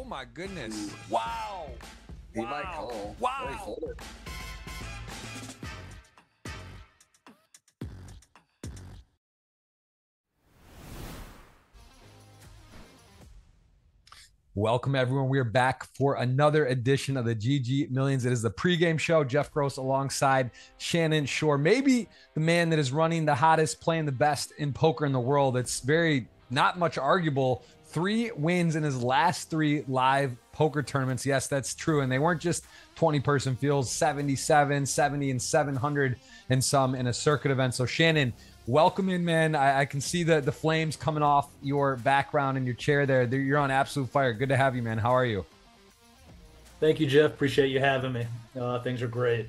my goodness. Wow. He might call. Wow. Welcome, everyone. We are back for another edition of the GG Millions. It is the pregame show. Jeff Gross alongside Shannon Shorr, maybe the man that is running the hottest, playing the best in poker in the world. It's very not much arguable. 3 wins in his last 3 live poker tournaments. Yes, that's true. And they weren't just 20-person fields, 77, 70, and 700 and some in a circuit event. So Shannon, welcome in, man. I can see the flames coming off your background and your chair there. You're on absolute fire. Good to have you, man. How are you? Thank you, Jeff. Appreciate you having me. Things are great.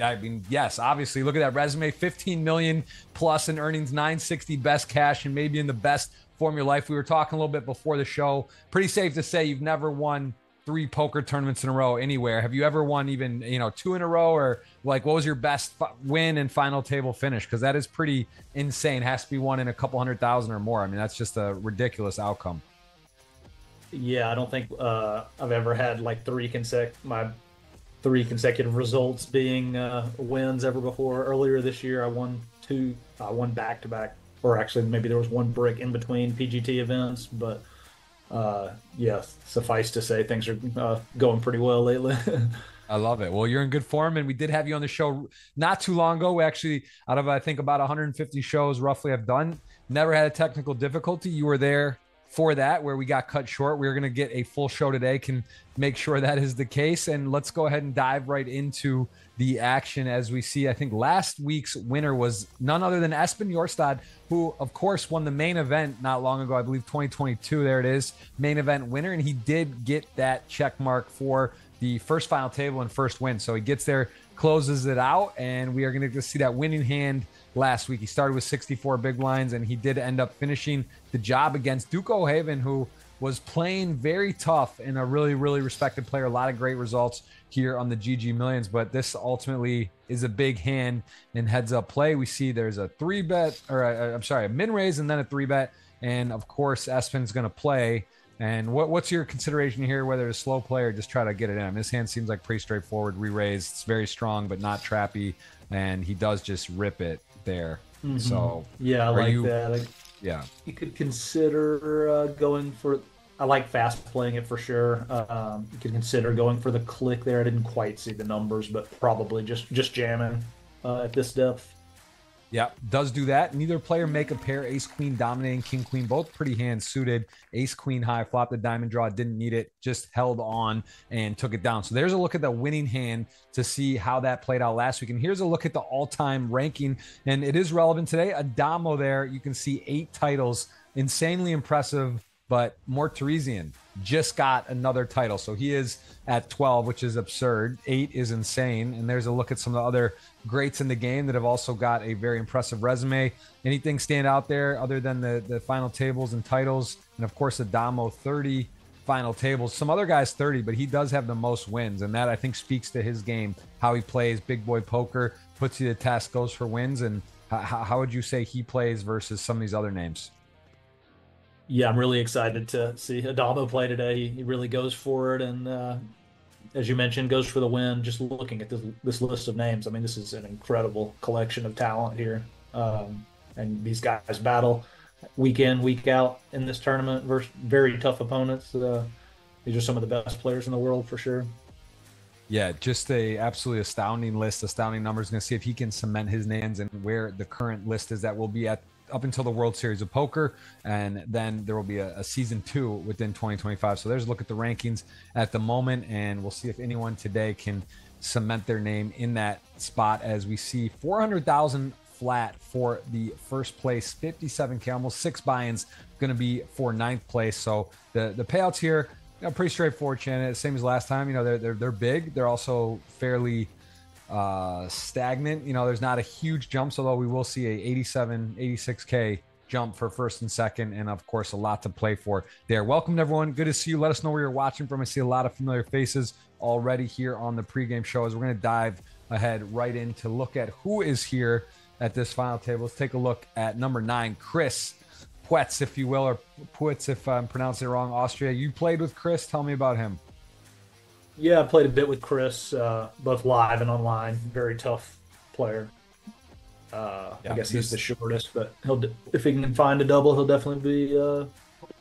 I mean, yes, obviously. Look at that resume, 15 million plus in earnings, 960 best cash, and maybe in the best form of your life. We were talking a little bit before the show. Pretty safe to say you've never won 3 poker tournaments in a row anywhere. Have you ever won even, 2 in a row, or like what was your best win and final table finish? Because that is pretty insane. Has to be one in a couple 100,000 or more. I mean, that's just a ridiculous outcome. Yeah, I don't think I've ever had like 3 consecutive results being wins ever before. Earlier this year, I won back to back, or actually maybe there was 1 break in between PGT events, but yeah, suffice to say things are going pretty well lately. I love it. Well, you're in good form, and we did have you on the show not too long ago. We actually, out of I think about 150 shows roughly I've done, never had a technical difficulty. You were there for that, where we got cut short. We're going to get a full show today, can make sure that is the case. And let's go ahead and dive right into the action. As we see, I think last week's winner was none other than Espen Jorstad, who of course won the main event not long ago, I believe 2022. There it is, main event winner. And he did get that check mark for the first final table and first win. So he gets there, closes it out, and we are going to see that winning hand last week. He started with 64 big blinds, and he did end up finishing the job against Duke O'Haven, who was playing very tough and a really, really respected player. A lot of great results here on the GG Millions, but this ultimately is a big hand and heads up play. We see there's a 3-bet, or a min raise and then a 3-bet. And of course, Espen's going to play. And what's your consideration here, whether it's slow play or just try to get it in? I mean, this hand seems like pretty straightforward. Re-raise, it's very strong, but not trappy. And he does just rip it there. Mm-hmm. So yeah, I like that. Yeah, you could consider going for. I like fast playing it for sure. You could consider going for the click there. I didn't quite see the numbers, but probably just jamming at this depth. Yeah, does do that. Neither player make a pair. Ace queen dominating, king queen, both pretty hands suited. Ace queen high flop, the diamond draw, didn't need it, just held on and took it down. So there's a look at the winning hand to see how that played out last week. And here's a look at the all-time ranking, and it is relevant today. Adamo there, you can see 8 titles, insanely impressive. But Mortarisian just got another title. So he is at 12, which is absurd. 8 is insane. And there's a look at some of the other greats in the game that have also got a very impressive resume. Anything stand out there other than the final tables and titles? And of course, Adamo, 30 final tables. Some other guys 30, but he does have the most wins. And that, I think, speaks to his game, how he plays big boy poker, puts you to task, goes for wins. And how would you say he plays versus some of these other names? Yeah, I'm really excited to see Adamo play today. He really goes for it, and as you mentioned, goes for the win. Just looking at this list of names, I mean, this is an incredible collection of talent here. And these guys battle week in, week out in this tournament versus very tough opponents. These are some of the best players in the world for sure. Yeah, just a absolutely astounding list, astounding numbers. Going to see if he can cement his names and where the current list is that will be at up until the World Series of Poker, and then there will be a season 2 within 2025. So there's a look at the rankings at the moment, and we'll see if anyone today can cement their name in that spot. As we see 400,000 flat for the first place, 57K, almost 6 buy-ins going to be for 9th place. So the payouts here, pretty straightforward, Shannon. Same as last time. They're big. They're also fairly stagnant. There's not a huge jumps, although we will see a 86K jump for first and second, and of course a lot to play for there. Welcome everyone, good to see you. Let us know where you're watching from. I see a lot of familiar faces already here on the pregame show, as we're going to dive ahead right in to look at who is here at this final table. Let's take a look at number 9, Chris Puetz, if you will, or Puetz, if I'm pronouncing it wrong, Austria. You played with Chris. Tell me about him. Yeah, I played a bit with Chris, both live and online. Very tough player. I guess he's the shortest, but if he can find a double, he'll definitely be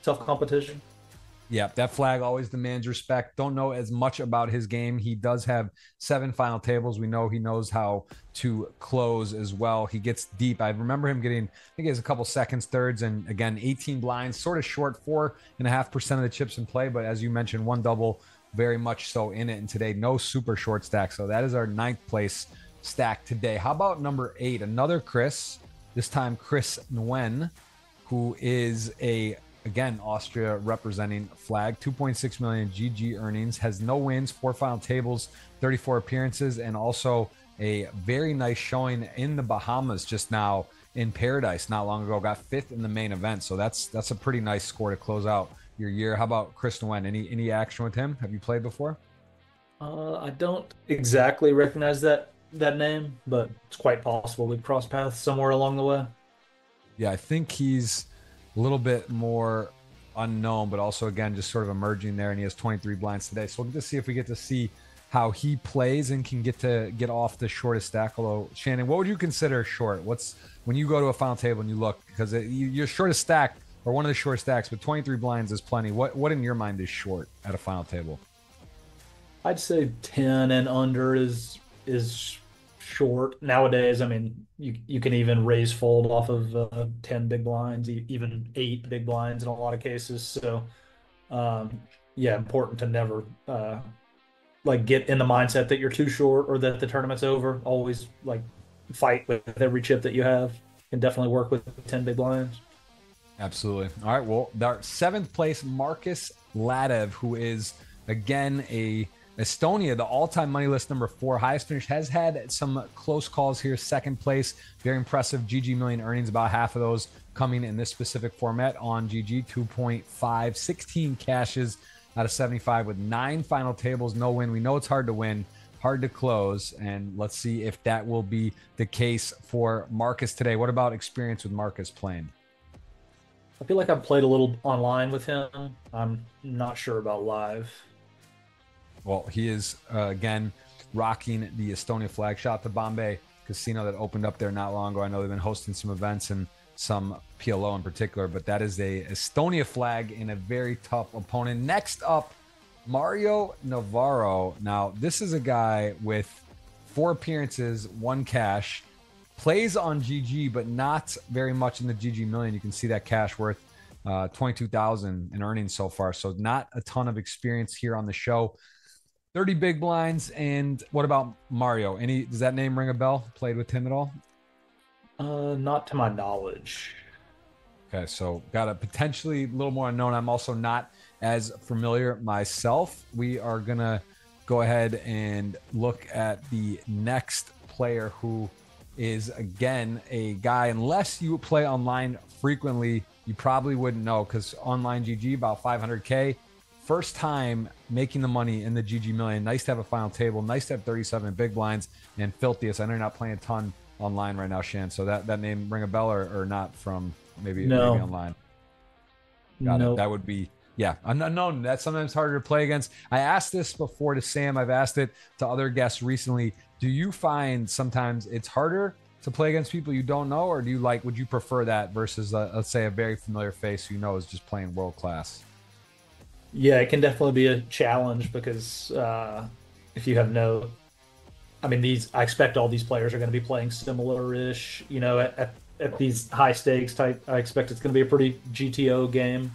tough competition. Yeah, that flag always demands respect. Don't know as much about his game. He does have 7 final tables. We know he knows how to close as well. He gets deep. I remember him getting, I think he has a couple seconds, thirds, and again, 18 blinds, sort of short, 4.5% of the chips in play. But as you mentioned, one double, very much so in it. And today, no super short stack. So that is our 9th place stack today. How about number 8? Another Chris, this time Chris Nguyen, who is again, Austria representing flag, 2.6 million GG earnings, has no wins, 4 final tables, 34 appearances, and also a very nice showing in the Bahamas just now in Paradise not long ago. Got 5th in the main event, so that's a pretty nice score to close out your year. How about Chris Nguyen? Any action with him? Have you played before? I don't exactly recognize that name, but it's quite possible we crossed paths somewhere along the way. Yeah, I think he's a little bit more unknown, but also again just sort of emerging there, and he has 23 blinds today. So we'll get to see if we get to see how he plays and can get off the shortest stack. Although, Shannon, what would you consider short? What's when you go to a final table and you look, because your shortest stack or one of the short stacks, but 23 blinds is plenty. What in your mind is short at a final table? I'd say 10 and under is short nowadays. I mean, you can even raise fold off of 10 big blinds, even 8 big blinds in a lot of cases. So yeah, important to never like get in the mindset that you're too short or that the tournament's over. Always like fight with every chip that you have. Can definitely work with 10 big blinds. Absolutely. All right, well, our 7th place, Marcus Ladev, who is again Estonia, the all-time money list number 4, highest finish, has had some close calls here. 2nd place, very impressive GGMillion earnings, about half of those coming in this specific format on GG, 2.5, 16 cashes out of 75 with 9 final tables, no win. We know it's hard to win, hard to close, and let's see if that will be the case for Marcus today. What about experience with Marcus playing? I feel like I've played a little online with him. I'm not sure about live. Well, he is, again, rocking the Estonia flag. Shout out to Bombay Casino that opened up there not long ago. I know they've been hosting some events and some PLO in particular, but that is a Estonia flag in a very tough opponent. Next up, Mario Navarro. Now, this is a guy with 4 appearances, 1 cash, plays on GG, but not very much in the GGMillion. You can see that cash worth 22,000 in earnings so far. So not a ton of experience here on the show. 30 big blinds. And what about Mario? Does that name ring a bell? Played with him at all? Not to my knowledge. Okay, so got a potentially a little more unknown. I'm also not as familiar myself. We are gonna go ahead and look at the next player, who is again a guy, unless you play online frequently, you probably wouldn't know, because online GG about 500K. First time making the money in the GGMillion. Nice to have a final table. Nice to have 37 big blinds, and filthiest. I know you're not playing a ton online right now, Shan. So that name ring a bell or not from maybe online? Got it. That would be, yeah, unknown. That's sometimes harder to play against. I asked this before to Sam. I've asked it to other guests recently. Do you find sometimes it's harder to play against people you don't know, or would you prefer that versus let's say a very familiar face who you know is just playing world class? Yeah, it can definitely be a challenge because if you have I expect all these players are going to be playing similar-ish, at these high stakes type. I expect it's going to be a pretty GTO game.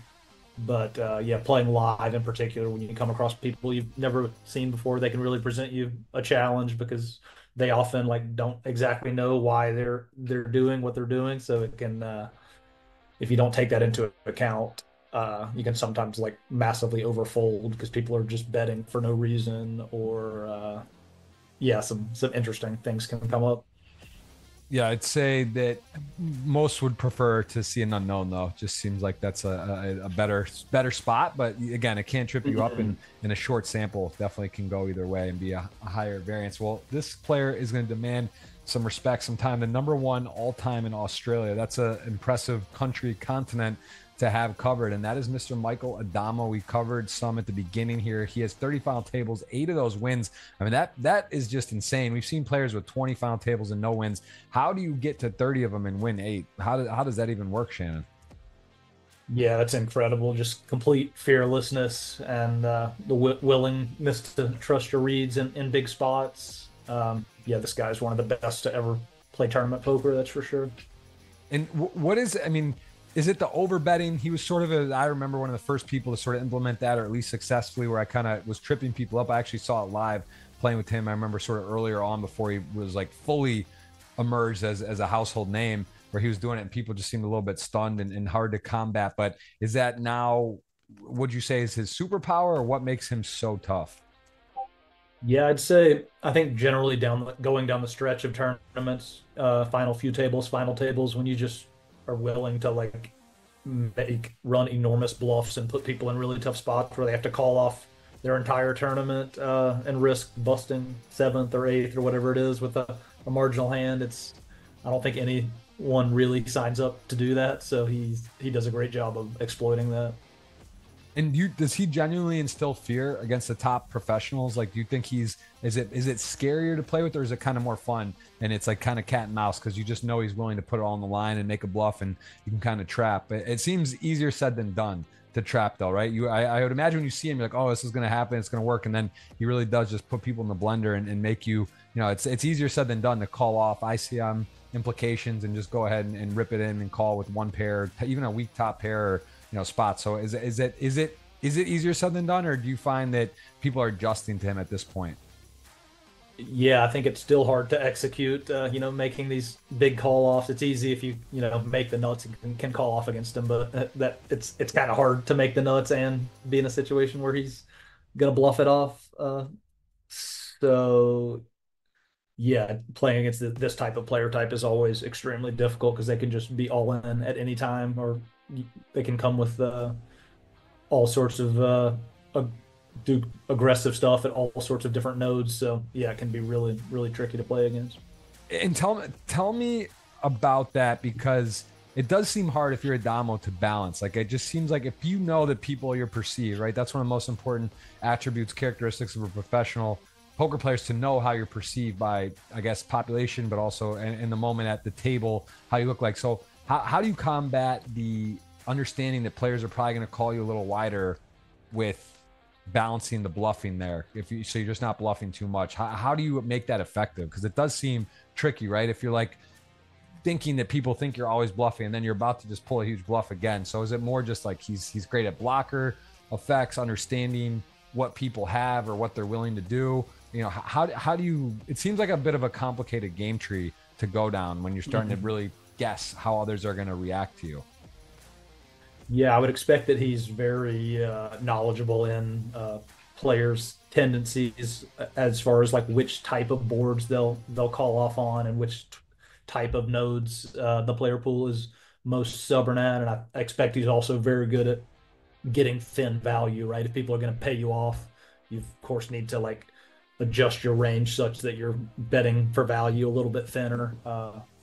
But yeah, playing live in particular, when you come across people you've never seen before, they can really present you a challenge because they often don't exactly know why they're doing what they're doing. So it can, if you don't take that into account, you can sometimes massively overfold because people are just betting for no reason, or yeah, some interesting things can come up. Yeah, I'd say that most would prefer to see an unknown, though. Just seems like that's a better spot. But again, it can trip you up in a short sample. Definitely can go either way and be a higher variance. Well, this player is going to demand some respect, some time. The number one all time in Australia. That's an impressive country, continent to have covered. And that is Mr. Michael Adamo. We covered some at the beginning here. He has 30 final tables, 8 of those wins. I mean, that is just insane. We've seen players with 20 final tables and no wins. How do you get to 30 of them and win 8? How does that even work, Shannon? Yeah, that's incredible. Just complete fearlessness and the willingness to trust your reads in big spots. Yeah, this guy's one of the best to ever play tournament poker, that's for sure. And what is, I mean, is it the over betting? He was sort of I remember one of the first people to sort of implement that, or at least successfully, where I kind of was tripping people up. I actually saw it live playing with him. I remember sort of earlier on before he was like fully emerged as a household name, where he was doing it and people just seemed a little bit stunned and hard to combat. But is that now, would you say is his superpower, or what makes him so tough? Yeah, I'd say I think generally going down the stretch of tournaments, final few tables, final tables, when you just are willing to like run enormous bluffs and put people in really tough spots where they have to call off their entire tournament and risk busting seventh or eighth or whatever it is with a marginal hand. I don't think anyone really signs up to do that, so he does a great job of exploiting that. And does he genuinely instill fear against the top professionals? Like, do you think is it scarier to play with, or is it kind of more fun and it's like kind of cat and mouse because you just know he's willing to put it all on the line and make a bluff and you can kind of trap? It seems easier said than done to trap though, right? I would imagine when you see him, you're like, oh, this is going to happen, it's going to work, and then he really does just put people in the blender and make you know, it's easier said than done to call off ICM implications and just go ahead and rip it in and call with one pair, even a weak top pair, or spot. So is it easier said than done, or do you find that people are adjusting to him at this point? Yeah, I think it's still hard to execute. Making these big call offs. It's easy if you make the nuts and can call off against him, but that it's kind of hard to make the nuts and be in a situation where he's gonna bluff it off. So yeah, playing against this type of player type is always extremely difficult because they can just be all in at any time, or they can come with all sorts of do aggressive stuff at all sorts of different nodes. So yeah, it can be really, really tricky to play against. And tell me about that, because it does seem hard if you're a Damo to balance. Like, it just seems like if you know that people you're perceived, right? That's one of the most important attributes, characteristics of a professional poker players, to know how you're perceived by, I guess, population, but also in the moment at the table, how you look like. So how do you combat the understanding that players are probably going to call you a little wider with balancing the bluffing there? So you're just not bluffing too much. How do you make that effective? Because it does seem tricky, right? If you're like thinking that people think you're always bluffing and then you're about to just pull a huge bluff again. So is it more just like he's great at blocker effects, understanding what people have or what they're willing to do? How do you, it seems like a bit of a complicated game tree to go down when you're starting to really guess how others are going to react to you. Yeah, I would expect that he's very knowledgeable in players' tendencies as far as like which type of boards they'll call off on and which type of nodes the player pool is most stubborn at. And I expect he's also very good at getting thin value, right? If people are going to pay you off, you of course need to like adjust your range such that you're betting for value a little bit thinner.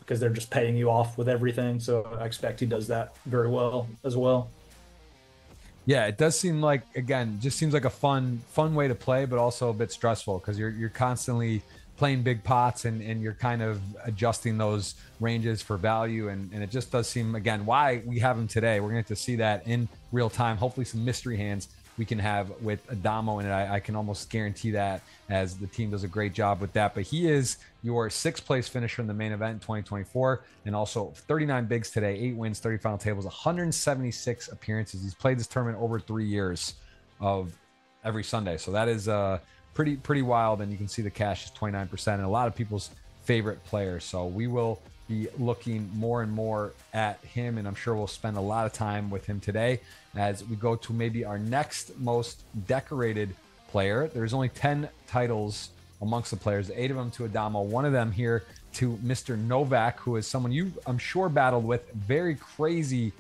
Because they're just paying you off with everything. So I expect he does that very well as well. Yeah, it does seem like, again, just seems like a fun way to play, but also a bit stressful because you're constantly playing big pots and you're kind of adjusting those ranges for value. And it just does seem, again, why we have him today. We're going to see that in real time. Hopefully some mystery hands we can have with Adamo, and I can almost guarantee that, as the team does a great job with that. But he is your 6th place finisher in the main event in 2024, and also 39 bigs today, 8 wins, 30 final tables, 176 appearances. He's played this tournament over 3 years of every Sunday, so that is pretty wild. And you can see the cash is 29%, and a lot of people's favorite player. So we will be looking more and more at him, and I'm sure we'll spend a lot of time with him today as we go to maybe our next most decorated player. There's only 10 titles amongst the players, 8 of them to Adamo, 1 of them here to Mr. Novak, who is someone you, I'm sure, battled with. Very crazy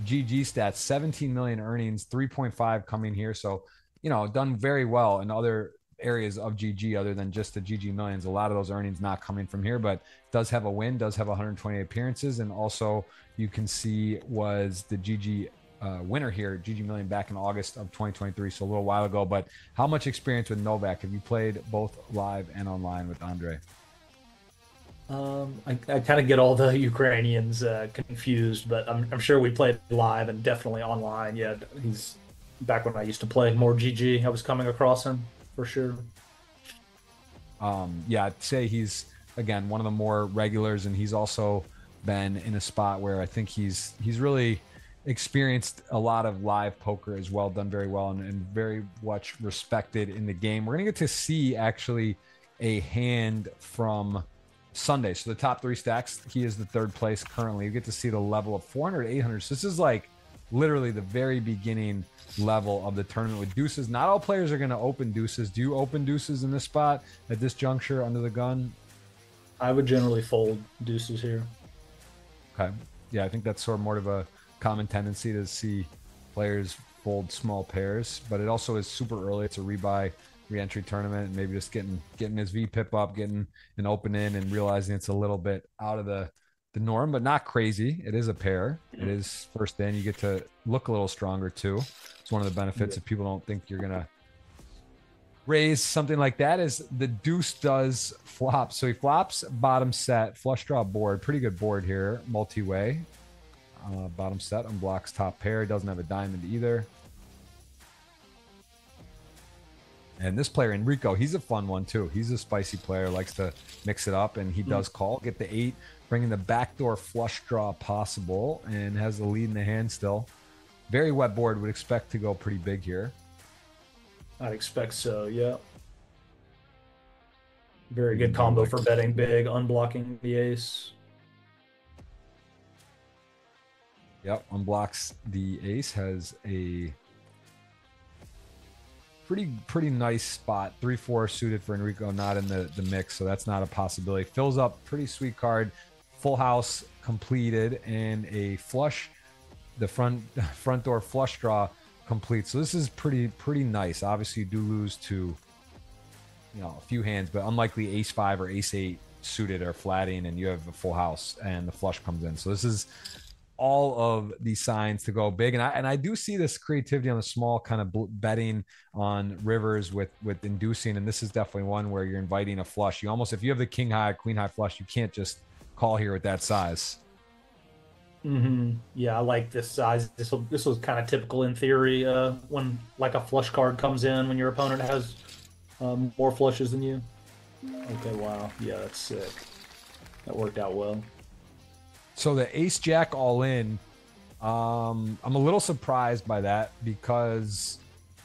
GG stats, 17 million earnings, 3.5 coming here. So, done very well in other areas of GG other than just the GG Millions. A lot of those earnings not coming from here, but does have a win, does have 128 appearances, and also you can see was the GG winner here, GG Million, back in August of 2023, so a little while ago. But how much experience with Novak? Have you played both live and online with Andre? I kind of get all the Ukrainians confused, but I'm sure we played live and definitely online. Yeah, he's back when I used to play more GG. I was coming across him for sure. Yeah, I'd say he's, again, one of the more regulars, and he's also been in a spot where I think he's really experienced a lot of live poker as well, done very well, and very much respected in the game. We're gonna get to see actually a hand from Sunday. So the top 3 stacks, he is the 3rd place currently. You get to see the level of 400, 800. So this is like literally the very beginning level of the tournament with deuces. Not all players are going to open deuces. Do you open deuces in this spot at this juncture under the gun? I would generally fold deuces here. Okay. Yeah, I think that's sort of more of a common tendency to see players fold small pairs, but it also is super early. It's a rebuy re-entry tournament, and maybe just getting his VPIP up, getting an open in, and realizing it's a little bit out of the norm, but not crazy. It is a pair. It is first in. You get to look a little stronger too. It's one of the benefits if people don't think you're gonna raise something like that, is the deuce does flop. So he flops bottom set, flush draw board, pretty good board here, multi-way. Bottom set unblocks top pair. Doesn't have a diamond either. And this player, Enrico, he's a fun one too. He's a spicy player, likes to mix it up, and he does call, get the 8, bringing the backdoor flush draw possible, and has the lead in the hand still. Very wet board, would expect to go pretty big here. I'd expect so, yeah. Very good combo for betting big, unblocking the ace. Yep, unblocks the ace, has a pretty nice spot. 3-4 suited for Enrico, not in the mix, so that's not a possibility. Fills up, pretty sweet card. Full house completed, and a flush, the front door flush draw complete. So this is pretty nice. Obviously you do lose to, you know, a few hands, but unlikely ace 5 or ace 8 suited are flatting, and you have a full house and the flush comes in. So this is all of these signs to go big, and I do see this creativity on the small, kind of betting on rivers with inducing, and this is definitely one where you're inviting a flush. You almost, if you have the king high, queen high flush, you can't just call here with that size. Yeah, I like this size. This was kind of typical in theory when like a flush card comes in when your opponent has more flushes than you. Okay, wow, yeah, that's sick. That worked out well. So the ace jack all in, I'm a little surprised by that, because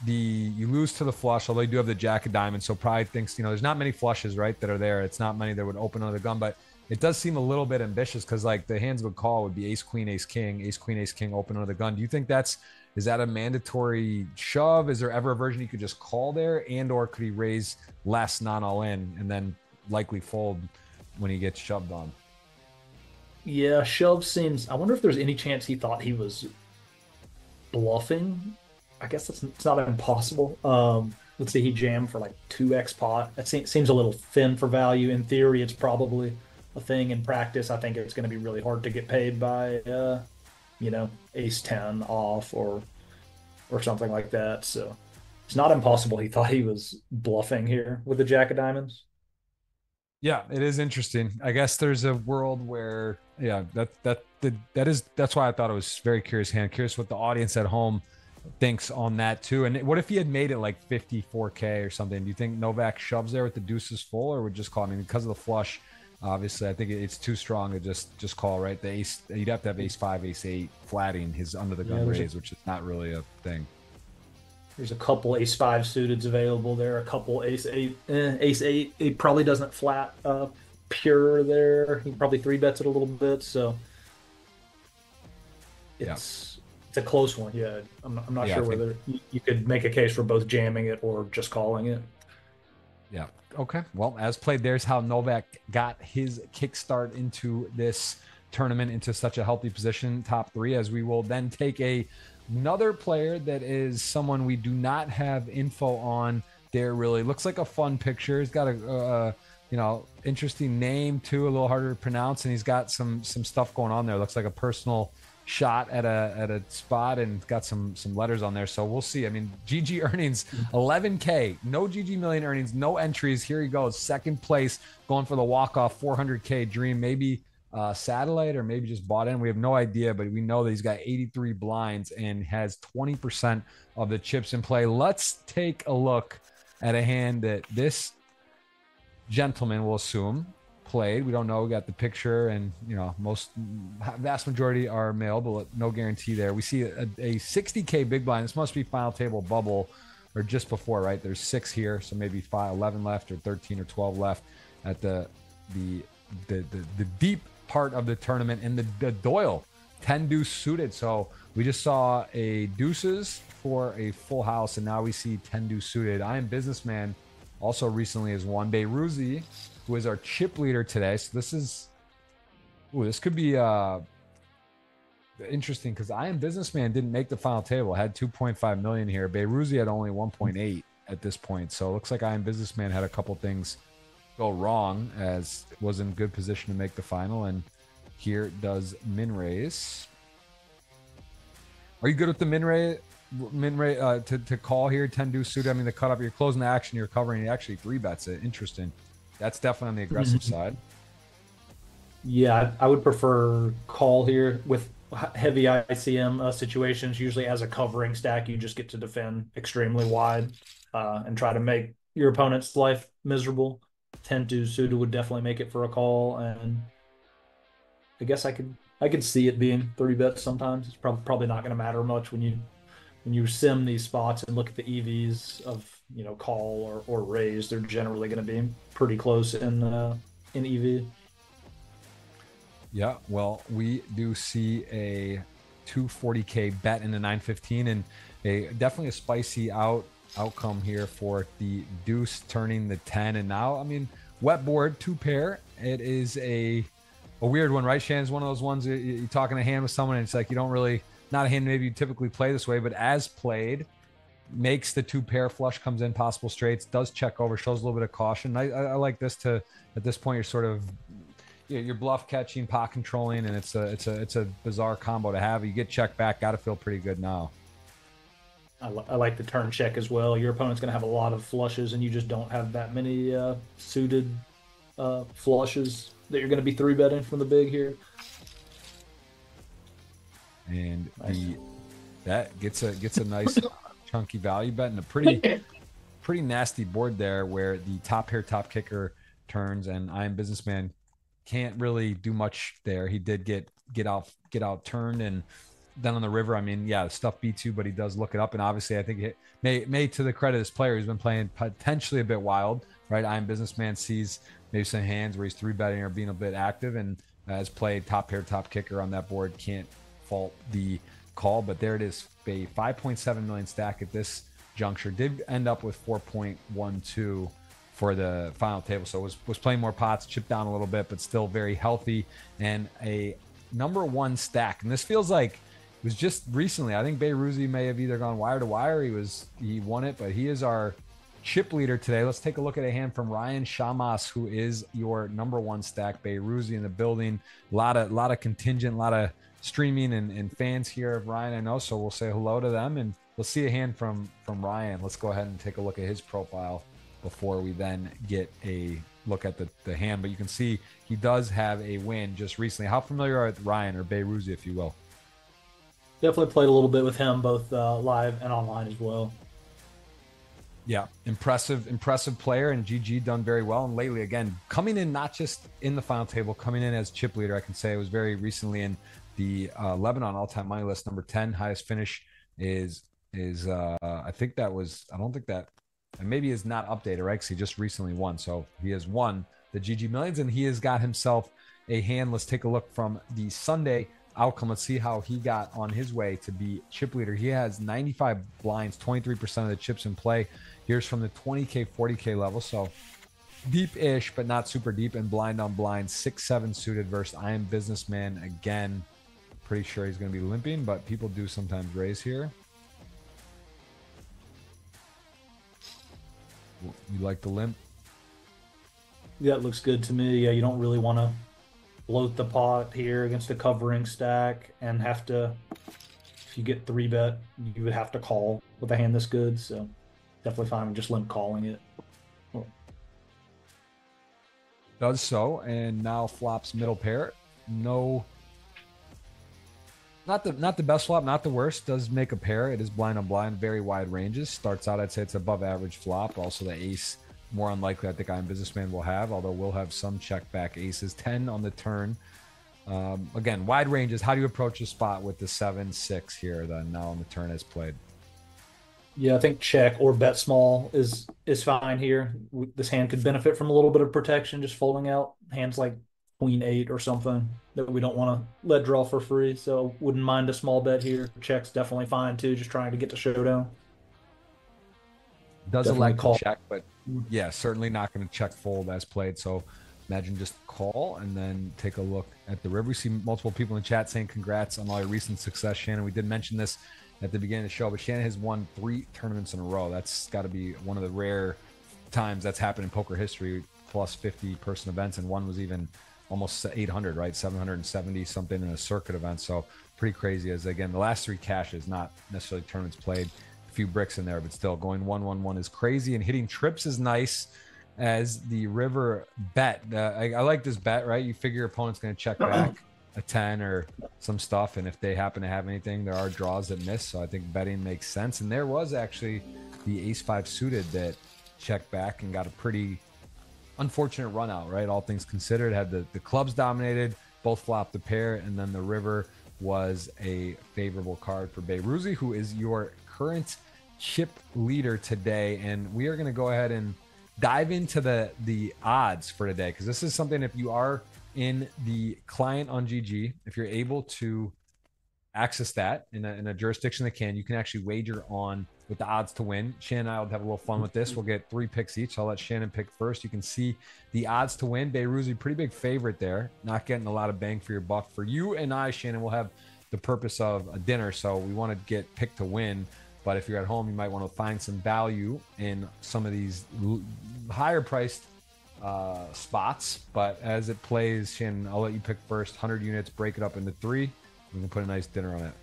you lose to the flush, although you do have the jack of diamonds. So probably thinks, you know, there's not many flushes, right, that are there. It's not many that would open under the gun, but it does seem a little bit ambitious, because like the hands would call would be ace queen, ace king, ace queen, ace king, open under the gun. Do you think is that a mandatory shove? Is there ever a version you could just call there, and or could he raise less non all in and then likely fold when he gets shoved on? Yeah, shove seems. I wonder if there's any chance he thought he was bluffing. I guess it's not impossible. Let's see, he jammed for like 2x pot. That seems a little thin for value. In theory, it's probably a thing. In practice, I think it's going to be really hard to get paid by, you know, ace 10 off or something like that. So it's not impossible he thought he was bluffing here with the jack of diamonds. Yeah, it is interesting. I guess there's a world where, yeah, that's why I thought it was very curious hand. Curious what the audience at home thinks on that too. And what if he had made it like 54K or something? Do you think Novak shoves there with the deuces full, or would just call? I mean, because of the flush, obviously, I think it's too strong to just call, right? The ace, you'd have to have ace 5, ace 8 flatting his under the gun raise, which is not really a thing. There's a couple ace 5 suiteds available there, a couple ace 8. Ace 8, he probably doesn't flat pure there. He probably 3-bets it a little bit, so it's a close one. Yeah, I'm not sure whether you could make a case for both jamming it or just calling it. Yeah. Okay. Well, as played, there's how Novak got his kickstart into this tournament into such a healthy position, top 3, as we will then take another player that is someone we do not have info on there. Really looks like a fun picture. He's got a you know, interesting name too, a little harder to pronounce, and he's got some stuff going on there. Looks like a personal shot at a spot, and got some letters on there. So we'll see. I mean, GG earnings 11K, no GGMillion earnings, no entries. Here he goes, second place, going for the walk-off 400K dream. Maybe satellite, or maybe just bought in. We have no idea, but we know that he's got 83 blinds and has 20% of the chips in play. Let's take a look at a hand that this gentleman, will assume, played. We don't know. We got the picture, and you know, vast majority are male, but no guarantee there. We see a 60K big blind. This must be final table bubble, or just before, right? There's 6 here, so maybe 11 left, or 13 or 12 left at the deep part of the tournament. And the Doyle 10 deuce suited. So we just saw a deuces for a full house, and now we see 10 deuce suited. I am businessman also recently has won. Beyrouzi, who is our chip leader today. So this is, this could be interesting, because I am businessman didn't make the final table. Had 2.5 million here. Beyrouzi had only 1.8 at this point. So it looks like I am businessman had a couple things go wrong, as was in good position to make the final. And here does min raise. Are you good with the min raise to call here? 10 deuce suited. I mean, the cutoff, you're closing the action, you're covering, he actually 3-bets it. Interesting. That's definitely on the aggressive side. Yeah, I would prefer call here with heavy ICM situations. Usually as a covering stack, you just get to defend extremely wide and try to make your opponent's life miserable. 10 deuce suited would definitely make it for a call, and I guess I could see it being 3-bet sometimes. It's probably not going to matter much when you sim these spots and look at the EVs of, you know, call or raise. They're generally going to be pretty close in EV. Yeah, well, we do see a 240K bet in the 915, and definitely a spicy outcome here for the deuce turning the 10. And now, I mean, wet board, 2 pair. It is a weird one, right, Shannon? It's one of those ones you're talking a hand with someone, and it's like you don't really, not a hand maybe you typically play this way, but as played, makes the 2 pair, flush comes in, possible straights, does check over, shows a little bit of caution. I like this to, at this point, you're sort of, you're bluff catching, pot controlling, and it's a bizarre combo to have. You get checked back, got to feel pretty good now. I like the turn check as well. Your opponent's going to have a lot of flushes, and you just don't have that many suited flushes that you're going to be 3-betting from the big here. And nice. That gets a nice chunky value bet, and a pretty nasty board there, where the top pair, top kicker turns, and I am businessman can't really do much there. He did get out turned, and then on the river, I mean, yeah, stuff B2, but he does look it up, and obviously I think it may to the credit of this player, he's been playing potentially a bit wild, right? I am businessman sees maybe some hands where he's 3-betting or being a bit active, and has played top pair, top kicker on that board. Can't fault the call, but there it is. A 5.7 million stack at this juncture. Did end up with 4.12 for the final table, so was playing more pots, chipped down a little bit, but still very healthy, and a number 1 stack. And this feels like it was just recently. I think Beyrouzi may have either gone wire to wire, he won it, but he is our chip leader today. Let's take a look at a hand from Ryan Shamas, who is your number 1 stack. Beyrouzi in the building. A lot of contingent, a lot of streaming and fans here of Ryan, I know, so we'll say hello to them, and we'll see a hand from Ryan. Let's go ahead and take a look at his profile before we then get a look at the hand. But you can see he does have a win just recently. How familiar are you with Ryan, or Beyrouzi, if you will? Definitely played a little bit with him, both live and online as well. Yeah, impressive player, and GG done very well. And lately, again, coming in not just in the final table, coming in as chip leader. I can say it was very recently in the Lebanon all-time money list, number 10. Highest finish is I think that was, I don't think that, and maybe is not updated, right? Because he just recently won. So he has won the GG Millions, and he has got himself a hand. Let's take a look from the Sunday outcome. Let's see how he got on his way to be chip leader. He has 95 blinds, 23% of the chips in play. Here's from the 20K, 40K level. So deep-ish, but not super deep, and blind on blind, 6-7 suited versus I am businessman again. Pretty sure he's going to be limping, but people do sometimes raise here. You like the limp? Yeah, it looks good to me. Yeah, you don't really want to bloat the pot here against a covering stack and have to, if you get 3-bet, you would have to call with a hand this good. So definitely fine with just limp calling it. Does so, and now flops middle pair. No, not the best flop, not the worst. Does make a pair. It is blind on blind, very wide ranges. Starts out, I'd say it's above average flop. Also the ace, more unlikely I think I Am Businessman will have, although we'll have some check back aces. 10 on the turn. Again, wide ranges. How do you approach the spot with the 7-6 here then now on the turn as played? Yeah, I think check or bet small is fine here. This hand could benefit from a little bit of protection, just folding out hands like Queen 8 or something that we don't want to let draw for free. So wouldn't mind a small bet here. Check's definitely fine too, just trying to get to showdown. Does Definitely elect call. to check, but yeah, certainly not going to check fold as played. So imagine just call and then take a look at the river. We see multiple people in the chat saying congrats on all your recent success, Shannon. We did mention this at the beginning of the show, but Shannon has won 3 tournaments in a row. That's got to be one of the rare times that's happened in poker history, plus 50 person events, and one was even almost 800, right? 770 something in a circuit event. So pretty crazy. As again, the last 3 cashes, not necessarily tournaments played, a few bricks in there, but still going 1-1-1 is crazy, and hitting trips is nice as the river bet. I like this bet, right? You figure your opponent's going to check back a 10 or some stuff, and if they happen to have anything, there are draws that miss. So I think betting makes sense. And there was actually the ace-5 suited that checked back and got a pretty unfortunate run out, right? All things considered, had the clubs dominated, both flopped the pair, and then the river was a favorable card for Beyrouzi, who is your current chip leader today. And we are going to go ahead and dive into the odds for today, because this is something, if you are in the client on GG, if you're able to access that in a jurisdiction that you can actually wager on with the odds to win. Shannon and I will have a little fun with this. We'll get 3 picks each. I'll let Shannon pick first. You can see the odds to win. Beyrouzi, pretty big favorite there. Not getting a lot of bang for your buck. For you and I, Shannon, will have the purpose of a dinner, so we want to get picked to win. But if you're at home, you might want to find some value in some of these higher priced spots. But as it plays, Shannon, I'll let you pick first. 100 units, break it up into 3. We can put a nice dinner on it.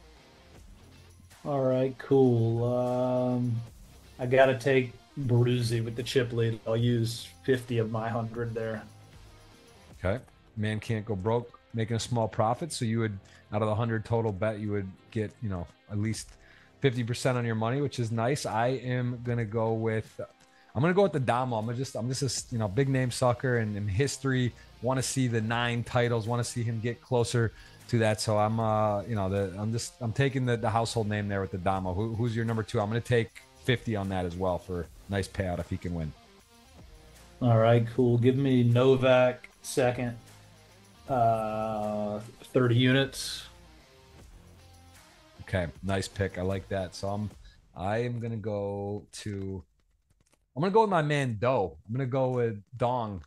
All right, cool. I got to take Beyrouzi with the chip lead. I'll use 50 of my 100 there. Okay. Man can't go broke making a small profit. So you would, out of the 100 total bet, you would get, at least 50% on your money, which is nice. I am going to go with the Damo. I'm just a, big name sucker and in history, want to see the 9 titles, want to see him get closer to that. So I'm, I'm taking the household name there with the Damo. Who's your number 2? I'm going to take 50 on that as well for a nice payout if he can win. All right, cool. Give me Novak second, 30 units. Okay, nice pick. I like that. So I'm going to go with my man Doe. I'm going to go with Dong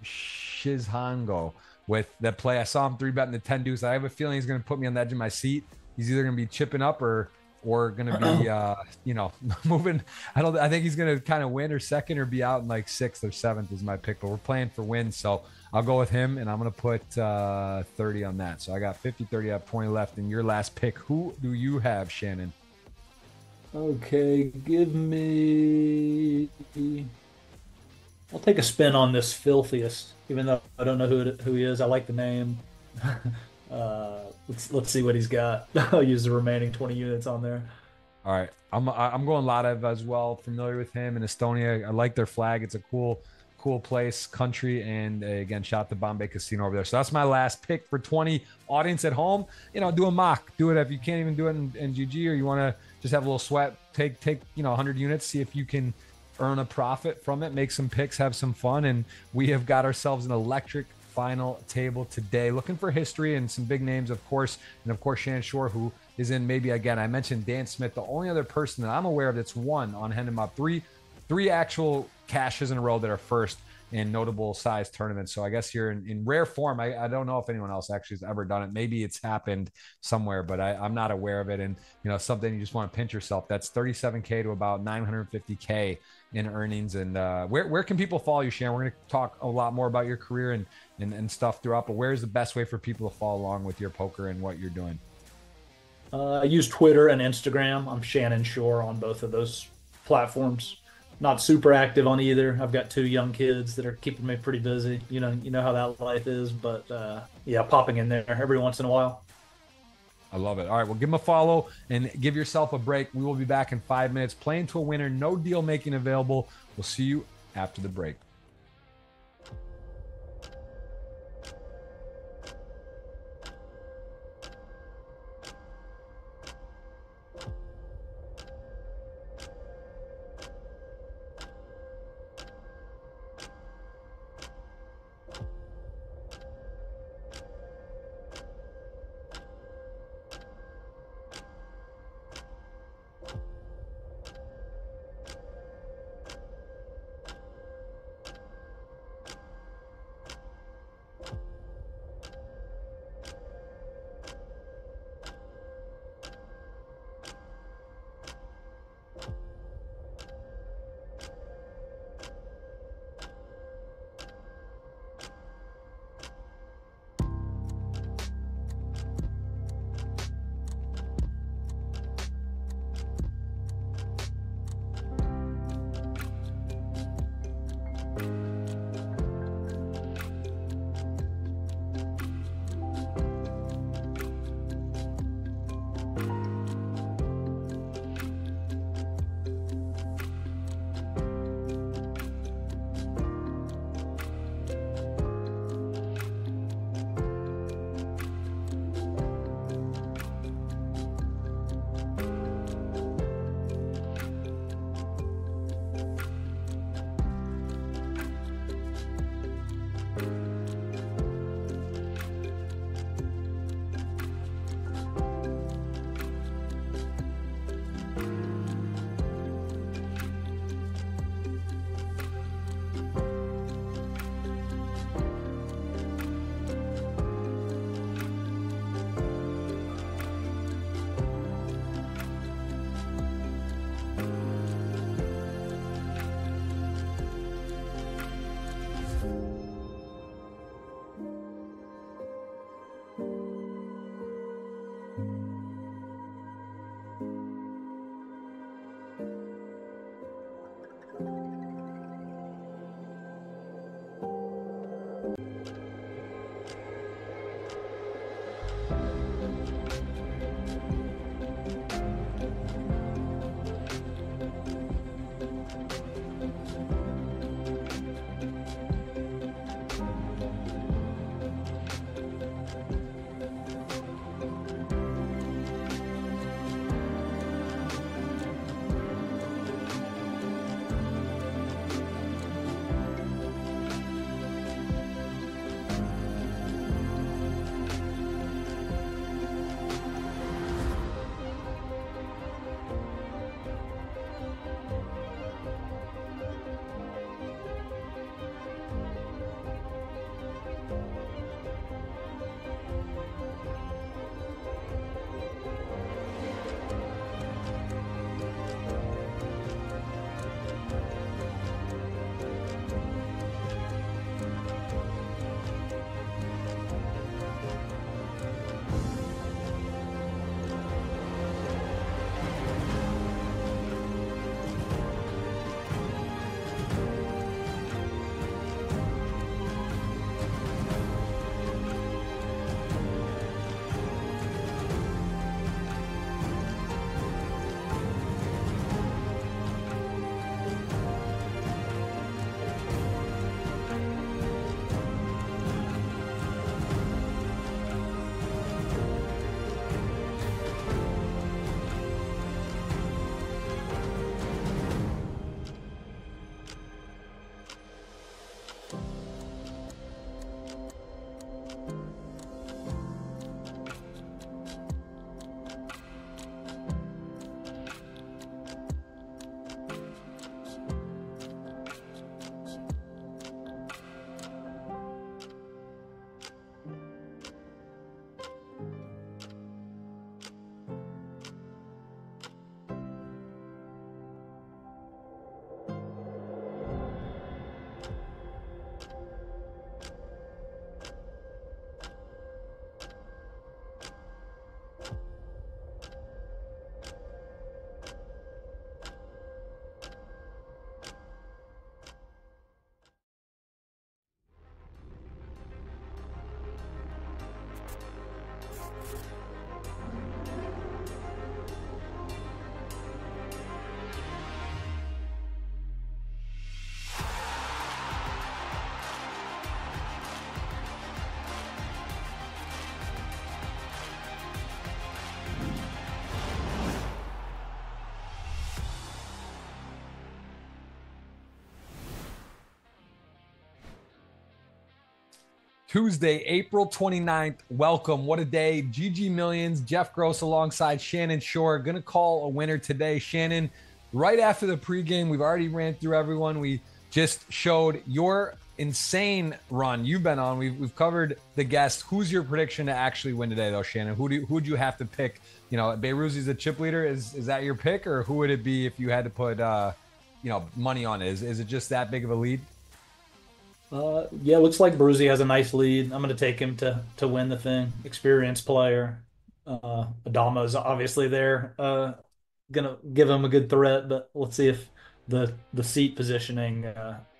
Shizhango with that play. I saw him 3-betting the 10 deuce. I have a feeling he's going to put me on the edge of my seat. He's either going to be chipping up or going to be, moving. I think he's going to kind of win or second or be out in like 6th or 7th is my pick, but we're playing for wins. So I'll go with him, and I'm going to put 30 on that. So I got 50, 30, I have 20 left. And your last pick, who do you have, Shannon? Okay, give me. I'll take a spin on this Filthiest, even though I don't know who he is. I like the name. Let's see what he's got. I'll use the remaining 20 units on there. All right, I'm going Ladev as well. Familiar with him in Estonia. I like their flag. It's a cool place, country, and again, shout out to Bombay Casino over there. So that's my last pick for 20. Audience at home, do a mock. Do it if you can't even do it in GG, or you want to just have a little sweat. Take 100 units. See if you can earn a profit from it. Make some picks. Have some fun. And we have got ourselves an electric final table today. Looking for history and some big names, of course, and of course Shannon Shorr, who is in maybe again. I mentioned Dan Smith, the only other person that I'm aware of that's won on Hand 'em Up. Three actual cashes in a row that are first in notable size tournaments. So I guess you're in rare form. I don't know if anyone else actually has ever done it. Maybe it's happened somewhere, but I'm not aware of it. And, something you just want to pinch yourself. That's 37K to about 950K in earnings. And where can people follow you, Shannon? We're going to talk a lot more about your career and stuff throughout, but where's the best way for people to follow along with your poker and what you're doing? I use Twitter and Instagram. I'm Shannon Shorr on both of those platforms. Not super active on either. I've got 2 young kids that are keeping me pretty busy. You know how that life is, but yeah, popping in there every once in a while. I love it. All right, well, give them a follow and give yourself a break. We will be back in 5 minutes. Playing to a winner, no deal making available. We'll see you after the break. Tuesday, April 29th. Welcome. What a day. GGMillions, Jeff Gross alongside Shannon Shorr. Going to call a winner today. Shannon, right after the pregame, we've already ran through everyone. We just showed your insane run you've been on. We've covered the guests. Who's your prediction to actually win today, though, Shannon? Who'd you have to pick? You know, Beiruzzi's the chip leader. Is that your pick, or who would it be if you had to put money on it? Is it just that big of a lead? Yeah, looks like Bruzzi has a nice lead. I'm going to take him to win the thing. Experienced player. Adamo's obviously there. Gonna give him a good threat, but let's see if the seat positioning,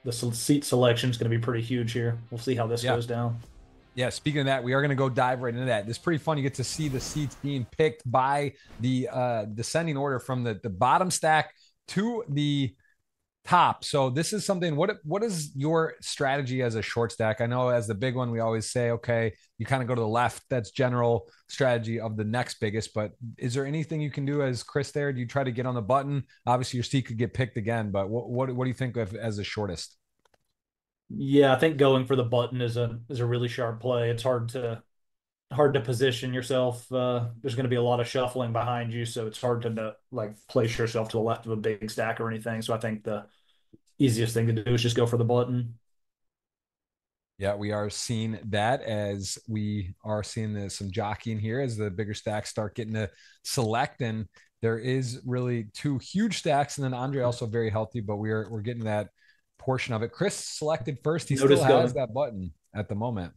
the seat selection is going to be pretty huge here. We'll see how this goes down. Yeah, speaking of that, we are going to go dive right into that. It's pretty fun. You get to see the seats being picked by the descending order from the bottom stack to the top. So this is something. What is your strategy as a short stack? I know as the big one, we always say, okay, you kind of go to the left. That's general strategy of the next biggest. But is there anything you can do as Chris there? Do you try to get on the button? Obviously, your seat could get picked again. But what do you think of as the shortest? Yeah, I think going for the button is a really sharp play. It's hard to position yourself. There's going to be a lot of shuffling behind you, so it's hard to like place yourself to the left of a big stack or anything. So I think the easiest thing to do is just go for the button. Yeah, we are seeing that as we are seeing some jockeying here as the bigger stacks start getting to select, and there is really two huge stacks, and then Andre also very healthy, but we're getting that portion of it. Chris selected first. He still has that button at the moment.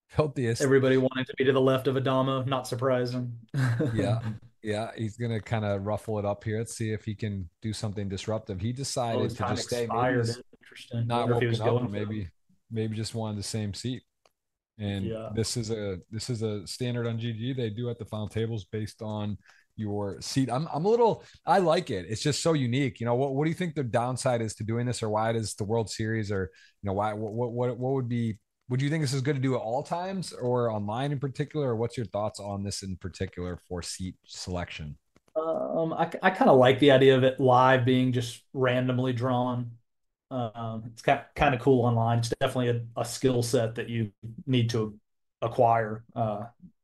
Filthiest. Everybody wanted to be to the left of Adamo. Not surprising. Yeah. He's gonna kind of ruffle it up here. Let's see if he can do something disruptive. He decided to just stay. Maybe interesting. Not woken up, or maybe just wanted the same seat. And this is a standard on GG. They do at the final tables based on your seat. I like it. It's just so unique. You know, what do you think the downside is to doing this, or why does the World Series, or why what would you think this is good to do at all times or online in particular, or what's your thoughts on this in particular for seat selection? I kind of like the idea of it live being just randomly drawn. It's kind of cool online. It's definitely a skill set that you need to acquire.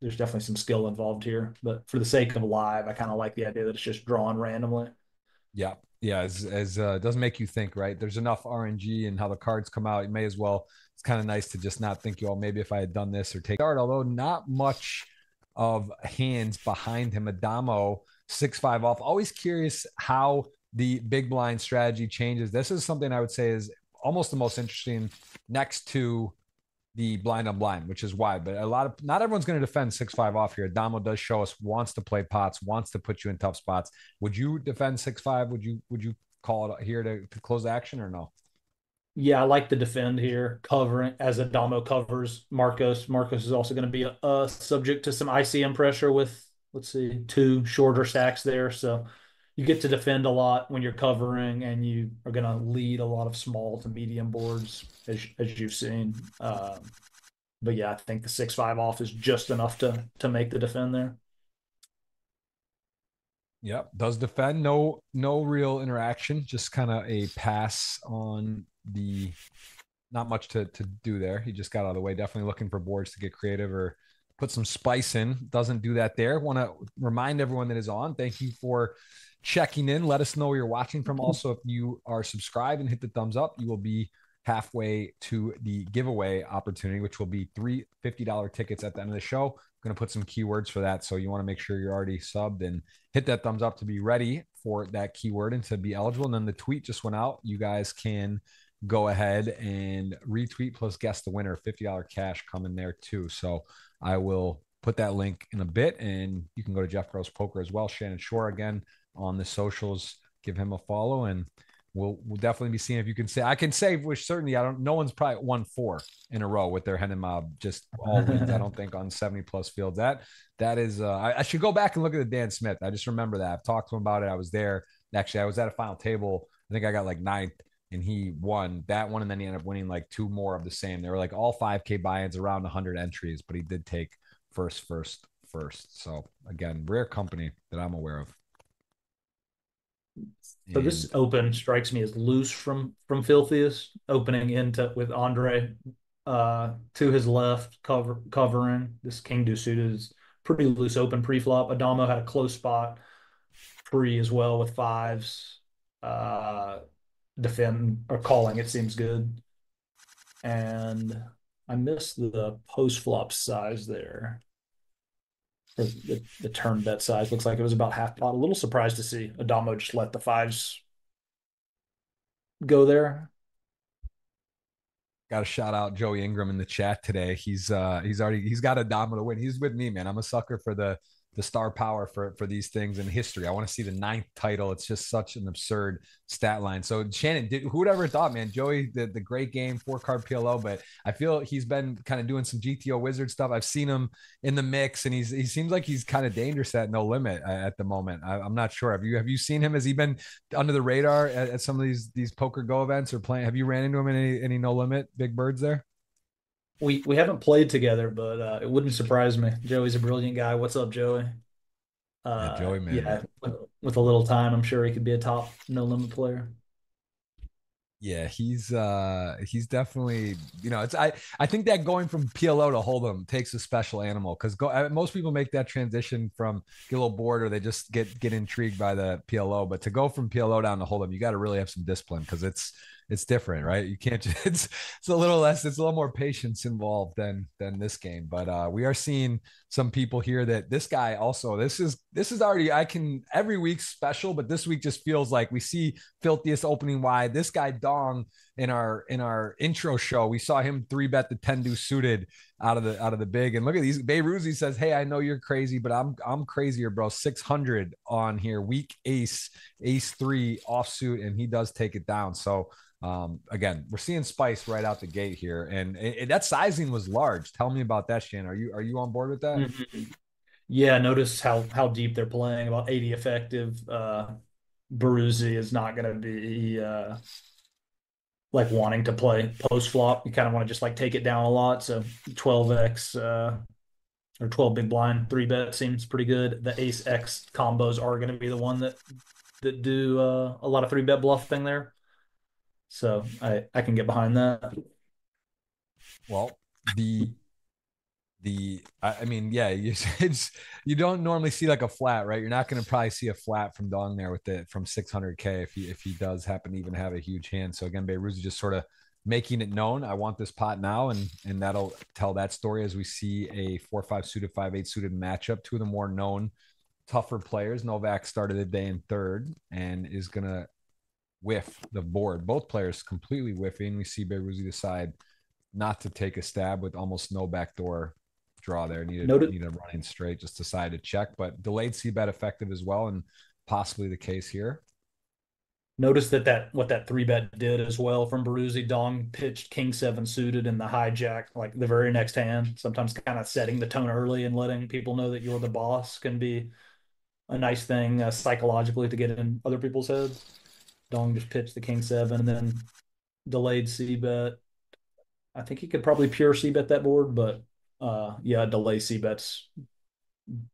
There's definitely some skill involved here, but for the sake of live, I kind of like the idea that it's just drawn randomly. Yeah. As it doesn't make you think, right? There's enough RNG and how the cards come out. You may as well. It's kind of nice to just not think, maybe if I had done this or take start, although not much of hands behind him. Adamo 6-5 off. Always curious how the big blind strategy changes. This is something I would say is almost the most interesting next to the blind on blind, which is why. But not everyone's going to defend 6-5 off here. Adamo does show us wants to play pots, wants to put you in tough spots. Would you defend 6-5? Would you call it here to close the action, or no? Yeah, I like the defend here, covering as Adamo covers Marcos. Marcos is also going to be subject to some ICM pressure with, let's see, two shorter stacks there. So you get to defend a lot when you're covering, and you are going to lead a lot of small to medium boards, as you've seen. But yeah, I think the 6-5 off is just enough to make the defend there. Yep, does defend. No real interaction, just kind of a pass on the, not much to do there. He just got out of the way. Definitely looking for boards to get creative or put some spice in. Doesn't do that there. Want to remind everyone that is on, thank you for checking in. Let us know where you're watching from. Also, if you are subscribed and hit the thumbs up, you will be halfway to the giveaway opportunity, which will be $3 $50 tickets at the end of the show. I'm going to put some keywords for that. So you want to make sure you're already subbed and hit that thumbs up to be ready for that keyword and to be eligible. And then the tweet just went out. You guys can go ahead and retweet plus guess the winner. $50 cash coming there too. So I will put that link in a bit, and you can go to Jeff Gross Poker as well. Shannon Shorr again on the socials. Give him a follow, and we'll definitely be seeing if you can say. I can say with certainty, no one's probably won 4 in a row with their Hendon Mob, just all wins. I don't think on 70 plus fields. That is I should go back and look at the Dan Smith. I just remember that. I've talked to him about it. I was there. Actually, I was at a final table. I think I got like 9th, and he won that one, and then he ended up winning like 2 more of the same. They were like all 5K buy-ins, around 100 entries, but he did take first. So again, rare company that I'm aware of. So this open strikes me as loose from Filthiest, opening into with Andre to his left, covering. This king deuce suited is pretty loose open pre-flop. Adamo had a close spot pre as well with fives. Uh, defend or calling it seems good. And I missed the post flop size there. Or the turn bet size looks like it was about half pot. A little surprised to see Adamo just let the fives go there. Got to shout out Joey Ingram in the chat today. He's got a domino win. He's with me, man. I'm a sucker for the star power for these things in history. I want to see the 9th title. It's just such an absurd stat line. So Shannon, who would ever thought, man? Joey, the great game, 4-card PLO, but I feel he's been kind of doing some GTO wizard stuff. I've seen him in the mix, and he seems like he's kind of dangerous at no limit at the moment. I'm not sure. Have you seen him? Has he been under the radar at some of these Poker Go events or playing? Have you ran into him in any no limit big birds there? We haven't played together, but it wouldn't surprise me. Joey's a brilliant guy. What's up, Joey? Yeah, Joey, man. Yeah, with a little time, I'm sure he could be a top no limit player. Yeah, he's definitely, it's I think that going from PLO to Hold'em takes a special animal because most people make that transition from get a little bored or they just get intrigued by the PLO, but to go from PLO down to Hold'em, you got to really have some discipline because it's different, right? You can't just it's a little less, it's a little more patience involved than this game. But we are seeing some people here that this guy also this is already I can every week's special, but this week just feels like we see filthiest opening wide. This guy Dong in our intro show, we saw him 3-bet the 10 deuce suited out of the big. And look at these. Bayruzi says, "Hey, I know you're crazy, but I'm crazier, bro. 600 on here, weak ace 3 offsuit, and he does take it down." So again, we're seeing spice right out the gate here, and that sizing was large. Tell me about that, Shannon. Are you on board with that? Mm-hmm. Yeah, notice how deep they're playing. About 80 effective. Baruzzi is not going to be like wanting to play post flop. You kind of want to just like take it down a lot. So 12x or 12 big blind 3-bet seems pretty good. The ace X combos are going to be the one that do a lot of 3-bet bluffing there. So I can get behind that. Well, I mean, yeah, you don't normally see like a flat, right? You're not going to probably see a flat from Dong there with it from 600K if he does happen to even have a huge hand. So again, Beirut is just sort of making it known. I want this pot now, and that'll tell that story as we see a 4-5 suited 5-8 suited matchup. Two of the more known, tougher players. Novak started the day in third and is gonna whiff the board. Both players completely whiffing. We see Beirut decide not to take a stab with almost no backdoor draw there. Needed running straight, just decide to check, but delayed c-bet effective as well, and possibly the case here. Notice that what that 3-bet did as well from Baruzzi. Dong pitched king 7 suited in the hijack, like the very next hand. Sometimes kind of setting the tone early and letting people know that you're the boss can be a nice thing psychologically to get in other people's heads. Dong just pitched the king 7 and then delayed c-bet. I think he could probably pure c-bet that board, but yeah, delay c-bet's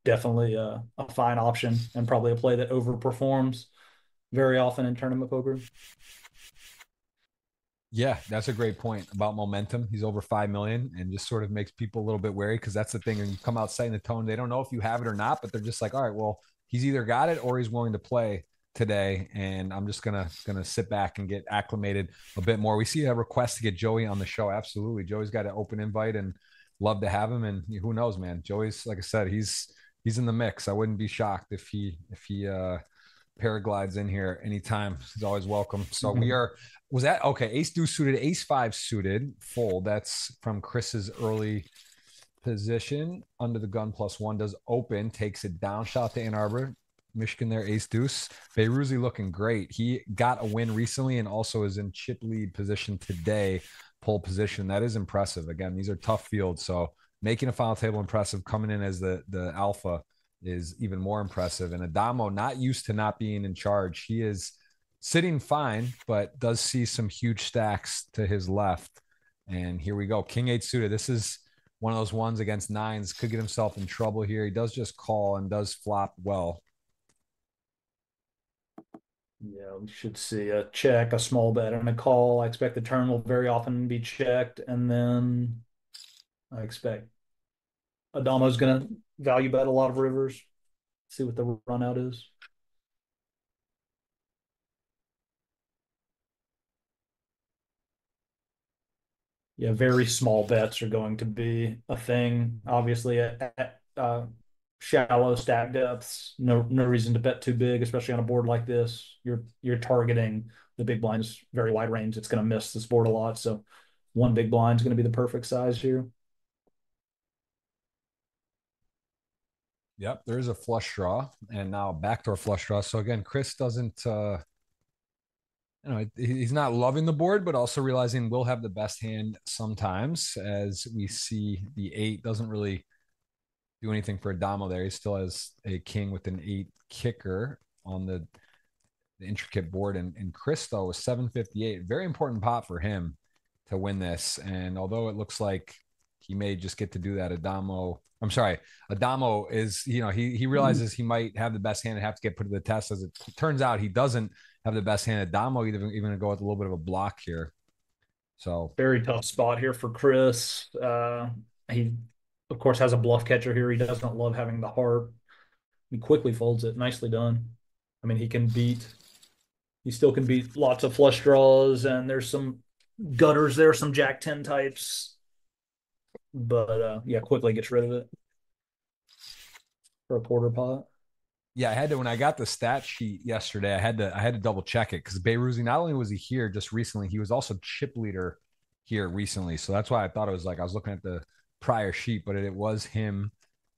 definitely a fine option and probably a play that overperforms very often in tournament poker. Yeah, that's a great point about momentum. He's over 5 million and just sort of makes people a little bit wary because that's the thing. When you come out setting the tone, they don't know if you have it or not, but they're just like, all right, well, he's either got it or he's willing to play today. And I'm just gonna sit back and get acclimated a bit more. We see a request to get Joey on the show. Absolutely. Joey's got an open invite and love to have him. And who knows, man, Joey's, like I said, he's in the mix. I wouldn't be shocked if he paraglides in here anytime. He's always welcome. So we are, was that okay? Ace deuce suited, ace 5 suited, fold. That's from Chris's early position. Under the gun +1 does open, takes it down. Shot to Ann Arbor, Michigan there, ace deuce. Beiruzi looking great. He got a win recently and also is in chip lead position today, pole position. That is impressive. Again, these are tough fields. So making a final table impressive, coming in as the alpha is even more impressive. And Adamo, not used to not being in charge. He is sitting fine, but does see some huge stacks to his left. And here we go. King 8 suited. This is one of those ones against nines. Could get himself in trouble here. He does just call and does flop well. Yeah, we should see a check, a small bet, and a call. I expect the turn will very often be checked, and then I expect Adamo's going to value bet a lot of rivers. See what the run out is. Yeah, very small bets are going to be a thing. Obviously, at shallow stack depths, no reason to bet too big, especially on a board like this. You're targeting the big blinds very wide range. It's going to miss this board a lot. So one big blind is going to be the perfect size here. Yep, there is a flush draw and now backdoor flush draw. So again, Chris doesn't he's not loving the board, but also realizing we'll have the best hand sometimes. As we see, the eight doesn't really do anything for Adamo there. He still has a king with an eight kicker on the intricate board. And Chris, though, was 758. Very important pot for him to win this. And although it looks like he may just get to do that, Adamo is, he realizes he might have the best hand and have to get put to the test. As it turns out, he doesn't have the best hand. Adamo even go with a little bit of a block here. So Very tough spot here for Chris. He, of course, has a bluff catcher here. He doesn't love having the heart. He quickly folds it. Nicely done. I mean, he still can beat lots of flush draws, and there's some gutters there, some Jack 10 types. But yeah, quickly gets rid of it for a quarter pot. yeah, I had to when I got the stat sheet yesterday. I had to double check it because Beiruzi, not only was he here just recently, he was also chip leader here recently. So that's why I thought it was like I was looking at the prior sheet, but it was him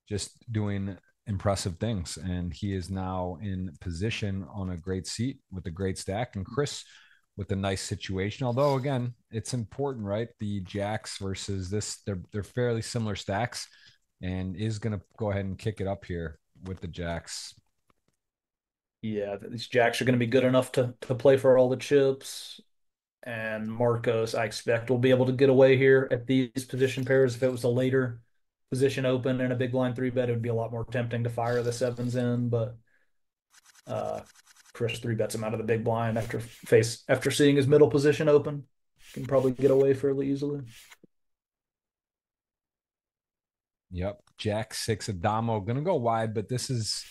just doing impressive things, and he is now in position on a great seat with a great stack, and Chris with a nice situation. Although again, it's important, right? The jacks versus this, they're fairly similar stacks, and is going to go ahead and kick it up here with the jacks. Yeah, these jacks are going to be good enough to play for all the chips. And Marcos, I expect, will be able to get away here at these position pairs. If it was a later position open and a big blind three bet, it would be a lot more tempting to fire the sevens in. But uh, Chris three bets him out of the big blind after seeing his middle position open. Can probably get away fairly easily. Yep, jack six Adamo going to go wide, but this is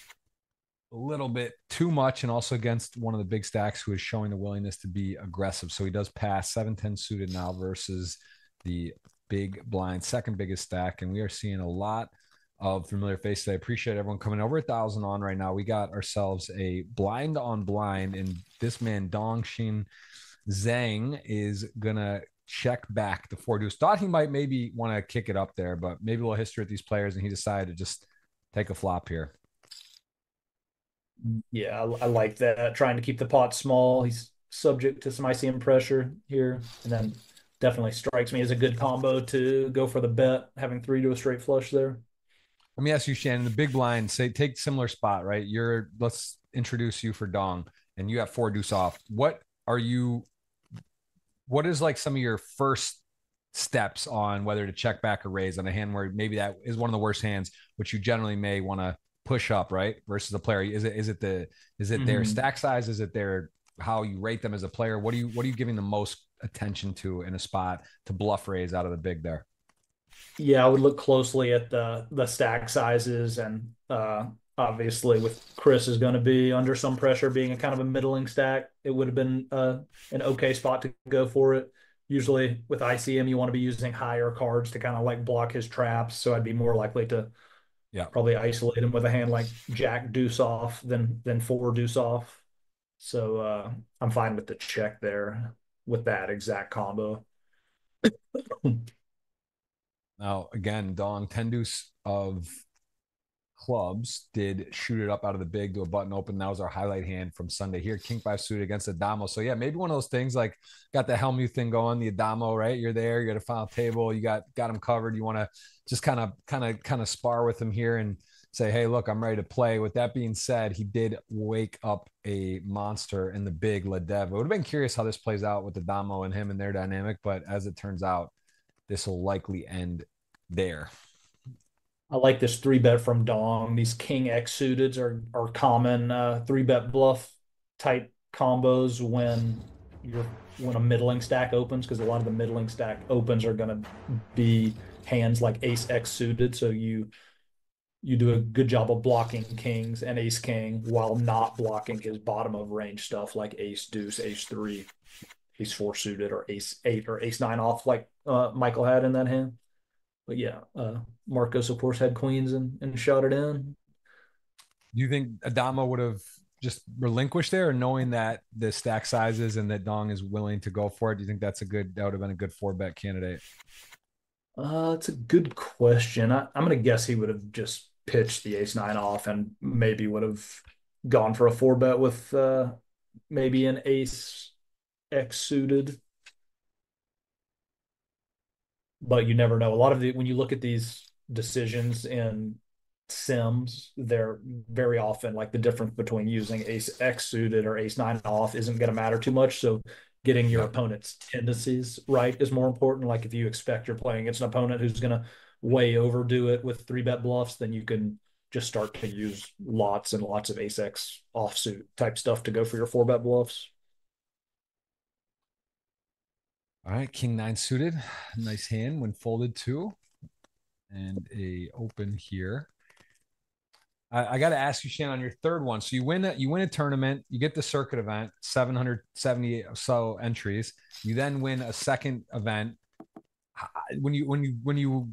a little bit too much, and also against one of the big stacks who is showing the willingness to be aggressive. So he does pass 7-10 suited now versus the big blind, second biggest stack. And we are seeing a lot of familiar faces. I appreciate everyone coming over 1,000 on right now. We got ourselves a blind on blind, and this man, Dongxin Zhang, is going to check back the four deuce. Thought he might maybe want to kick it up there, but maybe a little history with these players, and he decided to just take a flop here. Yeah, I like that. Trying to keep the pot small. He's subject to some ICM pressure here. And then definitely strikes me as a good combo to go for the bet, having three to a straight flush there. Let me ask you, Shannon, the big blind, say take similar spot, right? Let's introduce you for Dong, and you have four deuce off. What is like some of your first steps on whether to check back or raise on a hand where maybe that is one of the worst hands, which you generally may want to push up, right? Versus a player. Is it their stack size? Is it their how you rate them as a player? What are you giving the most attention to in a spot to bluff raise out of the big there? Yeah, I would look closely at the stack sizes, and obviously with Chris is going to be under some pressure, being a kind of a middling stack. It would have been an okay spot to go for it. Usually with ICM, you want to be using higher cards to kind of like block his traps. So I'd be more likely to Yeah. probably isolate him with a hand like Jack deuce off than four deuce off. So I'm fine with the check there with that exact combo. Now again, Dong 10 deuce of clubs did shoot it up out of the big to a button open. That was our highlight hand from Sunday here. King five suited against Adamo. So yeah, maybe one of those things like got the Helmu thing going, the Adamo, right? You're there, you're at a final table, you got him covered. You want to just kind of spar with him here and say, hey, look, I'm ready to play. With that being said, he did wake up a monster in the big Ledev. I would have been curious how this plays out with Adamo and him and their dynamic, but as it turns out, this will likely end there. I like this three bet from Dong. These King X suited are common three bet bluff type combos you're when a middling stack opens, because a lot of the middling stack opens are going to be hands like ace X suited. So you do a good job of blocking kings and ace king while not blocking his bottom of range stuff like ace deuce, ace three, ace four suited, or ace eight or ace nine off, like Michael had in that hand. But yeah, Marcos of course had queens and shot it in. Do you think Adama would have just relinquished there, or knowing that the stack sizes and that Dong is willing to go for it? Do you think that would have been a good four bet candidate? It's a good question. I'm gonna guess he would have just pitched the ace nine off and maybe would have gone for a four bet with maybe an ace X suited. But you never know. A lot of when you look at these decisions in Sims, they're very often like the difference between using ace X suited or ace nine off isn't going to matter too much. So getting your Yep. opponent's tendencies right is more important. Like if you expect you're playing against an opponent who's going to way overdo it with three bet bluffs, then you can just start to use lots and lots of ace X offsuit type stuff to go for your four bet bluffs. All right, king nine suited, nice hand when folded too, and a open here. I got to ask you, Shannon, on your third one. So you win a tournament, you get the circuit event, 778 or so entries. You then win a second event. When you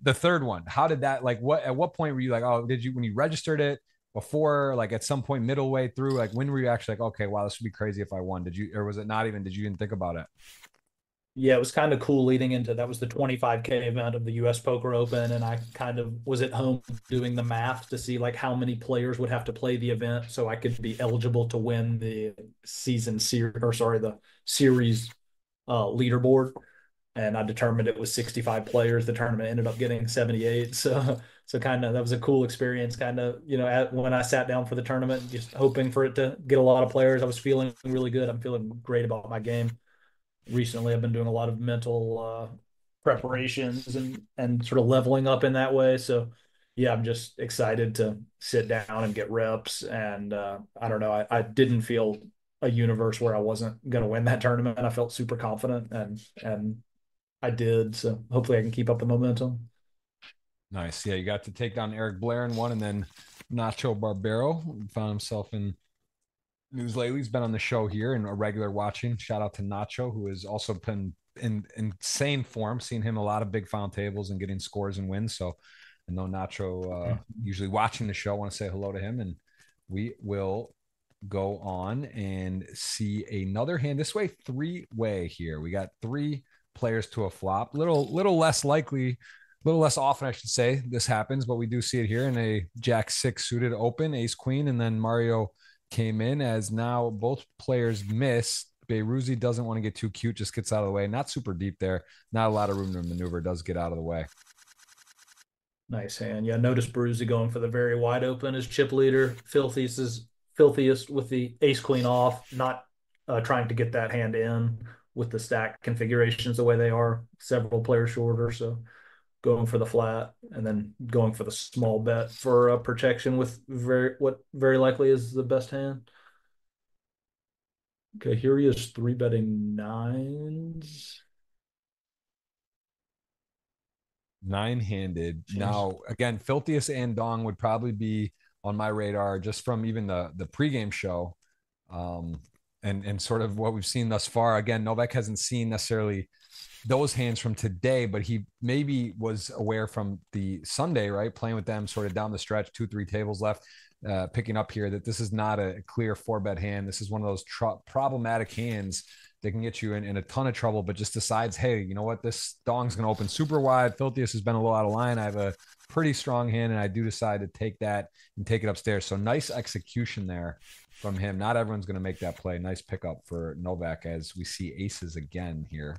the third one, how did that, like, what at what point were you like, oh, did you, when you registered it before, like at some point middle way through, like when were you actually like, okay, wow, this would be crazy if I won? Did you, or was it not even, did you even think about it? Yeah, it was kind of cool leading into that was the 25K event of the US Poker Open, and I kind of was at home doing the math to see like how many players would have to play the event so I could be eligible to win the the series leaderboard. And I determined it was 65 players. The tournament ended up getting 78. So kind of that was a cool experience. Kind of, when I sat down for the tournament, just hoping for it to get a lot of players. I was feeling really good. I'm feeling great about my game. Recently I've been doing a lot of mental preparations and sort of leveling up in that way. So yeah, I'm just excited to sit down and get reps. And I don't know, I didn't feel a universe where I wasn't going to win that tournament. I felt super confident, and I did. So hopefully I can keep up the momentum. Nice. Yeah, you got to take down Eric Blair in one, and then Nacho Barbero found himself in news lately. He's been on the show here and a regular watching. Shout out to Nacho, who has also been in insane form. Seen him a lot of big final tables and getting scores and wins. So I know Nacho usually watching the show. I want to say hello to him, and we will go on and see another hand this way. Three-way here. We got three players to a flop. Little less likely, a little less often, I should say, this happens, but we do see it here in a Jack six suited open, ace queen, and then Mario came in as now both players miss. Beiruzi doesn't want to get too cute, just gets out of the way. Not super deep there. Not a lot of room to maneuver. Does get out of the way. Nice hand. Yeah, notice Bruzy going for the very wide open as chip leader. Filthiest with the ace queen off, not trying to get that hand in with the stack configurations the way they are, several players shorter. So going for the flat and then going for the small bet for protection with what very likely is the best hand. Okay, here he is three betting nines. Nine-handed. Jeez. Now, again, Filthiest and Dong would probably be on my radar just from even the pregame show. Um, and sort of what we've seen thus far. Again, Novak hasn't seen necessarily those hands from today, but he maybe was aware from the Sunday, right? Playing with them sort of down the stretch, 2-3 tables left, picking up here that this is not a clear four bet hand. This is one of those problematic hands that can get you in a ton of trouble, but just decides, hey, you know what? This Dong's going to open super wide. Filthiest has been a little out of line. I have a pretty strong hand, and I do decide to take that and take it upstairs. So nice execution there from him. Not everyone's going to make that play. Nice pickup for Novak as we see aces again here.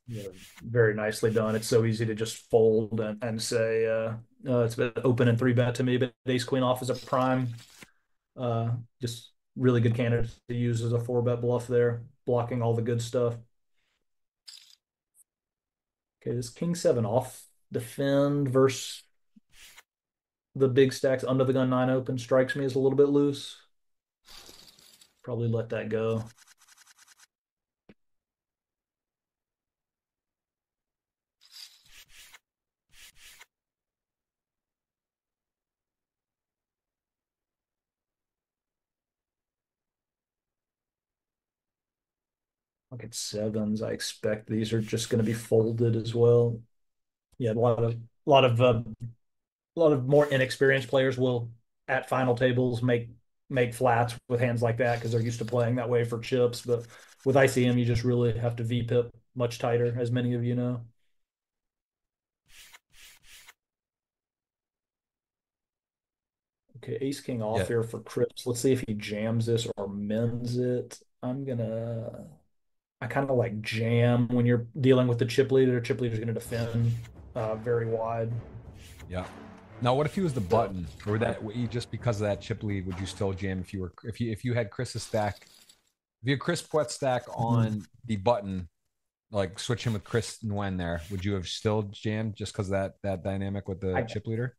Yeah, very nicely done. It's so easy to just fold and say it's been open and three bet to me, but ace queen off is a prime. Just really good candidate to use as a four bet bluff there, blocking all the good stuff. Okay, this king seven off defend versus the big stacks under the gun nine open strikes me as a little bit loose. Probably let that go. Look at sevens. I expect these are just going to be folded as well. Yeah, a lot of more inexperienced players will at final tables make flats with hands like that because they're used to playing that way for chips. But with ICM, you just really have to VPIP much tighter, as many of you know. Okay, ace king off Yeah. here for Crips. Let's see if he jams this or mends it. I kind of like jam when you're dealing with the chip leader. Chip leader's going to defend very wide. Yeah. Now, what if he was the So button, or that just because of that chip lead, would you still jam if you had Chris's stack? If you had Chris Poet's stack mhm. on the button, like switch him with Chris Nguyen there, would you have still jammed just because that dynamic with the I chip leader?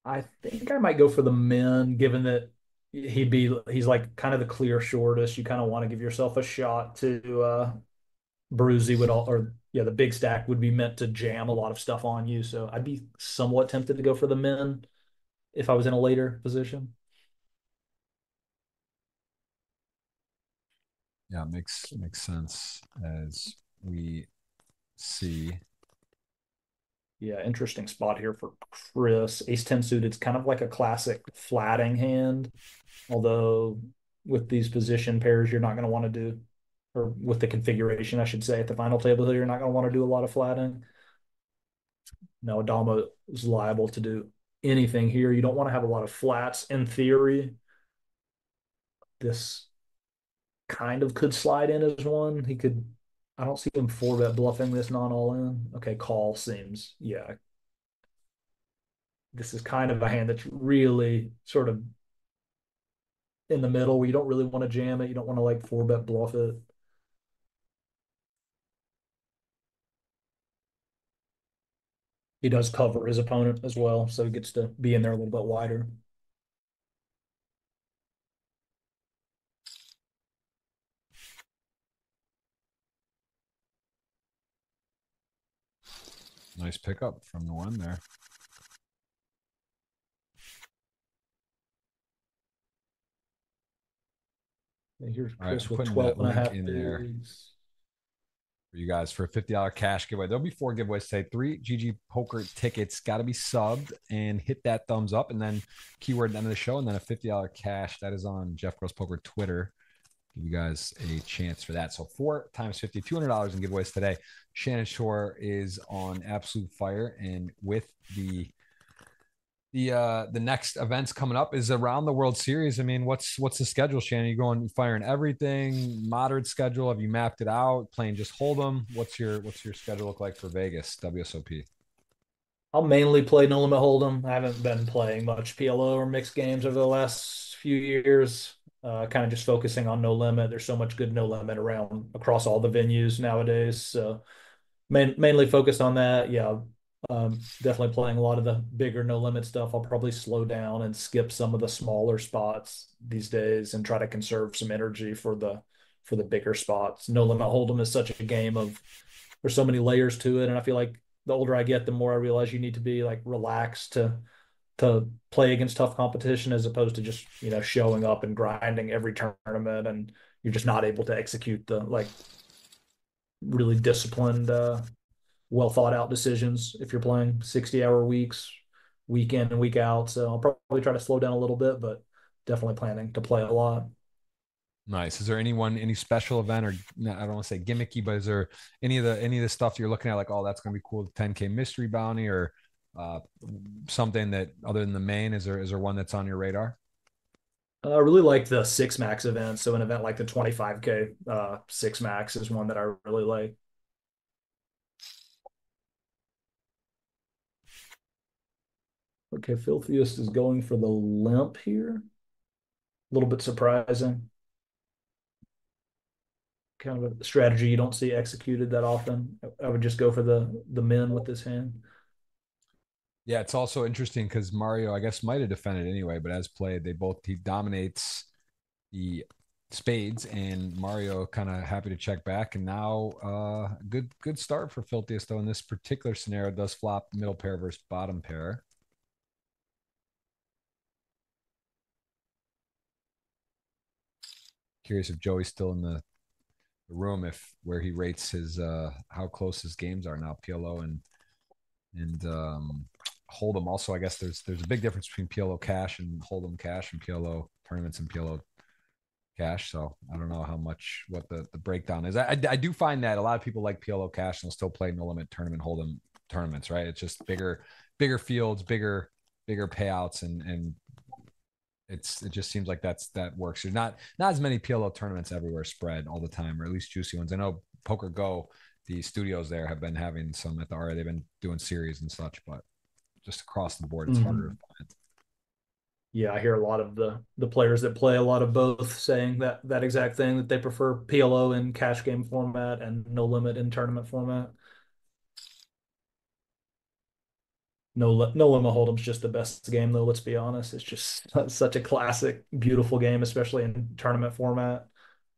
I think I might go for the men, given that he's like kind of the clear shortest. You kind of want to give yourself a shot to Bruzy would all or yeah, the big stack would be meant to jam a lot of stuff on you. So I'd be somewhat tempted to go for the men if I was in a later position. Yeah, makes sense as we see. Yeah, interesting spot here for Chris. Ace 10 suited, it's kind of like a classic flatting hand. Although with these position pairs, you're not going to want to do, or with the configuration, I should say, at the final table, you're not going to want to do a lot of flatting. No, Adama is liable to do anything here. You don't want to have a lot of flats in theory. This kind of could slide in as one. He could, I don't see him four bet bluffing this non all in. Okay, call seems, yeah. This is kind of a hand that's really sort of in the middle where you don't really want to jam it. You don't want to like four bet bluff it. He does cover his opponent as well, so he gets to be in there a little bit wider. Nice pickup from the one there. And here's All right, Chris I'm with putting 12 that and a link half in there bigs. for you guys for a $50 cash giveaway. There'll be 4 giveaways today. 3 GG Poker tickets. Got to be subbed and hit that thumbs up, and then keyword at the end of the show, and then a $50 cash. That is on Jeff Gross Poker Twitter. Give you guys a chance for that. So 4 times 50, $200 in giveaways today. Shannon Shorr is on absolute fire, and with the next events coming up is around the World Series. I mean, what's the schedule, Shannon? You going firing everything, moderate schedule? Have you mapped it out? Playing just Hold'em? What's your schedule look like for Vegas WSOP? I'll mainly play No Limit Hold'em. I haven't been playing much PLO or mixed games over the last few years. Kind of just focusing on No Limit. There's so much good No Limit around across all the venues nowadays. So mainly focused on that. Yeah, definitely playing a lot of the bigger no limit stuff. I'll probably slow down and skip some of the smaller spots these days and try to conserve some energy for the bigger spots. No limit hold'em is such a game of there's so many layers to it, and I feel like the older I get, the more I realize you need to be like relaxed to play against tough competition as opposed to just showing up and grinding every tournament and you're just not able to execute the like really disciplined well thought out decisions if you're playing 60-hour weeks, week in and week out. So I'll probably try to slow down a little bit, but definitely planning to play a lot. Nice. Is there any special event, or I don't want to say gimmicky, but is there any of the stuff you're looking at like, oh, that's gonna be cool, the 10K mystery bounty, or uh, something that other than the main? Is there one that's on your radar? I really like the six max events. So an event like the 25K six max is one that I really like. Okay, Filthiest is going for the limp here. A little bit surprising. Kind of a strategy you don't see executed that often. I would just go for the men with this hand. Yeah, it's also interesting because Mario, I guess, might have defended anyway, but as played, he dominates the spades, and Mario kind of happy to check back. And now, good start for Filthiest, though, in this particular scenario. Does flop middle pair versus bottom pair. Curious if Joey's still in the room, if where he rates his how close his games are now, PLO and Hold'em. Also, I guess there's a big difference between PLO cash and Hold'em cash, and PLO tournaments and PLO cash. So I don't know what the breakdown is. I do find that a lot of people like PLO cash and will still play no limit tournament Hold'em tournaments, right? It's just bigger fields, bigger payouts, and it just seems like that works. There's not as many PLO tournaments everywhere spread all the time, or at least juicy ones. I know Poker Go, the studios there have been having some at the RA. They've been doing series and such, but just across the board, it's harder to find. Yeah, I hear a lot of the players that play a lot of both saying that exact thing, that they prefer PLO in cash game format and no limit in tournament format. No limit hold'em's just the best game though. Let's be honest, it's just such a classic, beautiful game, especially in tournament format.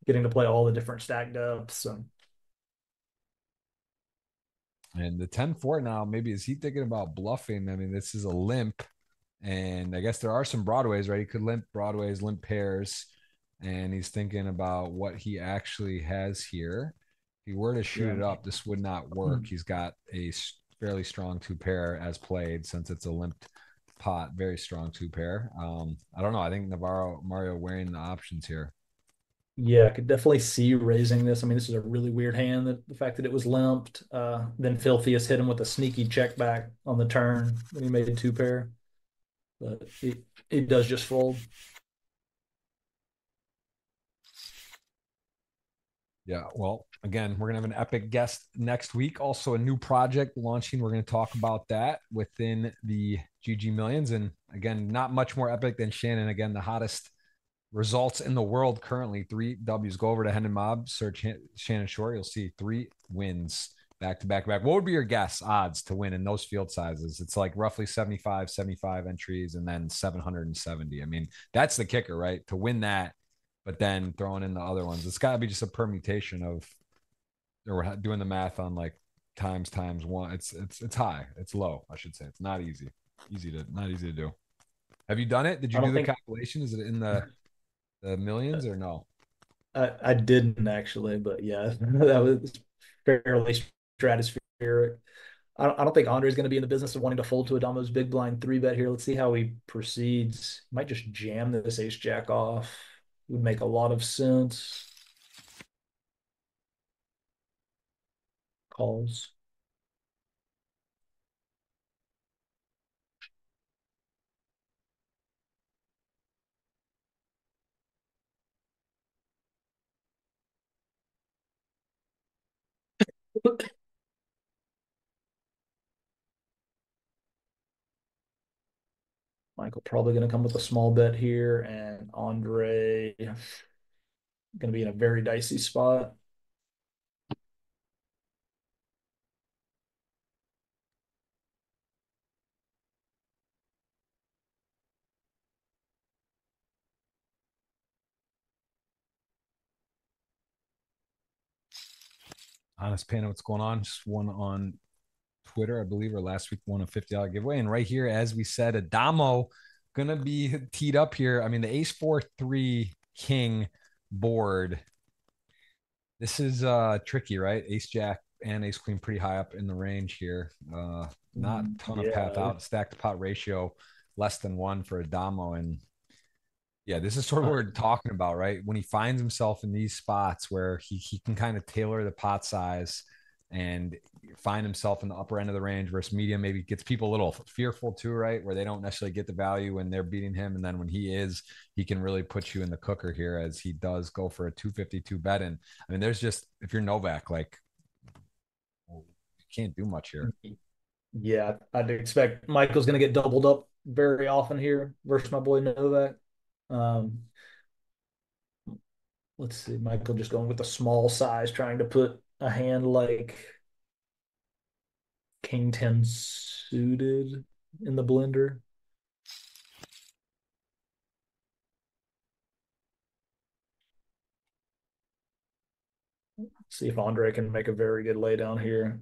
Getting to play all the different stack depths. And the 10-4 now, maybe is he thinking about bluffing? I mean, this is a limp, and I guess there are some broadways, right? He could limp broadways, limp pairs, and he's thinking about what he actually has here. If he were to shoot it up, this would not work. He's got a fairly strong two pair as played, since it's a limped pot, very strong two pair. I don't know. I think Mario wearing the options here. Yeah, I could definitely see raising this. I mean, this is a really weird hand, that the fact that it was limped. Then Filthiest hit him with a sneaky check back on the turn when he made a two pair. But it does just fold. Yeah, well, again, we're gonna have an epic guest next week. Also, a new project launching. We're gonna talk about that within the GG Millions, and again, not much more epic than Shannon. Again, the hottest results in the world currently. 3 Ws. Go over to Hendon Mob, search Shannon Shorr. You'll see 3 wins back to back to back. What would be your guess odds to win in those field sizes? It's like roughly 75 entries and then 770. I mean, that's the kicker, right? To win that, but then throwing in the other ones. It's got to be just a permutation of, or doing the math on like times one. It's high. It's low, I should say. It's not easy. Not easy to do. Have you done it? Did you do the calculation? Is it in the millions or no? I didn't actually, but yeah, that was fairly stratospheric. I don't think Andre's going to be in the business of wanting to fold to Adamo's big blind three bet here. Let's see how he proceeds. Might just jam this ace jack off. Would make a lot of sense. Calls. Michael probably going to come with a small bet here, and Andre going to be in a very dicey spot. Honest Panda, what's going on? Just one on Twitter, I believe, or last week won a $50 giveaway. And right here, as we said, Adamo gonna be teed up here. I mean, the ace 4-3 king board. This is tricky, right? Ace jack and ace queen pretty high up in the range here. Not a ton of path out. Stacked pot ratio less than 1 for Adamo. And yeah, this is sort of what we're talking about, right? When he finds himself in these spots where he can kind of tailor the pot size and find himself in the upper end of the range versus medium, maybe gets people a little fearful too, right? Where they don't necessarily get the value when they're beating him. And then when he can really put you in the cooker here, as he does go for a 252 bet. And I mean, there's just, if you're Novak, like, you can't do much here. Yeah, I'd expect Michael's going to get doubled up very often here versus my boy Novak. Um, let's see, Michael just going with a small size, trying to put a hand like King 10 suited in the blender. See if Andre can make a very good laydown here.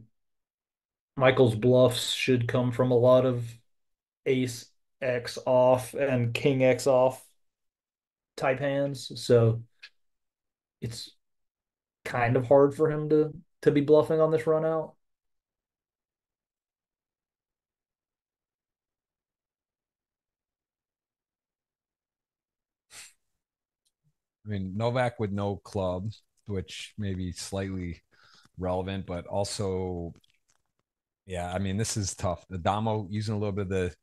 Michael's bluffs should come from a lot of ace X off and king X off type hands. So it's kind of hard for him to be bluffing on this run out. I mean, Novak with no club, which may be slightly relevant, but also, yeah, I mean, this is tough. The Damo using a little bit of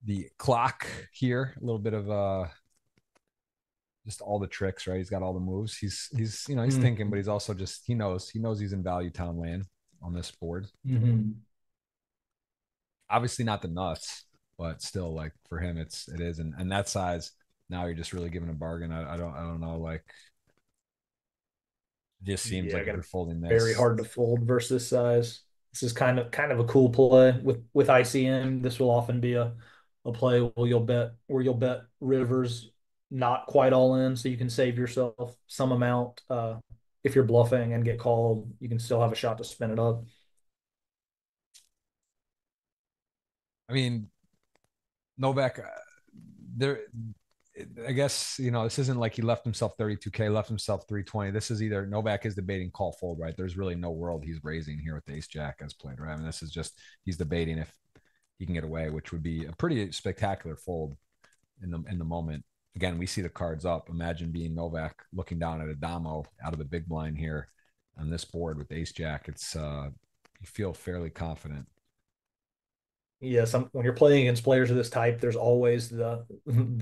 the clock here, a little bit of just all the tricks, right? He's got all the moves. He's he's thinking, but he's also just he knows he's in value town land on this board. Mm-hmm. Obviously not the nuts, but still, like for him, it is, and that size. Now you're just really giving a bargain. I don't know. Like, it just seems Yeah, like I if got you're folding very this, hard to fold versus size. This is kind of a cool play with ICM. This will often be a play where you'll bet rivers not quite all in, so you can save yourself some amount. If you're bluffing and get called, you can still have a shot to spin it up. I mean, Novak, there. I guess this isn't like he left himself 32K, left himself 320. This is either Novak is debating call fold, right? There's really no world he's raising here with Ace Jack as played, right? I mean, this is just he's debating if he can get away, which would be a pretty spectacular fold in the moment. Again, we see the cards up. Imagine being Novak looking down at a Damo out of the big blind here on this board with Ace Jack. It's you feel fairly confident. Yeah, when you're playing against players of this type, there's always the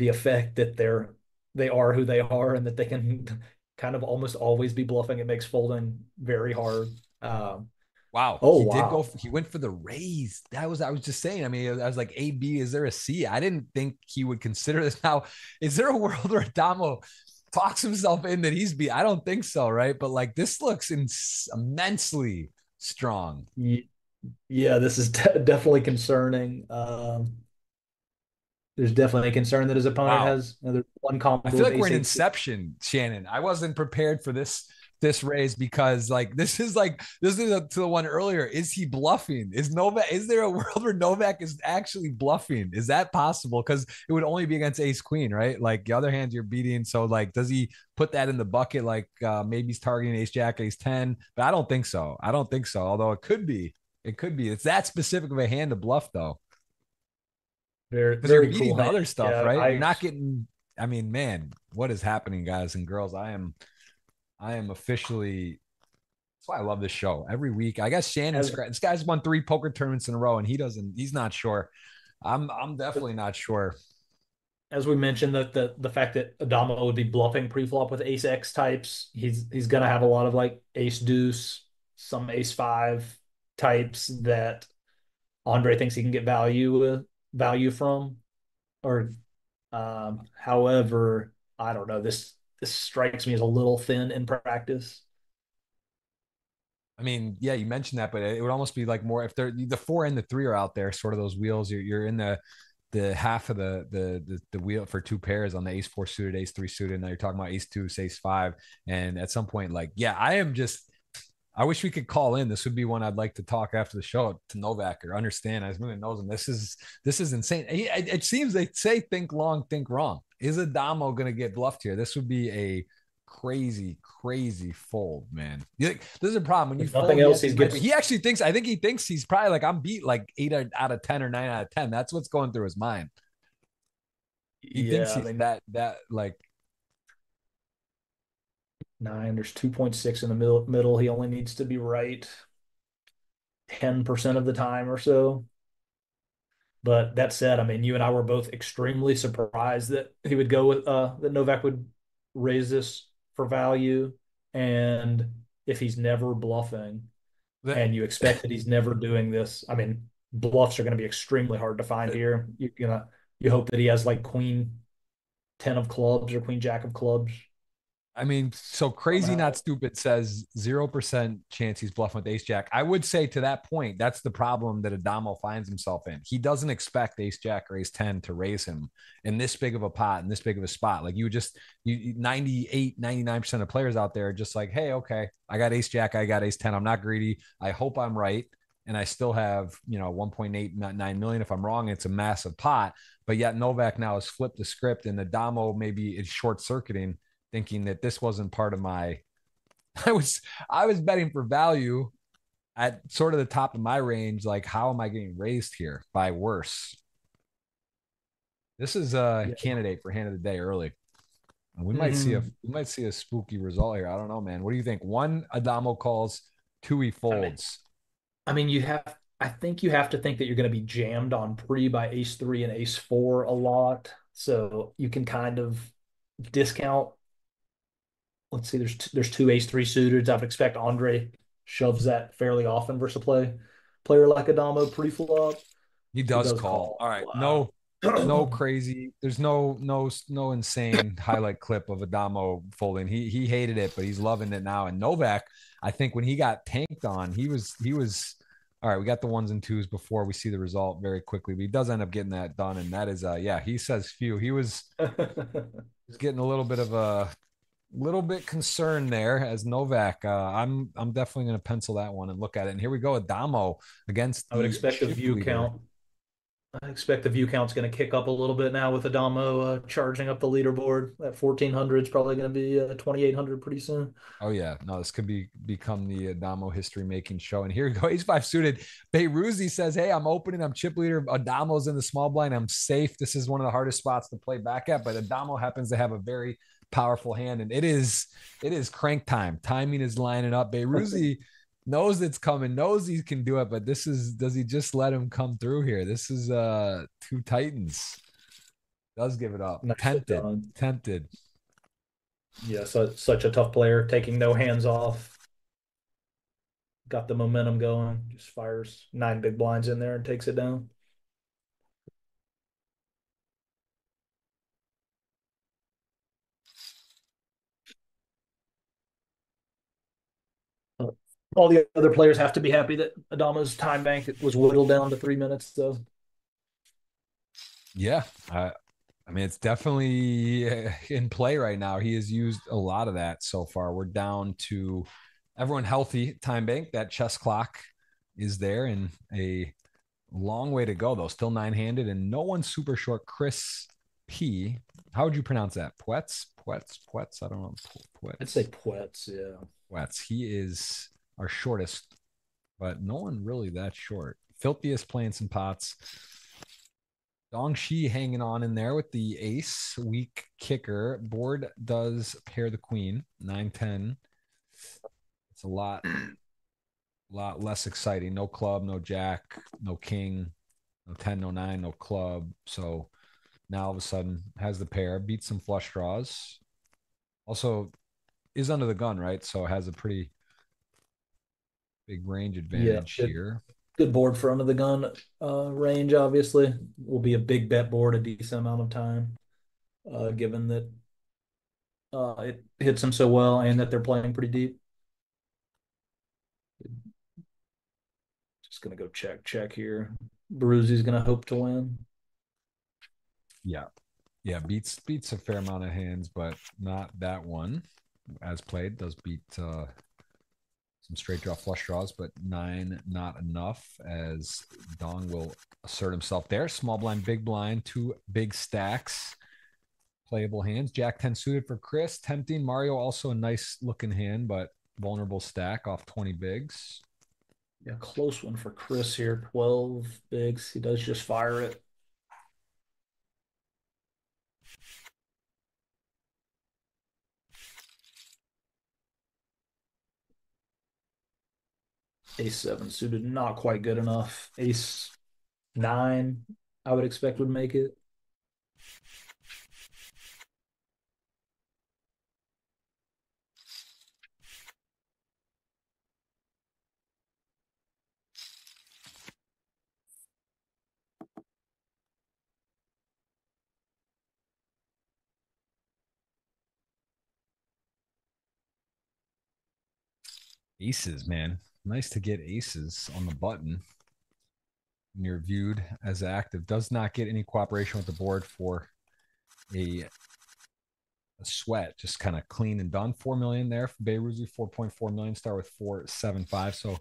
effect that they are who they are and that they can kind of almost always be bluffing. It makes folding very hard. Wow, Oh he did wow. go. He went for the raise. I was just saying. I mean, I was like, A, B. Is there a C? I didn't think he would consider this. Now, is there a world where Adamo talks himself in that he's B? I don't think so, right? But like, this looks immensely strong. Yeah, this is definitely concerning. There's definitely a concern that his opponent Wow, has another one I combo feel of like we're ace in eight. Inception, Shannon. I wasn't prepared for this raise because this is to the one earlier. Is he bluffing? Is Novak? Is there a world where Novak is actually bluffing? Is that possible? Because it would only be against Ace Queen, right? Like the other hand you're beating. So like, does he put that in the bucket? Like maybe he's targeting Ace Jack, Ace 10, but I don't think so. I don't think so. Although it could be. It could be. It's that specific of a hand to bluff though, Very because you're very beating cool the hand. other stuff, Yeah, right? You're not getting. I mean, man, what is happening, guys and girls? I am officially. That's why I love this show. Every week, I guess as this guy's won 3 poker tournaments in a row, and he doesn't. He's not sure. I'm definitely not sure. as we mentioned that the fact that Adamo would be bluffing pre-flop with ace X types, he's gonna have a lot of like ace deuce, some ace five types that Andre thinks he can get value from. Or however, I don't know. This strikes me as a little thin in practice. I mean, yeah, you mentioned that, but it would almost be like more if the 4 and the 3 are out there, sort of those wheels. You're in the half of the wheel for 2 pairs on the ace 4 suited, ace 3 suited. Now you're talking about ace 2, ace 5, and at some point, like, yeah, I am just. I wish we could call in. This would be one I'd like to talk after the show to Novak or understand. As Moon knows him, this is insane. It seems they say think long, think wrong. Is Adamo going to get bluffed here? This would be a crazy, crazy fold, man. This is a problem when you If nothing fold. else, Yes, he gets he actually thinks. I think he thinks he's probably like I'm beat like 8 out of 10 or 9 out of 10. That's what's going through his mind. He thinks yeah, I he's mean that like. nine. There's 2.6 in the middle. He only needs to be right 10% of the time or so. But that said, I mean, you and I were both extremely surprised that he would go with that Novak would raise this for value. And if he's never bluffing and you expect that he's never doing this, I mean, bluffs are going to be extremely hard to find here. You hope that he has like queen 10 of clubs or queen jack of clubs. I mean, so crazy, somehow. not stupid says 0% chance he's bluffing with ace jack. I would say to that point, that's the problem that Adamo finds himself in. He doesn't expect ace jack or ace 10 to raise him in this big of a pot, in this big of a spot. Like you would just, 98, 99% of players out there are just like, hey, okay, I got ace jack, I got ace 10. I'm not greedy. I hope I'm right. And I still have, 1.89 million. If I'm wrong, it's a massive pot. But yet Novak now has flipped the script and Adamo maybe is short circuiting, thinking that this wasn't part of my I was betting for value at sort of the top of my range. Like, how am I getting raised here by worse? This is a Yeah. candidate for hand of the day early. We might see a Hmm. we might see a spooky result here. I don't know, man. What do you think? One, Adamo calls, two, he I mean, folds. you have. I think you have to think that you're going to be jammed on pre by ace three and ace four a lot, so you can kind of discount. Let's see, there's two ace three suited. I would expect Andre shoves that fairly often versus a player like Adamo pre-flop. He He does does call. call. All right. Wow. No crazy. There's no insane highlight clip of Adamo folding. He hated it, but he's loving it now. And Novak, I think when he got tanked on, he was all right. We got the ones and twos before we see the result very quickly, but he does end up getting that done. And that is yeah, he says few. He was getting a little bit concerned there as Novak. I'm definitely gonna pencil that one and look at it. And here we go, Adamo against I would the expect the chip view leader. count. I expect the view count's going to kick up a little bit now with Adamo charging up the leaderboard. That 1400 is probably going to be 2800 pretty soon. Oh yeah, no, this could become the Adamo history making show. And here we go, ace five suited. Beyruzi says, "Hey, I'm opening. I'm chip leader. Adamo's in the small blind. I'm safe. This is one of the hardest spots to play back at, but Adamo happens to have a very powerful hand, and it is crank time. Timing is lining up. Beyruzi knows it's coming, knows he can do it, but does he just let him come through here? This is two titans. Does give it up. Nicely Tempted, done. tempted. Yeah, such a tough player, taking no hands off. Got the momentum going. Just fires nine big blinds in there and takes it down. All the other players have to be happy that Adama's time bank was whittled down to 3 minutes. So Yeah, I mean, it's definitely in play right now. He has used a lot of that so far. We're down to everyone healthy time bank. That chess clock is there and a long way to go, though. Still nine-handed and no one's super short. Chris P. How would you pronounce that? Puetz? Puetz? Puetz? I don't know. I'd say Puetz. Puetz, yeah. Puetz. He is our shortest, but no one really that short. Filthiest playing some pots. Dong Shi hanging on in there with the ace, weak kicker. Board does pair the queen, 9-10. It's a lot less exciting. No club, no jack, no king, no 10, no 9, no club. So now all of a sudden has the pair, beats some flush draws. Also is under the gun, right? So has a pretty big range Yeah, advantage good, here. good board for under the gun range, obviously. Will be a big bet board a decent amount of time, given that it hits them so well and that they're playing pretty deep. Just gonna go check here. Baruzzi's gonna hope to win. Yeah. Yeah, beats a fair amount of hands, but not that one. As played, does beat some straight draw flush draws, but nine not enough as Dong will assert himself there. Small blind, big blind, two big stacks. Playable hands. Jack 10 suited for Chris. Tempting. Mario also a nice looking hand, but vulnerable stack off 20 bigs. Yeah, close one for Chris here. 12 bigs. He does just fire it. Ace seven suited, not quite good enough. Ace nine, I would expect would make it. Aces, man. Nice to get aces on the button. And you're viewed as active. Does not get any cooperation with the board for a sweat. Just kind of clean and done. 4 million there for Beiruzi. 4.4 million. Start with 4.75. So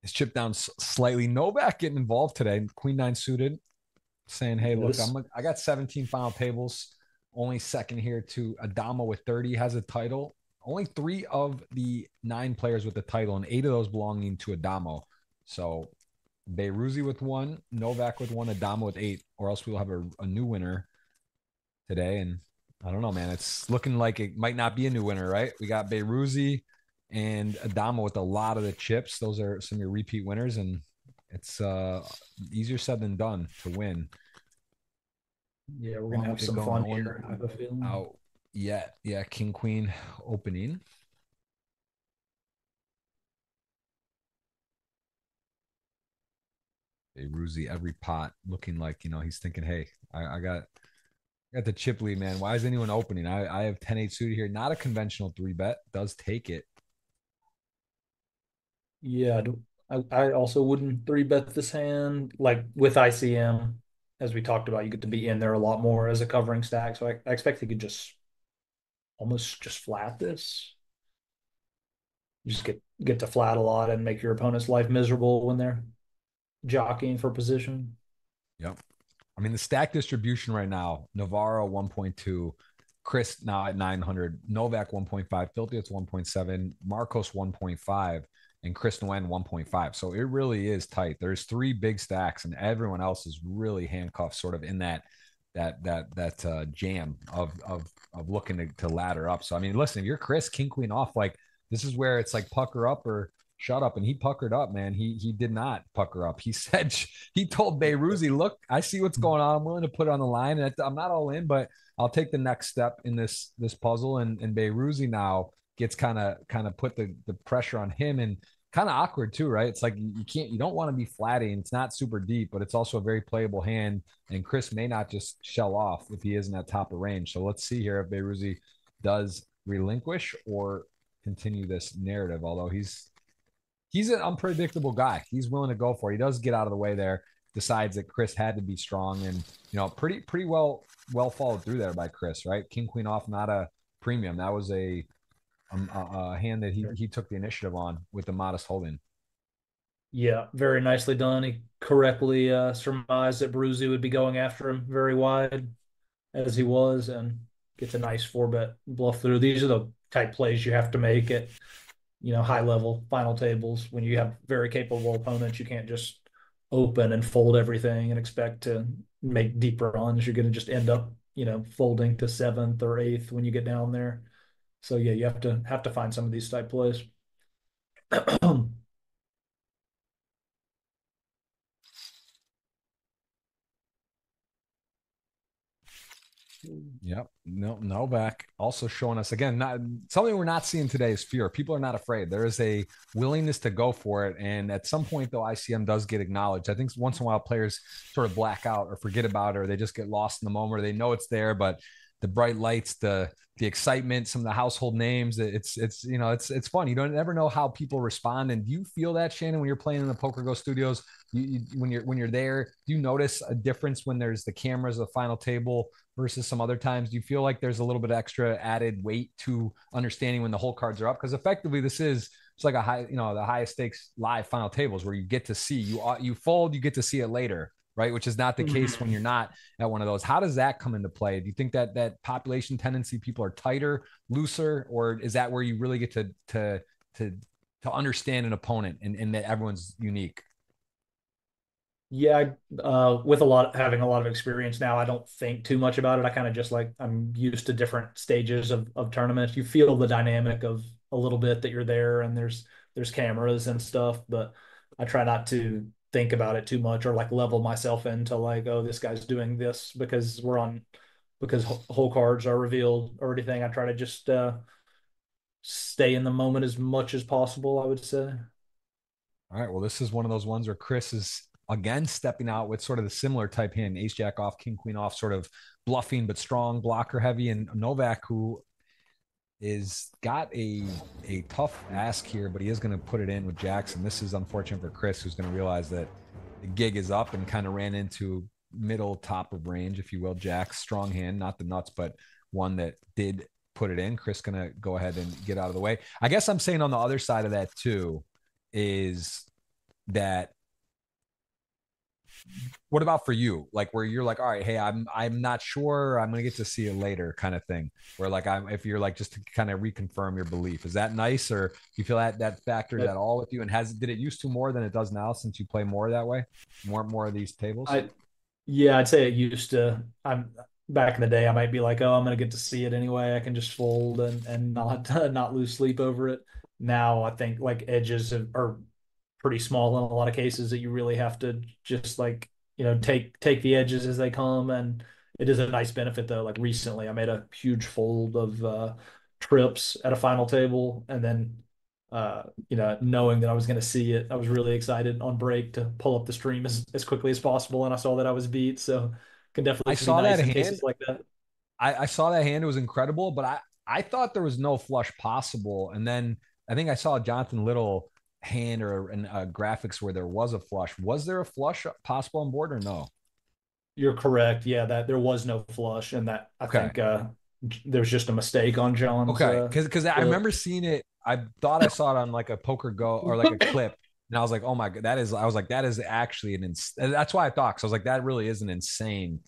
it's chipped down slightly. Novak getting involved today. Queen 9 suited, saying, hey, look, I got 17 final tables. Only second here to Adamo with 30. Has a title. Only 3 of the 9 players with the title, and 8 of those belonging to Adamo. So Beiruzi with 1, Novak with 1, Adamo with 8, or else we'll have a new winner today. And I don't know, man. It's looking like it might not be a new winner, right? We got Beiruzi and Adamo with a lot of the chips. Those are some of your repeat winners, and it's easier said than done to win. Yeah, we're gonna have some fun here. I have a feeling. Out yet. Yeah, King Queen opening. Beiruzi every pot looking like, he's thinking, hey, I got the chip lead, man. Why is anyone opening? I have 10-8 suited here. Not a conventional 3-bet. Does take it. Yeah, I also wouldn't 3-bet this hand. Like with ICM, as we talked about, you get to be in there a lot more as a covering stack. So I expect he could just almost just flat this. You just get to flat a lot and make your opponent's life miserable when they're jockeying for position. Yep. I mean, the stack distribution right now, Navarro 1.2, Chris now at 900, Novak 1.5, Filthy it's 1.7, Marcos 1.5, and Chris Nguyen 1.5. So it really is tight. There's 3 big stacks, and everyone else is really handcuffed, sort of in that jam of looking to ladder up. So I mean, listen, if you're Chris, King Queen off, like this is where it's like pucker up or shut up. And he puckered up, man. He did not pucker up. He said, he told Beiruzi, look, I see what's going on. I'm willing to put it on the line. And I'm not all in, but I'll take the next step in this puzzle. And Beiruzi now gets kind of put the pressure on him, and kind of awkward too, right? It's like you don't want to be flatting. It's not super deep, but it's also a very playable hand. And Chris may not just shell off if he isn't at top of range. So let's see here if Beiruzi does relinquish or continue this narrative. Although he's an unpredictable guy. He's willing to go for it. He does get out of the way there, decides that Chris had to be strong, and pretty well followed through there by Chris, right? King Queen off, not a premium. That was a hand that he took the initiative on with the modest holding. Yeah, very nicely done. He correctly surmised that Beiruzi would be going after him very wide, as he was, and gets a nice 4-bet bluff through. These are the type plays you have to make at high level final tables. When you have very capable opponents, you can't just open and fold everything and expect to make deep runs. You're going to just end up folding to 7th or 8th when you get down there. So yeah, you have to find some of these type plays. Yep. No, Novak also showing us again, not something we're not seeing today is fear. People are not afraid. There is a willingness to go for it. And at some point, though, ICM does get acknowledged. I think once in a while players sort of black out or forget about it, or they just get lost in the moment, or they know it's there, but the bright lights, the excitement, some of the household names, it's fun. You don't ever know how people respond. And do you feel that, Shannon, when you're playing in the Poker Go studios? When you're there, do you notice a difference when there's the cameras, the final table, versus some other times? Do you feel like there's a little bit extra added weight to understanding when the whole cards are up? Because effectively it's like the highest stakes live final tables where you get to see you fold, you get to see it later, right? Which is not the case when you're not at one of those. How does that come into play? Do you think that population tendency, people are tighter, looser, or is that where you really get to understand an opponent and that everyone's unique? Yeah, with having a lot of experience now, I don't think too much about it. I kind of just I'm used to different stages of tournaments. You feel the dynamic of a little bit that you're there, and there's cameras and stuff, but I try not to think about it too much or level myself into oh, this guy's doing this because whole cards are revealed or anything. I try to just stay in the moment as much as possible, I would say. All right. Well, this is one of those ones where Chris is again stepping out with sort of the similar type hand, ace jack off, king queen off, sort of bluffing but strong, blocker heavy, and Novak, who is got a tough ask here, but he is going to put it in with Jackson. This is unfortunate for Chris, who's going to realize that the gig is up and kind of ran into middle top of range, if you will. Jack's strong hand, not the nuts, but one that did put it in. Chris going to go ahead and get out of the way. I guess I'm saying on the other side of that too is that what about for you? Like where you're like, all right, hey, I'm not sure. I'm gonna get to see it later, kind of thing. Where like if you're like just to kind of reconfirm your belief. Is that nice, or do you feel that factors at all with you? And did it used to more than it does now since you play more that way? More of these tables? Yeah, I'd say it used to. I'm back in the day, I might be like, oh, I'm gonna get to see it anyway. I can just fold and not not lose sleep over it. Now I think like are pretty small in a lot of cases that you really have to just like take the edges as they come, and it is a nice benefit though. Like recently, I made a huge fold of trips at a final table, and then knowing that I was going to see it, I was really excited on break to pull up the stream as quickly as possible, and I saw that I was beat, so can I definitely be saw that nice in hand. cases like that. I saw that hand. It was incredible, but I thought there was no flush possible. And then I think I saw a Jonathan Little hand or graphics where there was a flush. Was there a flush possible on board or no? You're correct. Yeah, that there was no flush, and that I Okay. think there was just a mistake on John's Okay. Because I flip. remember seeing it. I thought I saw it on like a poker go or like a clip. And I was like, oh my God, I was like, that is actually that's why I thought. Cause I was like, that really is an insane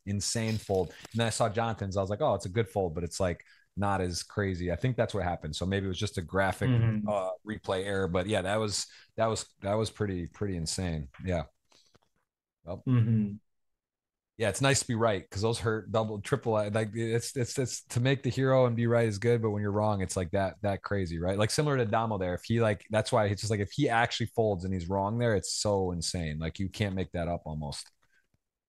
fold. And then I saw Jonathan's. I was like, oh, it's a good fold, but it's like not as crazy. I think that's what happened. So maybe it was just a graphic Mhm. replay error. But yeah, that was pretty insane. Yeah. Well, Mhm. yeah, it's nice to be right because those hurt double, triple. Like it's to make the hero and be right is good, but when you're wrong, it's like that crazy, right? Like similar to Damo there. If he like, that's why it's just like if he actually folds and he's wrong there, it's so insane. Like you can't make that up almost.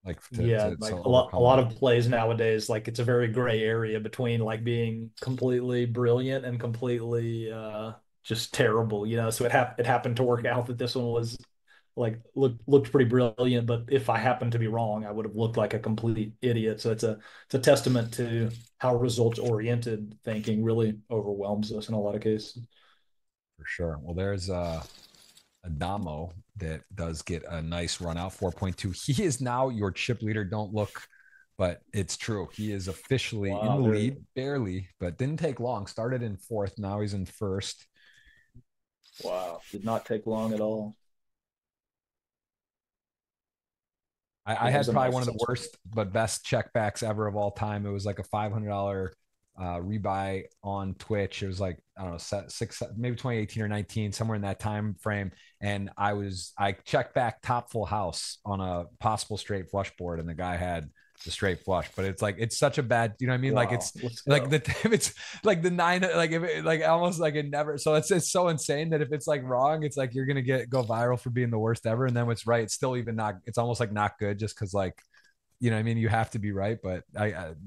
Like Yeah, to like a overcome lot that. of plays nowadays, like it's a very gray area between like being completely brilliant and completely just terrible, So it happened to work out that this one was like looked pretty brilliant, but if I happened to be wrong, I would have looked like a complete idiot. So it's a testament to how results oriented thinking really overwhelms us in a lot of cases. For sure. Well, there's a Damo that does get a nice run out 4.2. He is now your chip leader. Don't look, but it's true. He is officially in Wow, the very lead, barely, but didn't take long. Started in fourth. Now he's in first. wow. Did not take long at all. I Yeah, it was had a probably nice one of the sense. worst but best checkbacks ever of all time. It was like a $500 rebuy on Twitch. It was like I don't know six maybe 2018 or 19 somewhere in that time frame. And I checked back top full house on a possible straight flush board, and the guy had the straight flush. But it's like it's such a bad, you know what I mean? Like Wow, it's let's like go. if it's like the nine, like if it, like almost like it never. So it's so insane that if it's like wrong, it's like you're gonna go viral for being the worst ever, and then what's right, it's still even not. It's almost like not good just because like you know what I mean, you have to be right. But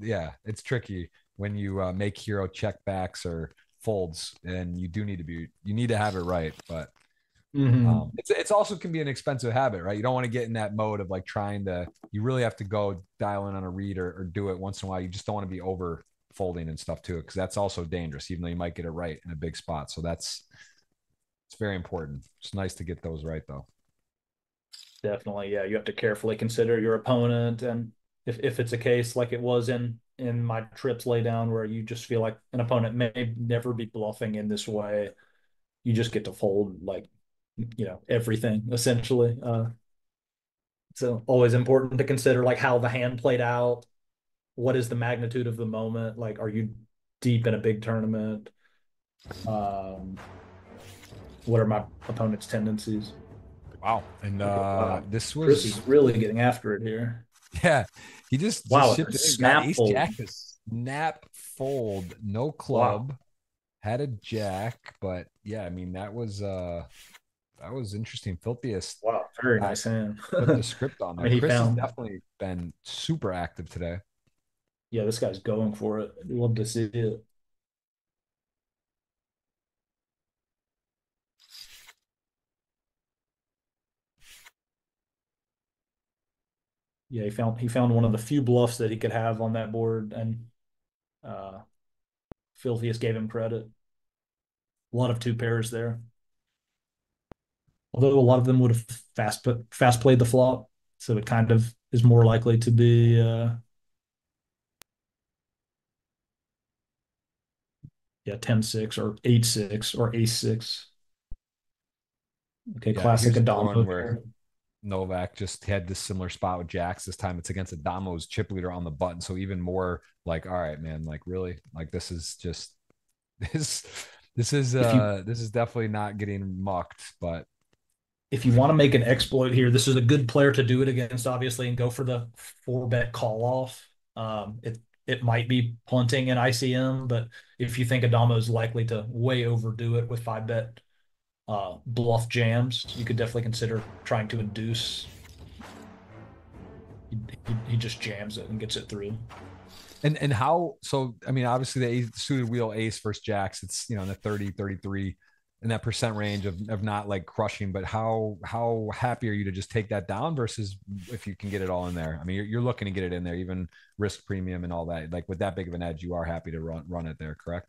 yeah, it's tricky when you make hero checkbacks or folds, and you need to have it right. But Hmm. it's also can be an expensive habit, right? You don't want to get in that mode of like trying to. You really have to go dial in on a read or do it once in a while. You just don't want to be over folding and stuff too, because that's also dangerous. Even though you might get it right in a big spot, so it's very important. It's nice to get those right though. Definitely, yeah. You have to carefully consider your opponent, and if it's a case like it was in my trips lay down where you just feel like an opponent may never be bluffing in this way, you just get to fold like everything essentially. So always important to consider like how the hand played out, what is the magnitude of the moment, like are you deep in a big tournament? Um, what are my opponent's tendencies? Wow. And Wow, this Chris was is really getting after it here. yeah, he just Wow, a shipped it in, got snap ace fold. jack to snap fold, no Wow. club, had a jack, but yeah, I mean that was interesting. Filthiest Wow, very got nice hand. flipped the script on I there. mean, he Chris has found, definitely been super active today. yeah, this guy's going for it. Love to see it. Yeah, he found one of the few bluffs that he could have on that board and uh Filthiest gave him credit. A lot of two pairs there. Although a lot of them would have fast played the flop, so it kind of is more likely to be yeah 10-6 or 8-6 or ace-6. Okay, Yeah, classic here's another one Adamo where here. Novak just had this similar spot with Jacks. This time it's against Adamo's chip leader on the button. So even more like, all right, man, like really, like this is just this If you this is definitely not getting mucked, but if you want to make an exploit here, this is a good player to do it against, obviously, and go for the 4-bet call off. It might be punting in ICM, but if you think Adamo is likely to way overdo it with 5-bet bluff jams, you could definitely consider trying to induce. He just jams it and gets it through. and how so I mean obviously the suited wheel ace versus Jacks, it's in the 30, 33 in that percent range of not like crushing, but how happy are you to just take that down versus if you can get it all in there? I mean, you're looking to get it in there, even risk premium and all that. Like with that big of an edge, you are happy to run it there, correct?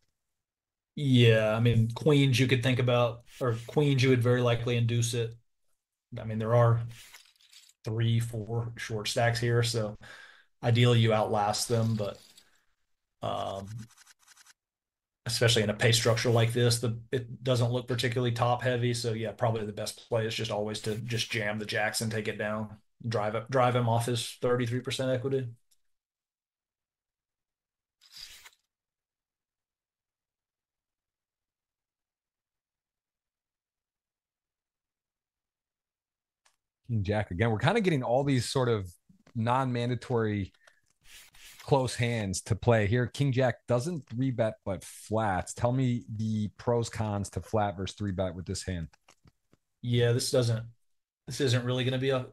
Yeah, I mean, queens you could think about, or queens you would very likely induce it. I mean, there are 3, 4 short stacks here, so ideally you outlast them, but um, especially in a pay structure like this, it doesn't look particularly top heavy. So yeah, probably the best play is just always to just jam the Jackson, take it down, drive him off his 33% equity. King Jack again. We're kind of getting all these sort of non-mandatory close hands to play here. King Jack doesn't 3-bet but flats. Tell me the pros cons to flat versus 3-bet with this hand. Yeah, this isn't really going to be a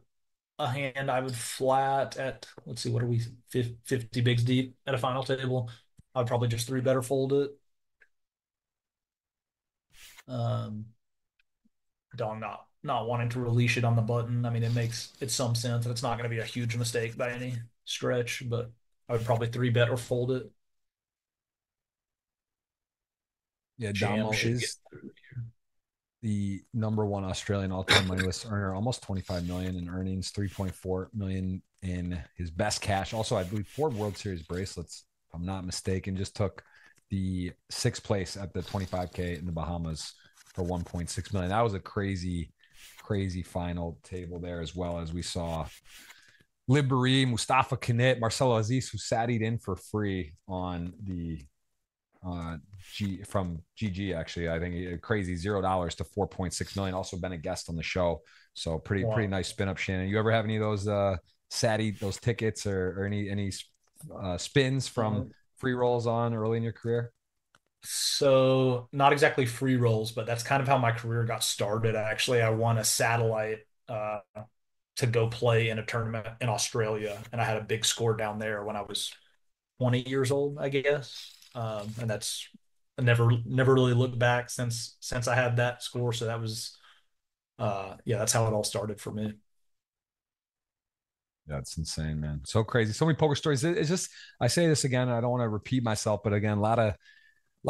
hand I would flat at. Let's see, what are we 50 bigs deep at a final table? I'd probably just 3-bet or fold it. Um, Dong not wanting to release it on the button. I mean, it makes some sense, and it's not going to be a huge mistake by any stretch. But I would probably 3-bet or fold it. Yeah, Jam Damo should get is through. the number one Australian all-time moneyless earner, almost 25 million in earnings, 3.4 million in his best cash. Also, I believe 4 World Series bracelets, if I'm not mistaken. Just took the 6th place at the 25K in the Bahamas for 1.6 million. That was a crazy final table there, as well as we saw Liberi, Mustafa Kanit, Marcelo Aziz, who sat it in for free on the from GG. Actually, I think crazy $0 to 4.6 million. Also been a guest on the show, so pretty nice spin up. Shannon, you ever have any of those those tickets or any spins from free rolls on early in your career? So not exactly free rolls, but that's kind of how my career got started. Actually, I won a satellite to go play in a tournament in Australia, and I had a big score down there when I was 20 years old, I guess. And that's I never really looked back since I had that score. So that was yeah, that's how it all started for me. Yeah, it's insane, man. So crazy. So many poker stories. It's just, I say this again, I don't want to repeat myself, but again, a lot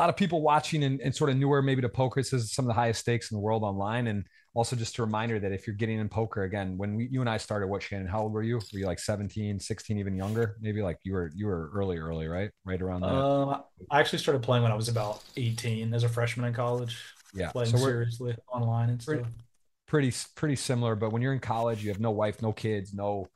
of people watching and sort of newer maybe to poker. This is some of the highest stakes in the world online. And also just a reminder that if you're getting in poker again, when you and I started, what, Shannon, how old were you? Were you like 17, 16, even younger? Maybe like you were early, right? Right around that. I actually started playing when I was about 18 as a freshman in college, Yeah. playing So we're seriously online and pretty, stuff. pretty similar, but when you're in college, you have no wife, no kids, no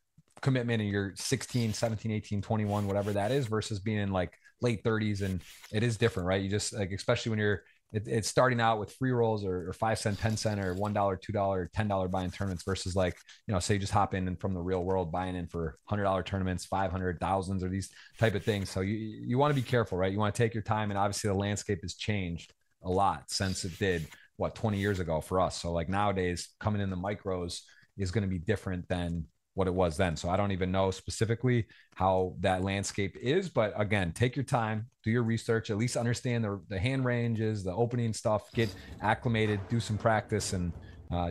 commitment, and you're 16, 17, 18, 21, whatever that is, versus being in like late 30s. And it is different, right? You just like, especially when it's starting out with free rolls or 5 cent, 10 cent, or $1, $2, $10 buying tournaments versus like, say you just hop in and from the real world buying in for $100 tournaments, 500 thousands, or these type of things. So you want to be careful, right? You want to take your time, and obviously the landscape has changed a lot since it did 20 years ago for us. So like nowadays coming in the micros is going to be different than what it was then. So I don't even know specifically how that landscape is, but again, take your time, do your research, at least understand the hand ranges, the opening stuff, get acclimated, do some practice, and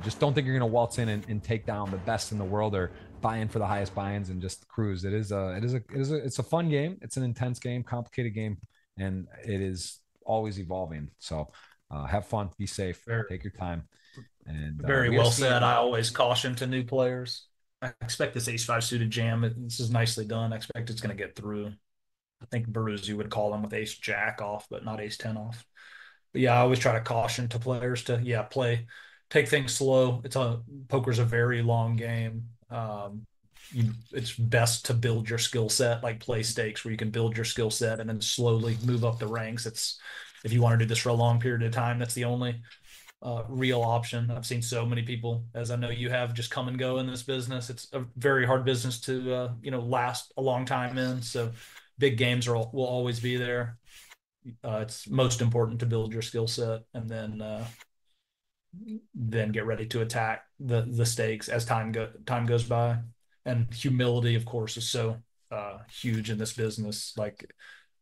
just don't think you're going to waltz in and take down the best in the world or buy in for the highest buy-ins and just cruise. It's a fun game. It's an intense game, complicated game, and it is always evolving. So have fun, be safe, Very, take your time. And very we are well seeing, said. I always caution to new players. I expect this ace five suited jam. This is nicely done. I expect it's going to get through. I think Baruzzi would call them with ace jack off, but not ace 10 off. But yeah, I always try to caution to players to take things slow. Poker's a very long game. It's best to build your skill set, like play stakes where you can build your skill set and then slowly move up the ranks. It's if you want to do this for a long period of time, that's the only real option. I've seen so many people, as I know you have, just come and go in this business. It's a very hard business to last a long time in. So big games will always be there. It's most important to build your skill set and then get ready to attack the stakes as time goes by. And humility, of course, is so huge in this business. Like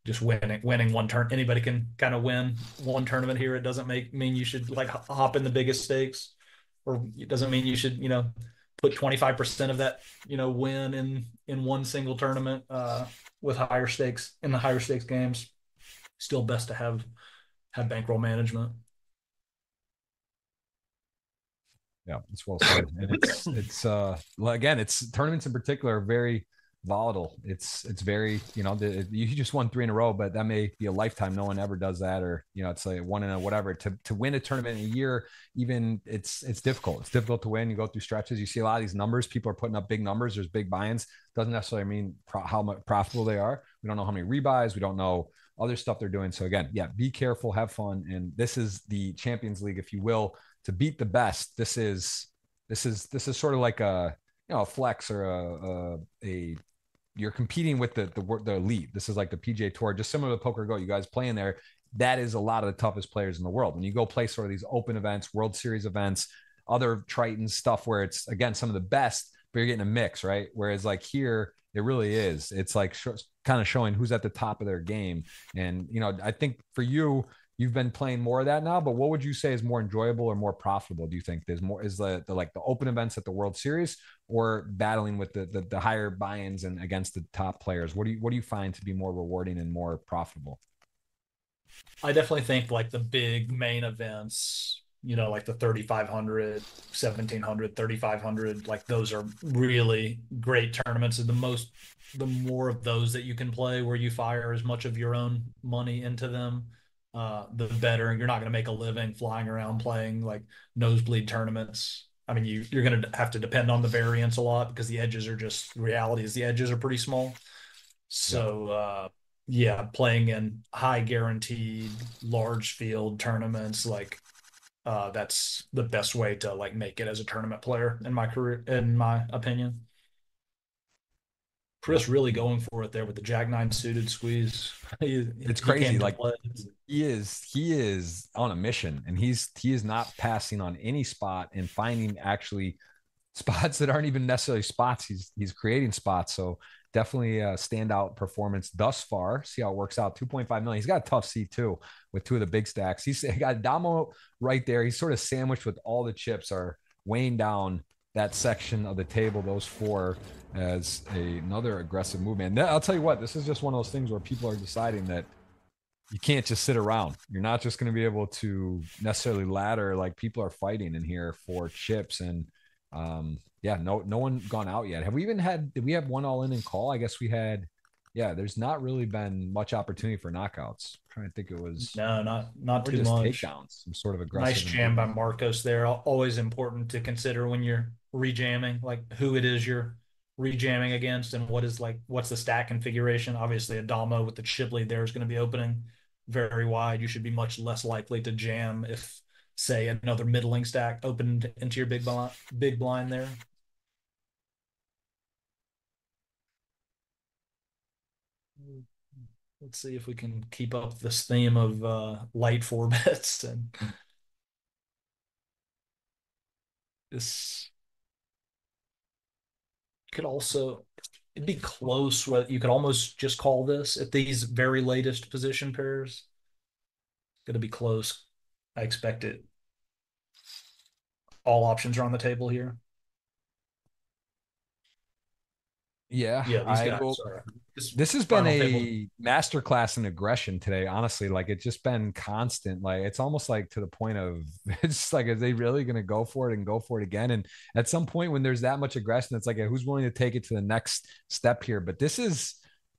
just winning one turn. Anybody can kind of win one tournament here. It doesn't mean you should like hop in the biggest stakes, or it doesn't mean you should put 25% of that win in one single tournament with higher stakes in the higher stakes games. Still best to have bankroll management. Yeah, it's well said. And it's again, it's tournaments in particular are very volatile. It's very, you just won 3 in a row, but that may be a lifetime. No one ever does that, or it's like one in a whatever. To win a tournament in a year, even it's difficult. It's difficult to win. You go through stretches. You see a lot of these numbers. People are putting up big numbers. There's big buy-ins. Doesn't necessarily mean how much profitable they are. We don't know how many rebuys. We don't know other stuff they're doing. So again, yeah, be careful, have fun, and this is the Champions League, if you will. To beat the best, this is sort of like a a flex or a you're competing with the elite. This is like the PGA Tour, just similar to Poker Go. You guys playing there. That is a lot of the toughest players in the world. When you go play sort of these open events, World Series events, other Triton stuff where it's again some of the best, but you're getting a mix, right? Whereas like here, it really is. It's like kind of showing who's at the top of their game. And I think for you, you've been playing more of that now, but what would you say is more enjoyable or more profitable? Do you think there's more is the like the open events at the World Series or battling with the higher buy-ins and against the top players? What do you find to be more rewarding and more profitable? I definitely think like the big main events, like the 3,500, 1,700, 3,500, like those are really great tournaments. And the more of those that you can play where you fire as much of your own money into them, the better. You're not going to make a living flying around playing like nosebleed tournaments. I mean, you're going to have to depend on the variance a lot because the edges are just reality is the edges are pretty small. Yeah. So, yeah, playing in high guaranteed large field tournaments, like that's the best way to like make it as a tournament player in my career, in my opinion. Yeah. Chris really going for it there with the Jack Nine suited squeeze. It's He crazy. came to Like play. he is on a mission, and he is not passing on any spot and finding actually spots that aren't even necessarily spots. He's creating spots. So definitely a standout performance thus far. See how it works out. 2.5 million. He's got a tough seat too with 2 of the big stacks. He's got Damo right there. He's sort of sandwiched with all the chips are weighing down that section of the table. Those 4 as another aggressive movement. And I'll tell you what, this is just one of those things where people are deciding that you can't just sit around. You're not just going to be able to necessarily ladder. Like people are fighting in here for chips and yeah, no one gone out yet. Have we even did we have one all in and call? I guess we had. Yeah, there's not really been much opportunity for knockouts. I'm trying to think, it was No, not or too just much. takedowns, some sort of Nice aggressive jam by engagement. Marcos there. Always important to consider when you're rejamming, like who it is you're rejamming against and what's the stack configuration. Obviously, a Damo with the chip lead there is going to be opening very wide. You should be much less likely to jam if, say, another middling stack opened into your big blind there. Let's see if we can keep up this theme of light 4 bets and this could also it'd be close. What you could almost just call this at these very latest position pairs. It's going to be close. I expect it. All options are on the table here. Yeah, Yeah, these I guys will. are this has been final table. a masterclass in aggression today. Honestly, like it's just been constant. Like it's almost like to the point of it's like, are they really going to go for it and go for it again? And at some point, when there's that much aggression, it's like, who's willing to take it to the next step here? But this is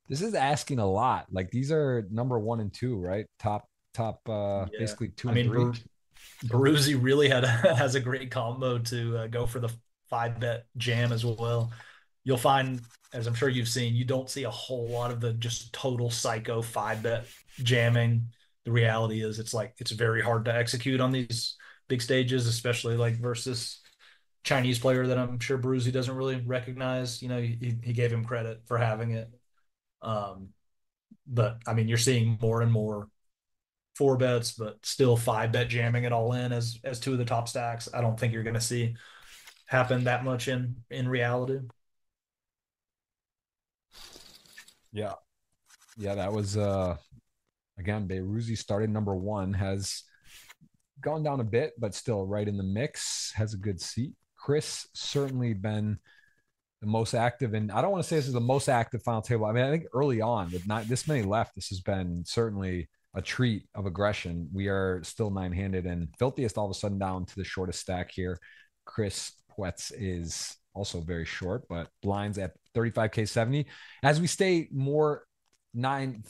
asking a lot. Like these are number 1 and 2, right? Top, Yeah, basically two I and mean, three. Baruzzi really has a great combo to go for the 5-bet jam as well. You'll find, as I'm sure you've seen, you don't see a whole lot of the just total psycho 5-bet jamming. The reality is, it's very hard to execute on these big stages, especially like versus Chinese player that I'm sure Baruzzi doesn't really recognize. He gave him credit for having it. Um, but I mean, you're seeing more and more 4 bets, but still 5-bet jamming it all in as two of the top stacks. I don't think you're going to see happen that much in reality. Yeah, yeah, that was again, Beiruzzi started number 1, has gone down a bit, but still right in the mix, has a good seat. Chris certainly been the most active, and I don't want to say this is the most active final table. I mean, I think early on, with not this many left, this has been certainly a treat of aggression. We are still 9-handed, and filthiest all of a sudden down to the shortest stack here. Chris Puetz is also very short, but blinds at 35K 70. As we stay more nine,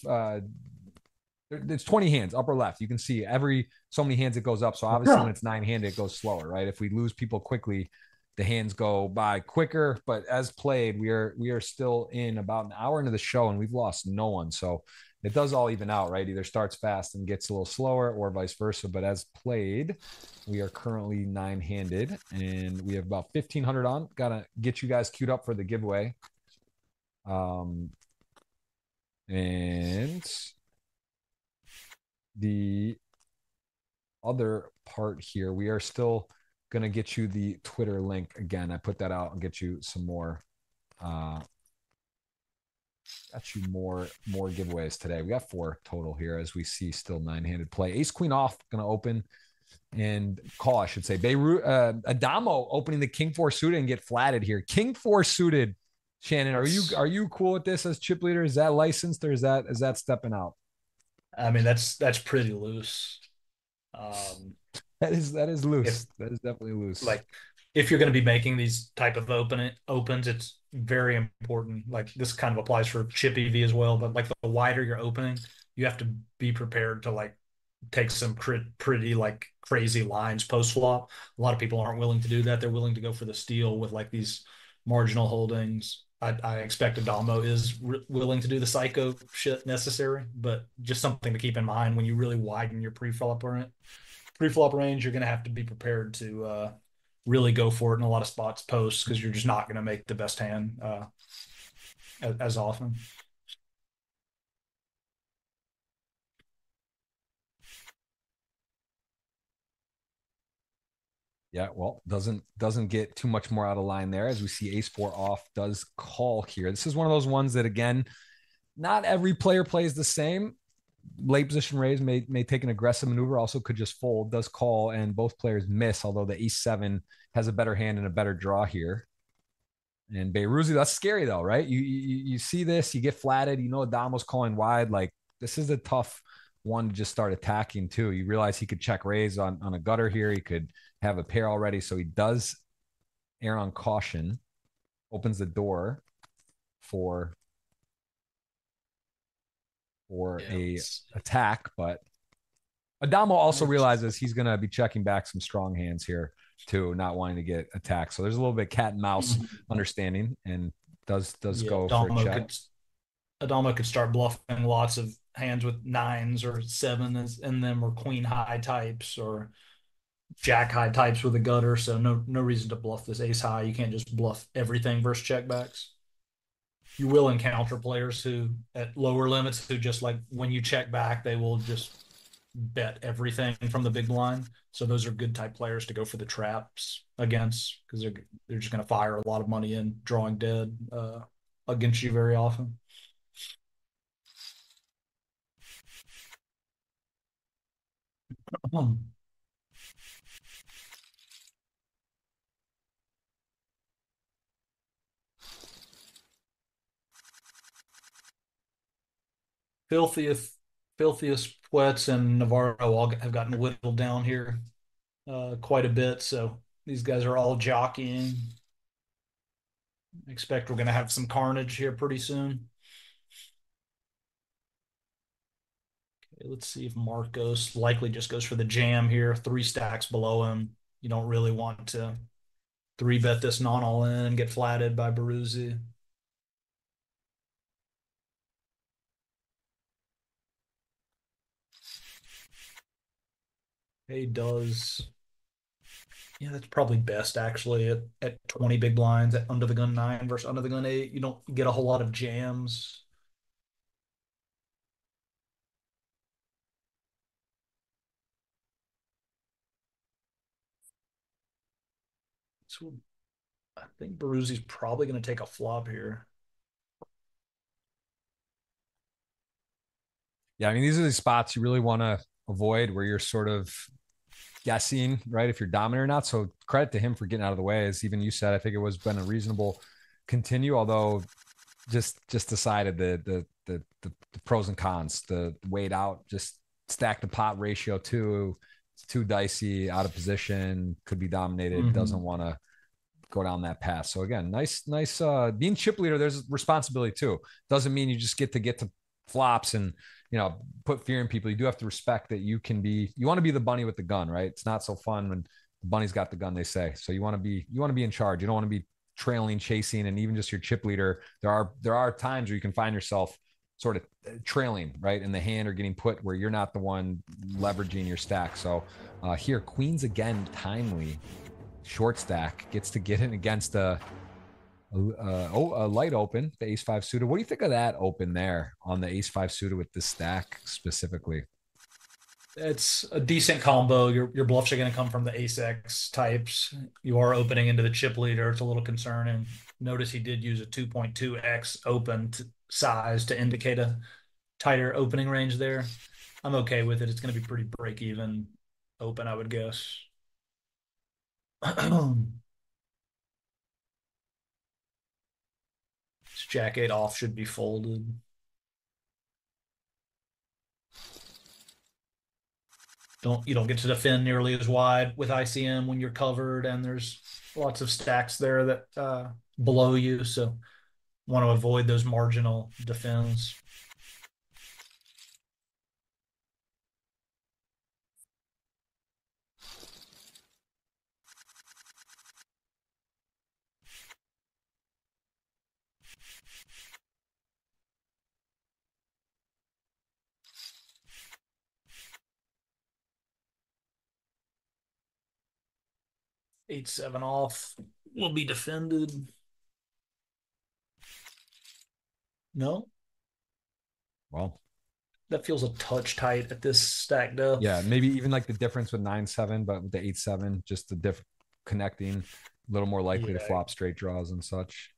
it's 20 hands upper left. You can see every so many hands it goes up. So obviously when it's 9-handed, it goes slower, right? If we lose people quickly, the hands go by quicker. But as played, we are still in about an hour into the show and we've lost no one. So it does all even out, right? Either starts fast and gets a little slower or vice versa. But as played, we are currently 9-handed and we have about 1,500 on. Gotta get you guys queued up for the giveaway. And the other part here, we are still going to get you the Twitter link again. I put that out and get you some more got you more giveaways today. We got 4 total here as we see still 9-handed play. Ace queen off, going to open and call, I should say. Beirut Adamo opening the king 4 suited and get flatted here. King 4 suited. Shannon, are you cool with this as chip leader? Is that licensed or is that stepping out? I mean, that's pretty loose. That is loose. If That is definitely loose. like if you're going to be making these type of opens, it's very important. Like this kind of applies for chip EV as well, but like the wider you're opening, you have to be prepared to like take some pretty like crazy lines post flop. A lot of people aren't willing to do that. They're willing to go for the steal with like these marginal holdings. I expect Adamo is willing to do the psycho shit necessary, but just something to keep in mind when you really widen your pre-flop range, you're going to have to be prepared to really go for it in a lot of spots post because you're just not going to make the best hand as often. Yeah, well, doesn't get too much more out of line there as we see ace 4 off does call here. This is one of those ones that again, not every player plays the same. Late position raise may take an aggressive maneuver, also could just fold, does call, and both players miss, although the ace 7 has a better hand and a better draw here. And Beiruzzi, that's scary though, right? You see this, you get flatted, Adamo's calling wide. Like this is a tough one to just start attacking too. You realize he could check raise on a gutter here. He could have a pair already. So he does err on caution, opens the door for a attack, but Adamo also realizes he's going to be checking back some strong hands here too, not wanting to get attacked. So there's a little bit cat and mouse understanding and does go for a check. Adamo could start bluffing lots of hands with 9s or 7s in them, or queen high types or jack high types with a gutter. So no reason to bluff this ace high. You can't just bluff everything versus checkbacks. You will encounter players who at lower limits who just like when you check back, they will just bet everything from the big blind. So those are good type players to go for the traps against because they're just going to fire a lot of money in drawing dead against you very often. filthiest, filthiest Puets and Navarro all have gotten whittled down here quite a bit. So these guys are all jockeying. I expect we're going to have some carnage here pretty soon. Okay, let's see if Marcos likely just goes for the jam here. 3 stacks below him. You don't really want to 3-bet this non-all in and get flatted by Baruzzi. He does. Yeah, that's probably best actually at 20 big blinds at under the gun 9 versus under the gun 8. You don't get a whole lot of jams. So I think Baruzzi's probably going to take a flop here. Yeah, I mean, these are the spots you really want to avoid where you're sort of guessing, right, if you're dominant or not. So credit to him for getting out of the way. As even you said, I think it was been a reasonable continue, although just decided the pros and cons, the wait out, just stack the pot ratio too. It's too dicey, out of position, could be dominated, doesn't want to go down that path. So again, nice being chip leader, there's responsibility too. Doesn't mean you just get to flops and put fear in people. You do have to respect that you want to be the bunny with the gun, right? It's not so fun when the bunny's got the gun, they say. So you want to be in charge. You don't want to be trailing, chasing, and even just your chip leader. There are times where you can find yourself sort of trailing, right, in the hand or getting put where you're not the one leveraging your stack. So here, queens again, timely. Short stack gets to get in against a light open, the ace-5 suited. What do you think of that open there on the ace-5 suited with the stack specifically? It's a decent combo. Your bluffs are going to come from the ace-x types. You are opening into the chip leader. It's a little concerning. Notice he did use a 2.2x open size to indicate a tighter opening range there. I'm okay with it. It's going to be pretty break even open, I would guess. Jack 8 off should be folded. You don't get to defend nearly as wide with ICM when you're covered, and there's lots of stacks there that below you, so want to avoid those marginal defends. Eight, 7 off will be defended. No? Well, that feels a touch tight at this stack depth. Yeah, maybe even like the difference with 9-7, but with the 8-7, just the connecting, a little more likely to flop straight draws and such.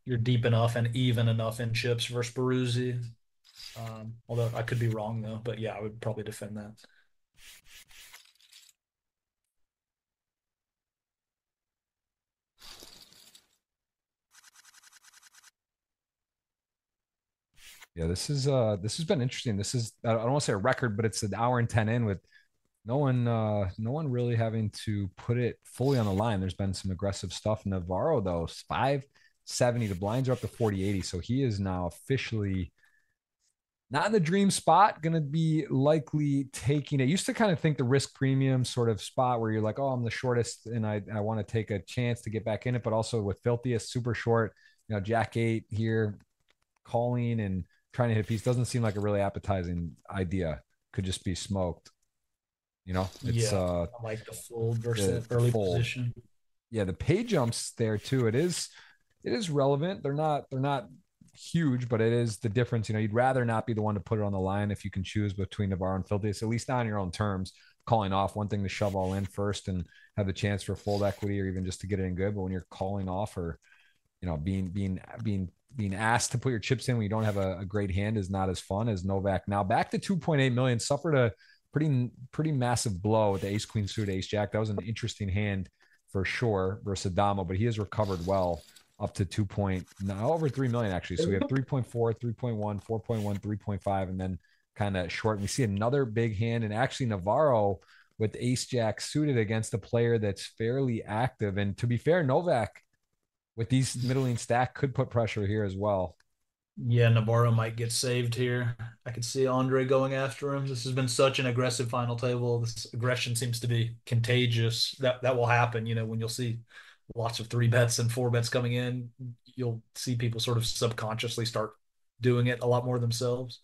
You're deep enough and even enough in chips versus Baruzzi. Although I could be wrong though, but yeah, I would probably defend that. Yeah, this has been interesting. This is, I don't want to say a record, but it's an hour and 10 in with no one really having to put it fully on the line. There's been some aggressive stuff. Navarro though, 570. The blinds are up to 40-80, so he is now officially not in the dream spot. Going to be likely taking it. Used to kind of think the risk premium sort of spot where you're like, oh, I'm the shortest and I want to take a chance to get back in it, but also with filthiest super short, Jack 8 here calling and trying to hit a piece doesn't seem like a really appetizing idea. Could just be smoked. It's I like the fold versus the early fold position. Yeah, the pay jumps there too. It is relevant. They're not huge, but it is the difference. You'd rather not be the one to put it on the line if you can choose between Navarro and Filthiest, at least not on your own terms. Calling off, one thing to shove all in first and have the chance for fold equity or even just to get it in good. But when you're calling off or being asked to put your chips in when you don't have a great hand is not as fun as Novak. Now back to 2.8 million, suffered a pretty massive blow with the ace queen suit, ace jack. That was an interesting hand for sure versus Adamo, but he has recovered well. up to 2 point, no, over 3 million actually. So we have 3.4, 3.1, 4.1, 3.5, and then kind of short. And we see another big hand, and actually Navarro with ace jack suited against a player that's fairly active. And to be fair, Novak with these middling stack could put pressure here as well. Yeah, Navarro might get saved here. I could see Andre going after him. This has been such an aggressive final table. This aggression seems to be contagious. That will happen, when you'll see lots of 3 bets and 4 bets coming in, you'll see people sort of subconsciously start doing it a lot more themselves.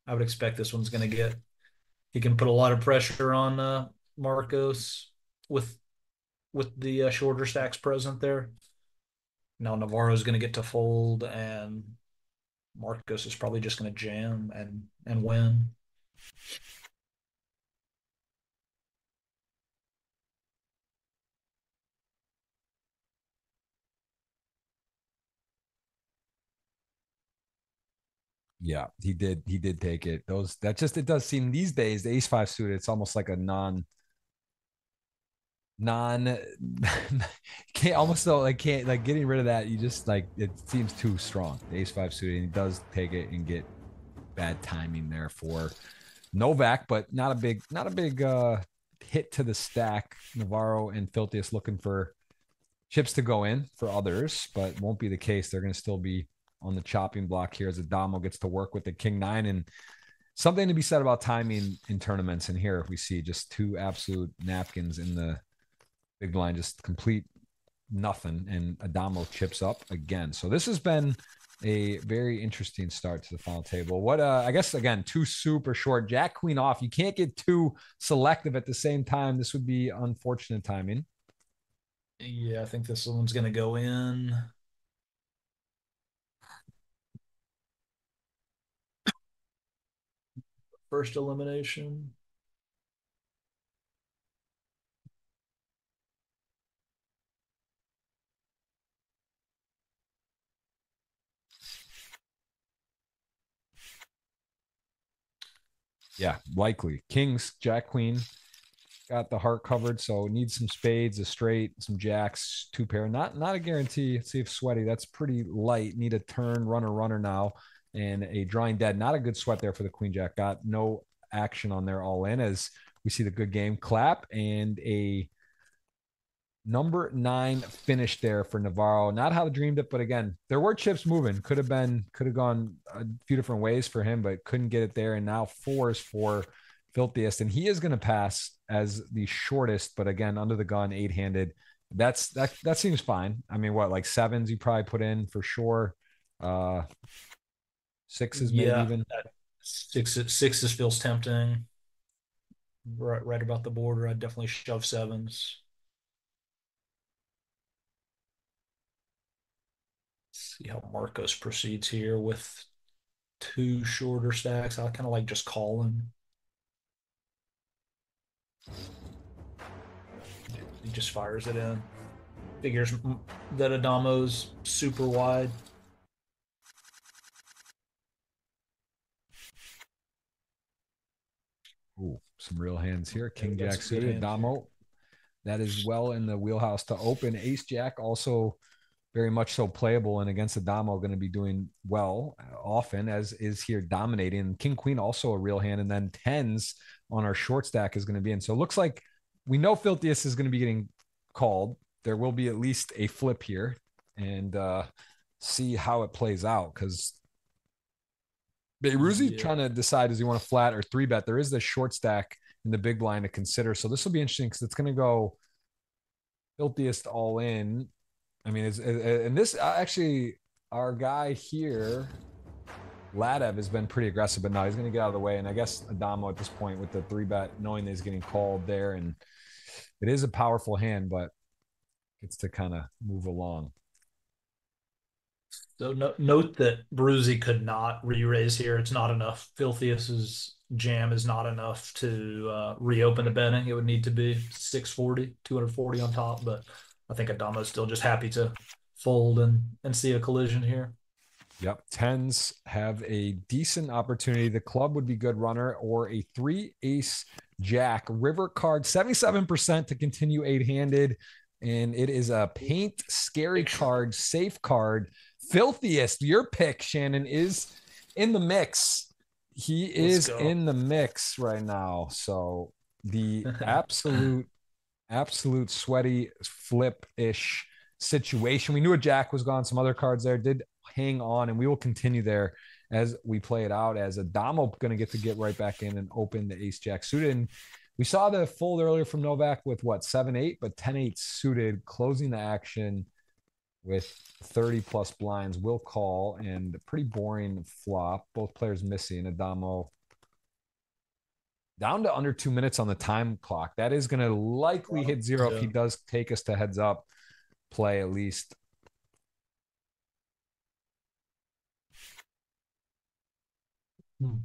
I would expect this one's going to he can put a lot of pressure on Marcos with the shorter stacks present there. Now Navarro's going to get to fold, and Marcos is probably just going to jam and win. Yeah, he did take it. It does seem these days, the ace five suited, it's almost like a non can't almost though like can't like getting rid of that. You just like it seems too strong. The ace five suited, and he does take it and get bad timing there for Novak, but not a big hit to the stack. Navarro and Filthiest looking for chips to go in for others, but won't be the case. They're going to still be on the chopping block here as Adamo gets to work with the king nine. And something to be said about timing in tournaments. And here we see just 2 absolute napkins in the big blind, just complete nothing. And Adamo chips up again. So this has been a very interesting start to the final table. What I guess again, 2 super short, jack queen off. You can't get 2 selective at the same time. This would be unfortunate timing. Yeah, I think this one's going to go in. First elimination. Yeah, likely. Kings, jack, queen, got the heart covered, so needs some spades, a straight, some jacks, 2 pair. Not a guarantee. Let's see if sweaty. That's pretty light. Need a turn, runner now, and a drawing dead. Not a good sweat there for the queen jack. Got no action on there all in as we see the good game clap and a number 9 finish there for Navarro. Not how I dreamed it, but again, there were chips moving. Could have gone a few different ways for him, but couldn't get it there. And now 4s for Filthiest, and he is going to pass as the shortest, but again, under the gun, 8-handed. That seems fine. I mean, what, like 7s you probably put in for sure. 6s maybe even. Sixes feels tempting. Right about the border. I'd definitely shove 7s. See how Marcos proceeds here with 2 shorter stacks. I kind of like just calling. He just fires it in. Figures that Adamo's super wide. Ooh, some real hands here. King jack suited. Adamo. That is well in the wheelhouse to open. Ace jack also very much so playable, and against Adamo going to be doing well often, as is here dominating. King queen also a real hand, and then 10s on our short stack is going to be in. So it looks like we know Filthiest is going to be getting called. There will be at least a flip here, and see how it plays out, because Beiruzi trying to decide, does he want to flat or 3-bet? There is the short stack in the big blind to consider. So this will be interesting because it's going to go Filthiest all in. I mean, and this actually, our guy here, Ladev, has been pretty aggressive, but now he's going to get out of the way. And I guess Adamo at this point with the 3-bet, knowing that he's getting called there, and it is a powerful hand, but gets to kind of move along. So note that Bruzy could not re-raise here. It's not enough. Filthiest's jam is not enough to reopen the betting. It would need to be 640, 240 on top, but I think Adamo's still just happy to fold and see a collision here. Yep. 10s have a decent opportunity. The club would be good runner, or a 3 ace jack river card, 77% to continue 8-handed. and it is a paint scary card, safe card. Filthiest, your pick, Shannon, is in the mix. He is in the mix right now. So the absolute sweaty flip-ish situation. We knew a jack was gone. Some other cards there did hang on, and we will continue there as we play it out. As Adamo going to get right back in and open the ace jack suited. And we saw the fold earlier from Novak with what, 7-8, but 10-8 suited, closing the action with 30 plus blinds. Will call, and a pretty boring flop. Both players missing. Adamo down to under 2 minutes on the time clock. That is going to likely hit zero if he does take us to heads up play at least. All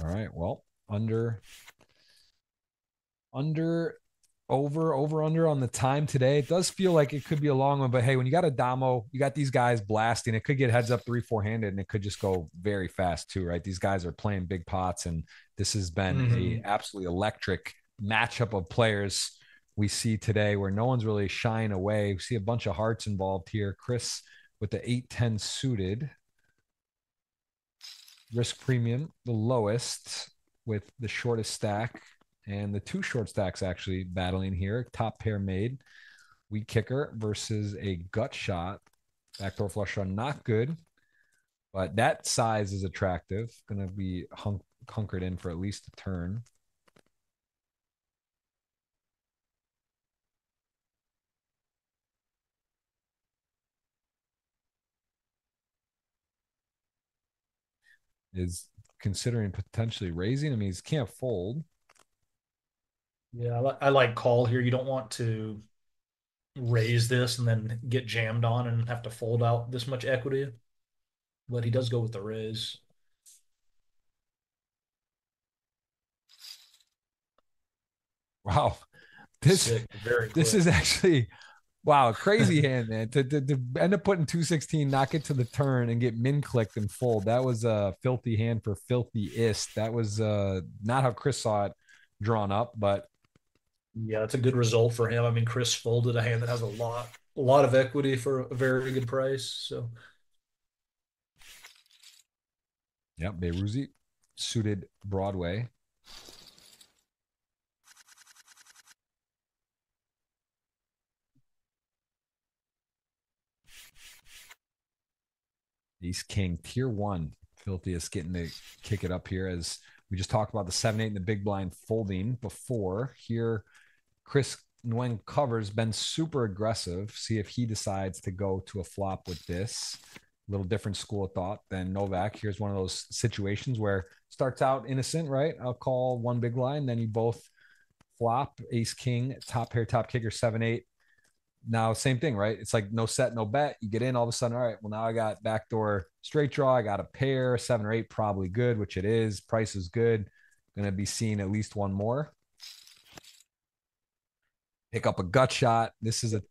right. Well, under, over, under on the time today. It does feel like it could be a long one, but hey, when you got a Damo, you got these guys blasting. It could get heads up 3-4 handed, and it could just go very fast too, right? These guys are playing big pots, and this has been a absolutely electric matchup of players we see today, where no one's really shying away. We see a bunch of hearts involved here. Chris with the 8-10 suited. Risk premium, the lowest, with the shortest stack, and the two short stacks actually battling here. Top pair made. Weak kicker versus a gut shot. Backdoor flush draw, not good, but that size is attractive. Going to be hunkered in for at least a turn. Is considering potentially raising. I mean, he can't fold. Yeah, I like call here. You don't want to raise this and then get jammed on and have to fold out this much equity. But he does go with the raise. Wow. This is actually, wow, crazy hand, man. To end up putting 216, knock it to the turn, and get min clicked and fold. That was a filthy hand for filthiest. That was not how Chris saw it drawn up, but yeah, it's a good result for him. I mean, Chris folded a hand that has a lot of equity for a very good price. So yeah, Beiruzi suited Broadway. Ace King, tier one. Filthiest getting to kick it up here, as we just talked about the 7-8 and the big blind folding before. Here, Chris Nguyen covers, been super aggressive. See if he decides to go to a flop with this. A little different school of thought than Novak. Here's one of those situations where starts out innocent, right? I'll call one big line, then you both flop. Ace King, top pair, top kicker, 7-8. Now, same thing, right? It's like no set, no bet. You get in all of a sudden, all right, well, now I got backdoor straight draw. I got a pair, 7 or 8, probably good, which it is. Price is good. Going to be seeing at least one more. Pick up a gut shot. This is a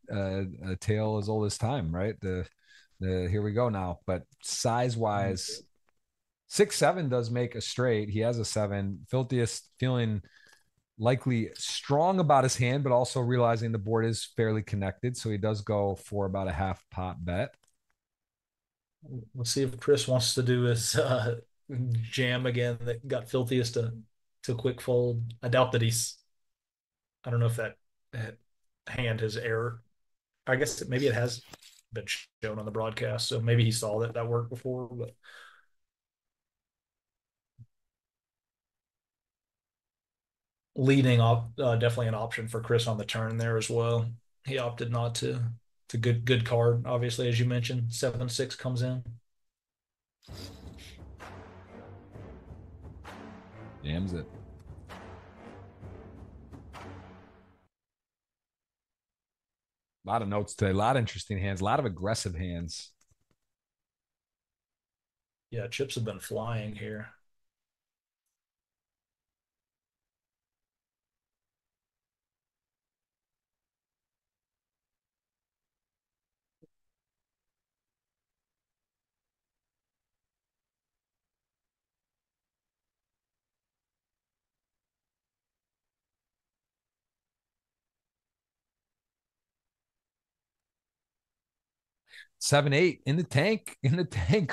tale as old as time, right? The here we go now. But size wise, 6-7 does make a straight. He has a 7. Filthiest feeling likely strong about his hand, but also realizing the board is fairly connected. So he does go for about a half pot bet. we'll see if Chris wants to do his jam again that got filthiest to quick fold. I doubt that I don't know if that hand has error. I guess maybe it has been shown on the broadcast, so maybe he saw that worked before. But leading off, definitely an option for Chris on the turn there as well. He opted not to. It's a good card, obviously, as you mentioned. 7-6 comes in. Jams it. A lot of notes today, a lot of interesting hands, a lot of aggressive hands. Yeah, chips have been flying here. 7-8 in the tank, in the tank.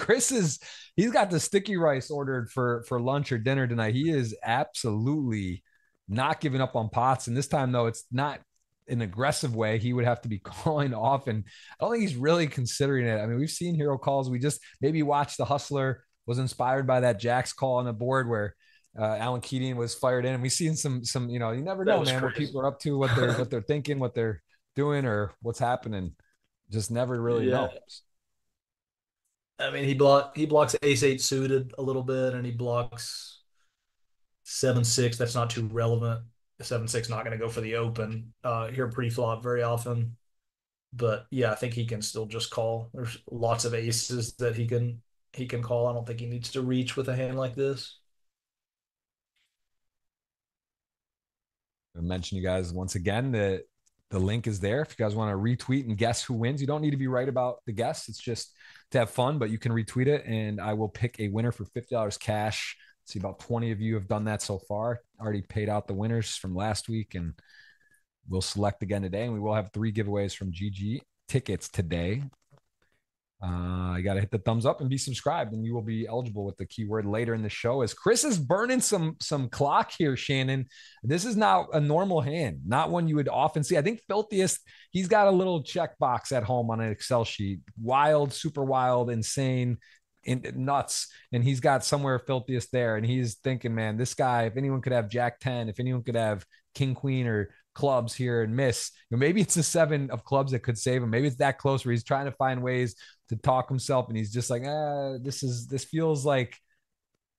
He's got the sticky rice ordered for lunch or dinner tonight. He is absolutely not giving up on pots. And this time, though, it's not an aggressive way. He would have to be calling off. And I don't think he's really considering it. I mean, we've seen hero calls. We just maybe watched the Hustler, was inspired by that Jacks call on the board where Alan Keating was fired in. And we've seen some, you never know, man, what people are up to, what they're thinking, what they're doing, or what's happening. Just never really knows. I mean, he blocks ace-8 suited a little bit, and he blocks 7-6. That's not too relevant. The 7-6 not going to go for the open here pre-flop very often. But yeah, I think he can still just call. There's lots of aces that he can call. I don't think he needs to reach with a hand like this. I mention you guys once again that the link is there. If you guys want to retweet and guess who wins, you don't need to be right about the guess. It's just to have fun, but you can retweet it and I will pick a winner for $50 cash. See, about 20 of you have done that so far. Already paid out the winners from last week, and we'll select again today. And we will have 3 giveaways from GG tickets today. You got to hit the thumbs up and be subscribed, and you will be eligible with the keyword later in the show. As Chris is burning some clock here, Shannon. This is not a normal hand, not one you would often see. I think Filthiest, he's got a little checkbox at home on an Excel sheet. Wild, super wild, insane, nuts. And he's got somewhere Filthiest there. And he's thinking, man, this guy, if anyone could have Jack 10, if anyone could have King, Queen, or clubs here and miss, maybe it's a 7 of clubs that could save him. Maybe it's that close where he's trying to find ways to talk himself, and he's just like, this feels like,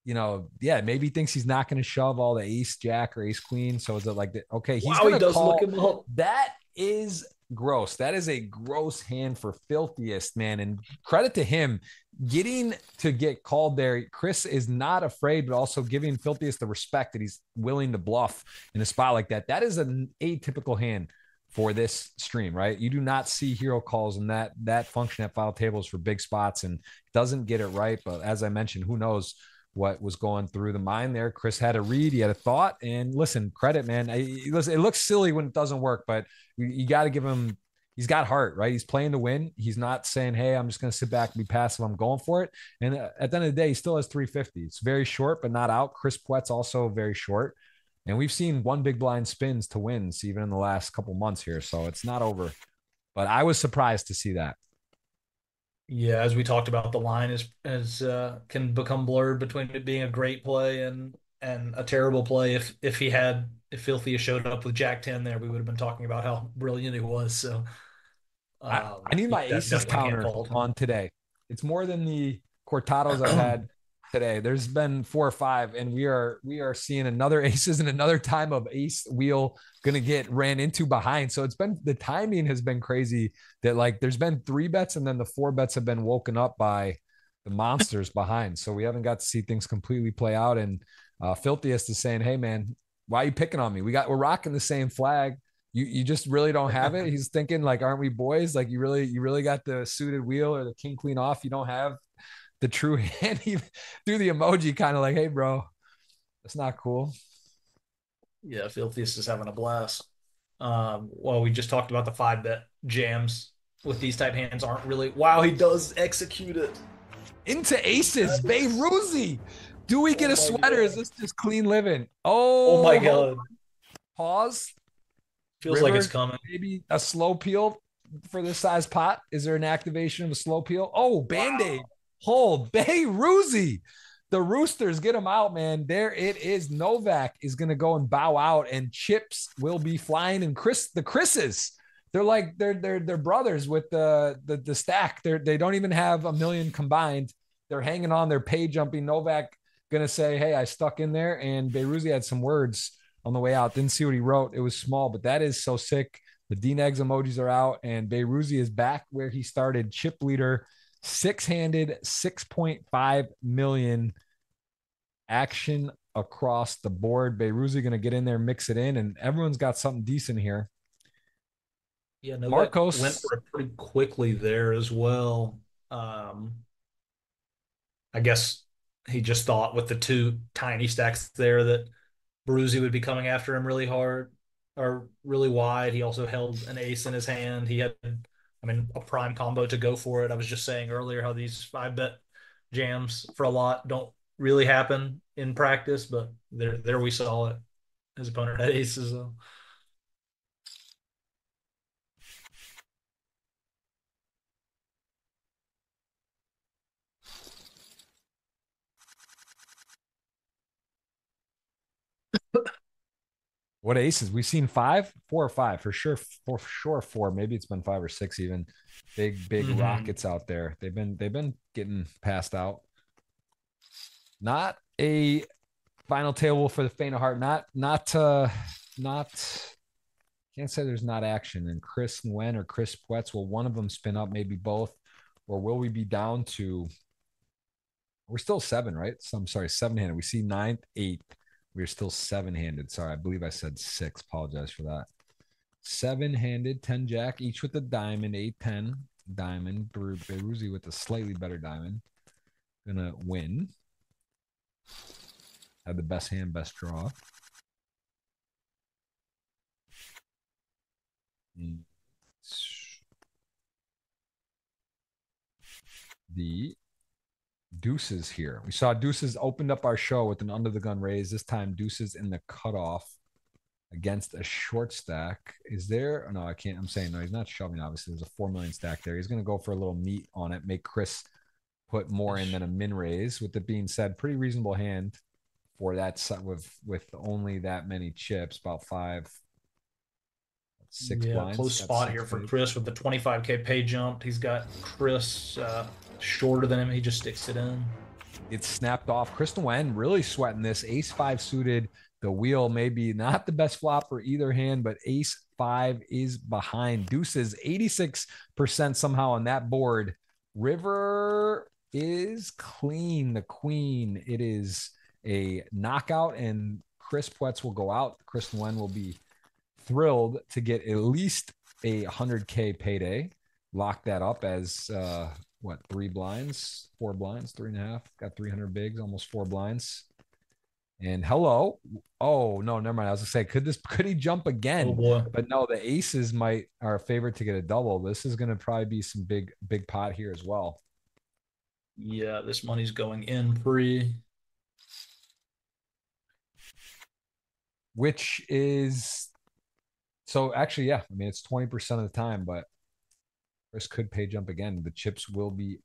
maybe he thinks he's not going to shove all the ace jack or ace queen. So is it like, okay, he's going to call. Look him up. That is gross. That is a gross hand for Filthiest, man. And credit to him getting to get called there. Chris is not afraid, but also giving Filthiest the respect that he's willing to bluff in a spot like that. That is an atypical hand for this stream, right? You do not see hero calls in that function at file tables for big spots, and doesn't get it right. But as I mentioned, who knows what was going through the mind there. Chris had a read, he had a thought, and listen, credit, man. It looks silly when it doesn't work, but you got to give him, he's got heart, right? He's playing to win. He's not saying, hey, I'm just going to sit back and be passive. I'm going for it. And at the end of the day, he still has 350. It's very short, but not out. Chris Puett's also very short. And we've seen 1 big blind spins to wins even in the last couple months here. So it's not over. But I was surprised to see that. Yeah, as we talked about, the line is can become blurred between it being a great play and a terrible play. If Filthy showed up with Jack 10 there, we would have been talking about how brilliant he was. So I need my aces counter on today. It's more than the cortados I've had today. There's been 4 or 5, and we are seeing another aces and another time of ace wheel gonna get ran into behind. So the timing has been crazy that like there's been 3 bets and then the 4 bets have been woken up by the monsters behind. So we haven't got to see things completely play out. And Filthiest is saying, hey man, why are you picking on me? We're rocking the same flag. You just really don't have it. He's thinking like, aren't we boys? Like you really got the suited wheel or the king queen off. You don't have the true hand. He threw the emoji kind of like, hey bro, that's not cool. Yeah, Filthiest is having a blast. Well, we just talked about the 5-bet jams with these type hands aren't really. Wow, he does execute it into aces. Beiruzi. Do we get a sweater? God. Is this just clean living? Oh my God. Pause. Feels River, like it's coming. Maybe a slow peel for this size pot. Is there an activation of a slow peel? Oh, Band-Aid. Wow. Hold. Beiruzi. The Roosters, get them out, man. There it is. Novak is going to go and bow out, and chips will be flying. And the Chris's, they're like they're brothers with the stack. They don't even have a million combined. They're hanging on. They're pay jumping. Novak going to say, hey, I stuck in there. And Beiruzi had some words on the way out. Didn't see what he wrote. It was small, but that is so sick. The D-Negs emojis are out, and Beiruzi is back where he started. Chip leader. 6-handed, 6.5 million action across the board. Beiruzi going to get in there, mix it in, and everyone's got something decent here. Yeah, no, Marcos went for it pretty quickly there as well. I guess he just thought with the 2 tiny stacks there that Beiruzi would be coming after him really hard or really wide. He also held an ace in his hand. He had I mean, a prime combo to go for it. I was just saying earlier how these 5-bet jams for a lot don't really happen in practice, but there we saw it. His opponent had aces though. What aces? We've seen five, four or five for sure. For sure, four. Maybe it's been five or six even. Big Mm-hmm. rockets out there. They've been getting passed out. Not a final table for the faint of heart. Not can't say there's not action. And Chris Nguyen or Chris Puetz, will one of them spin up? Maybe both, or will we be down to? We're still seven, right? So I'm sorry, seven-handed. We see ninth, eighth. We're still seven-handed. Sorry, I believe I said six. Apologize for that. Seven-handed, 10 jack, each with a diamond, 8-10 diamond. Beruzzi with a slightly better diamond. Gonna win. Had the best hand, best draw. The deuces here. We saw deuces opened up our show with an under the gun raise. This time deuces in the cutoff against a short stack. Is there? No, I can't. I'm saying no. He's not shoving. Obviously, there's a 4 million stack there. He's going to go for a little meat on it. Make Chris put more in than a min raise. With it being said, pretty reasonable hand for that set with only that many chips. About six Yeah, blinds. close Got spot six here for paid. Chris with the 25K pay jump. He's got Chris shorter than him. He just sticks it in. It snapped off. Kristen Wen really sweating this. Ace five suited. The wheel maybe not the best flop for either hand, but ace five is behind. Deuces 86% somehow on that board. River is clean. The queen. It is a knockout, and Chris Puetz will go out. Kristen Wen will be thrilled to get at least a 100K payday. Lock that up as what, three blinds, four blinds, three and a half. Got 300 bigs, almost four blinds. And hello. Oh no, never mind. I was gonna say, could he jump Oh again? boy. But no, the aces might are a favorite to get a double. This is gonna probably be some big pot here as well. Yeah, this money's going in pre. Which is so actually, yeah. I mean, it's 20% of the time, but Chris could pay jump again. The chips will be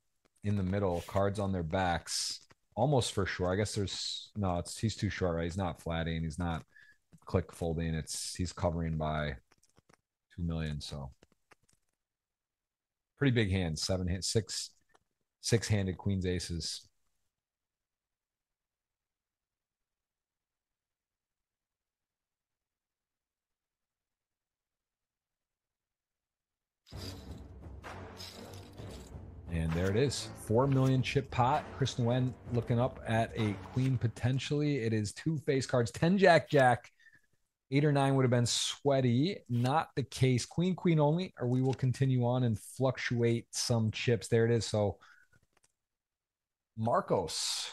in the middle, cards on their backs, almost for sure. I guess there's no. It's he's too short, right? He's not flatting. He's not click folding. He's covering by 2 million. So pretty big hands. Six-handed queens aces. And there it is. 4 million chip pot. Chris Nguyen looking up at a queen potentially. It is two face cards, 10 jack jack. 8 or 9 would have been sweaty. Not the case. Queen only, or we will continue on and fluctuate some chips. There it is. So Marcos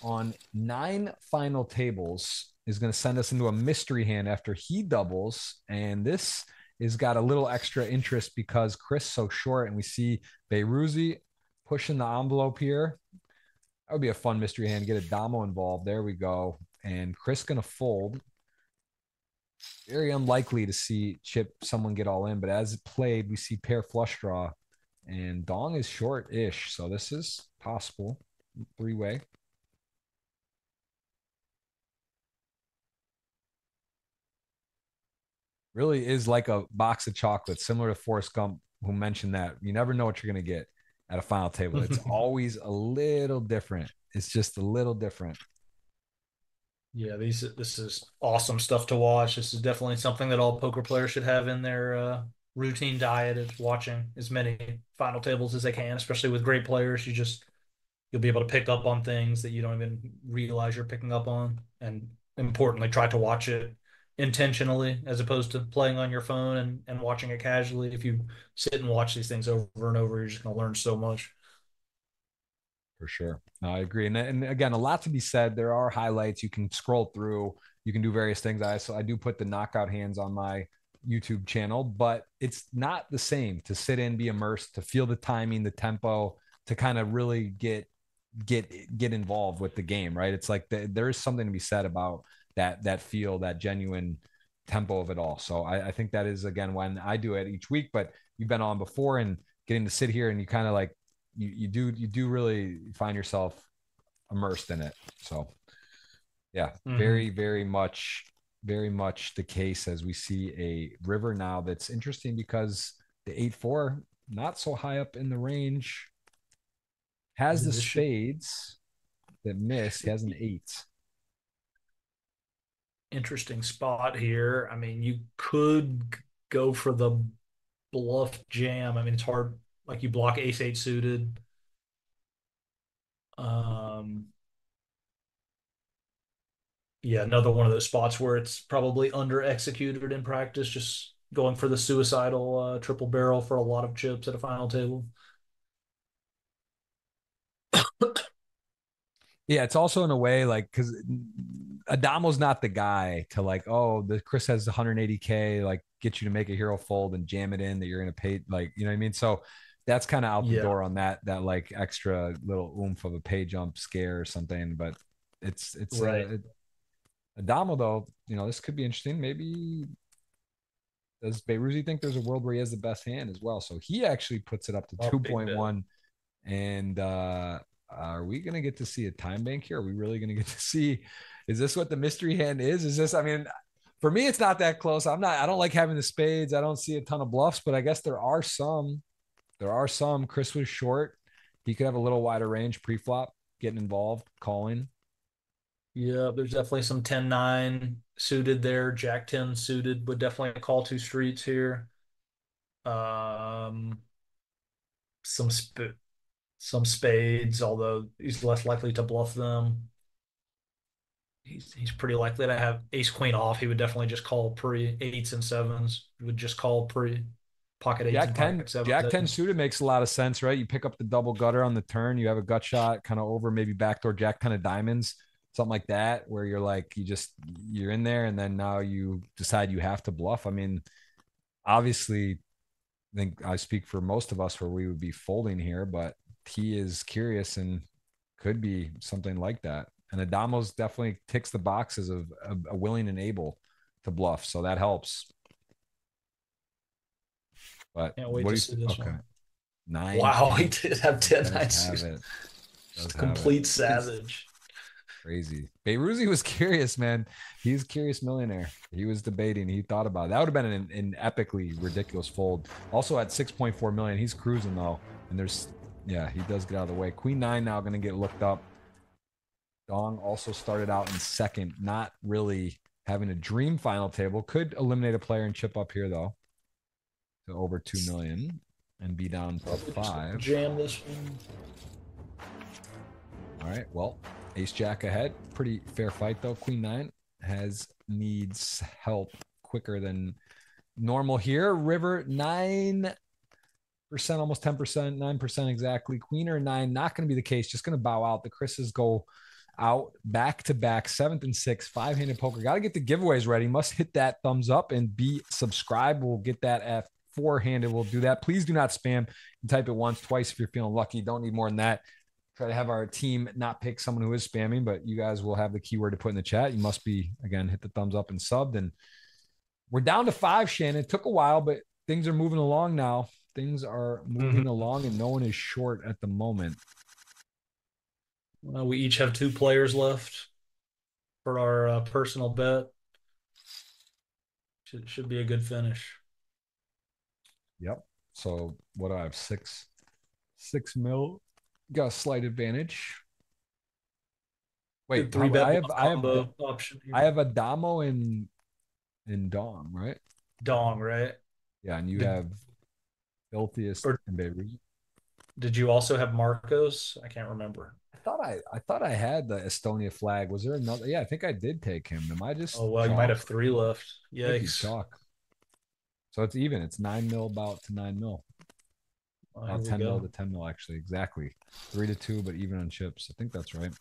on 9 final tables is going to send us into a mystery hand after he doubles. And this is got a little extra interest because Chris so short, and we see Beruzzi pushing the envelope here. That would be a fun mystery hand. Get a Damo involved. There we go. And Chris going to fold. Very unlikely to see chip someone get all in, but as it played, we see pair flush draw, and Dong is short-ish, so this is possible. Three-way. Really is like a box of chocolates, similar to Forrest Gump, who mentioned that you never know what you're going to get at a final table. It's always a little different. It's just a little different. Yeah, this is awesome stuff to watch. This is definitely something that all poker players should have in their routine diet, is watching as many final tables as they can, especially with great players. You'll be able to pick up on things that you don't even realize you're picking up on. And importantly, try to watch it intentionally as opposed to playing on your phone and watching it casually. If you sit and watch these things over and over, you're just going to learn so much. For sure. No, I agree. And again, a lot to be said. There are highlights you can scroll through. You can do various things. So I do put the knockout hands on my YouTube channel, but it's not the same to sit in, be immersed, to feel the timing, the tempo, to kind of really get involved with the game, right? It's like there is something to be said about that feel, that genuine tempo of it all. So I think that is, again, when I do it each week, but you've been on before, and getting to sit here and you kind of like you do really find yourself immersed in it. So yeah, very much the case, as we see a river now that's interesting because the 8-4 not so high up in the range, has the spades that miss. He has an 8. Interesting spot here. I mean, you could go for the bluff jam. I mean, it's hard. Like, you block ace-8 suited. Yeah, another one of those spots where it's probably under executed in practice, just going for the suicidal triple barrel for a lot of chips at a final table. Yeah, it's also in a way like, because Adamo's not the guy to like, oh, the Chris has 180K, like get you to make a hero fold and jam it in that you're gonna pay, like, you know what I mean? So that's kind of out the door on that like extra little oomph of a pay jump scare or something. But it's right. Adamo though, you know, this could be interesting. Maybe does Beiruzi think there's a world where he has the best hand as well? So he actually puts it up to 2.1. And are we going to get to see a time bank here? Are we really going to get to see, is this what the mystery hand is? Is this, I mean, for me, it's not that close. I don't like having the spades. I don't see a ton of bluffs, but I guess there are some. Chris was short. He could have a little wider range pre-flop, getting involved, calling. Yeah, there's definitely some 10-9 suited there. Jack 10 suited would definitely call 2 streets here. Um, some some spades, although he's less likely to bluff them. He's pretty likely to have ace queen off. He would definitely just call pre 8s and 7s. He would just call pre pocket 8s and pocket 7s. Jack 10 suited makes a lot of sense, right? You pick up the double gutter on the turn, you have a gut shot kind of over, maybe backdoor Jack 10 of diamonds, something like that, where you're like, you're in there, and then now you decide you have to bluff. I mean, obviously, I think I speak for most of us where we would be folding here, but he is curious and could be something like that. And Adamo's definitely ticks the boxes of a willing and able to bluff, so that helps. But can't wait to see this one. 9. Wow, he did have 10-9. Just complete savage. Crazy. Beiruzi was curious, man. He's a curious millionaire. He was debating. He thought about it. That would have been an epically ridiculous fold. Also at 6.4 million. He's cruising though. And he does get out of the way. Queen 9 now going to get looked up. Dong also started out in second, not really having a dream final table. Could eliminate a player and chip up here though to over 2 million and be down to 5. Jam this one. All right. Well, ace jack ahead. Pretty fair fight though. Queen 9 needs help quicker than normal here. River 9%, almost 10%, 9% exactly. Queen or 9, not going to be the case. Just going to bow out. The Chris's go out back to back, 7th and 6th, 5-handed poker. Got to get the giveaways ready. Must hit that thumbs up and be subscribed. We'll get that at 4-handed. We'll do that. Please do not spam. You type it once, twice if you're feeling lucky. Don't need more than that. Try to have our team not pick someone who is spamming, but you guys will have the keyword to put in the chat. You must be, again, hit the thumbs up and subbed. And we're down to 5, Shannon. It took a while, but things are moving along now. Things are moving along, and no one is short at the moment. Well, we each have 2 players left for our personal bet. Should be a good finish. Yep. So what do I have? 6 mil. Got a slight advantage. Wait, I have Adamo in Dong, right? Dong, right? Yeah, and you have Filthiest and Beiruzi. Did you also have Marcos? I can't remember. I thought I had the Estonia flag. Was there another? Yeah, I think I did take him. Am I just? Oh well, you might have 3 left. Yikes! Chalk. So it's even. It's 9 mil about to 9 mil. 10 mil to 10 mil, actually. Exactly. 3-2, but even on chips. I think that's right.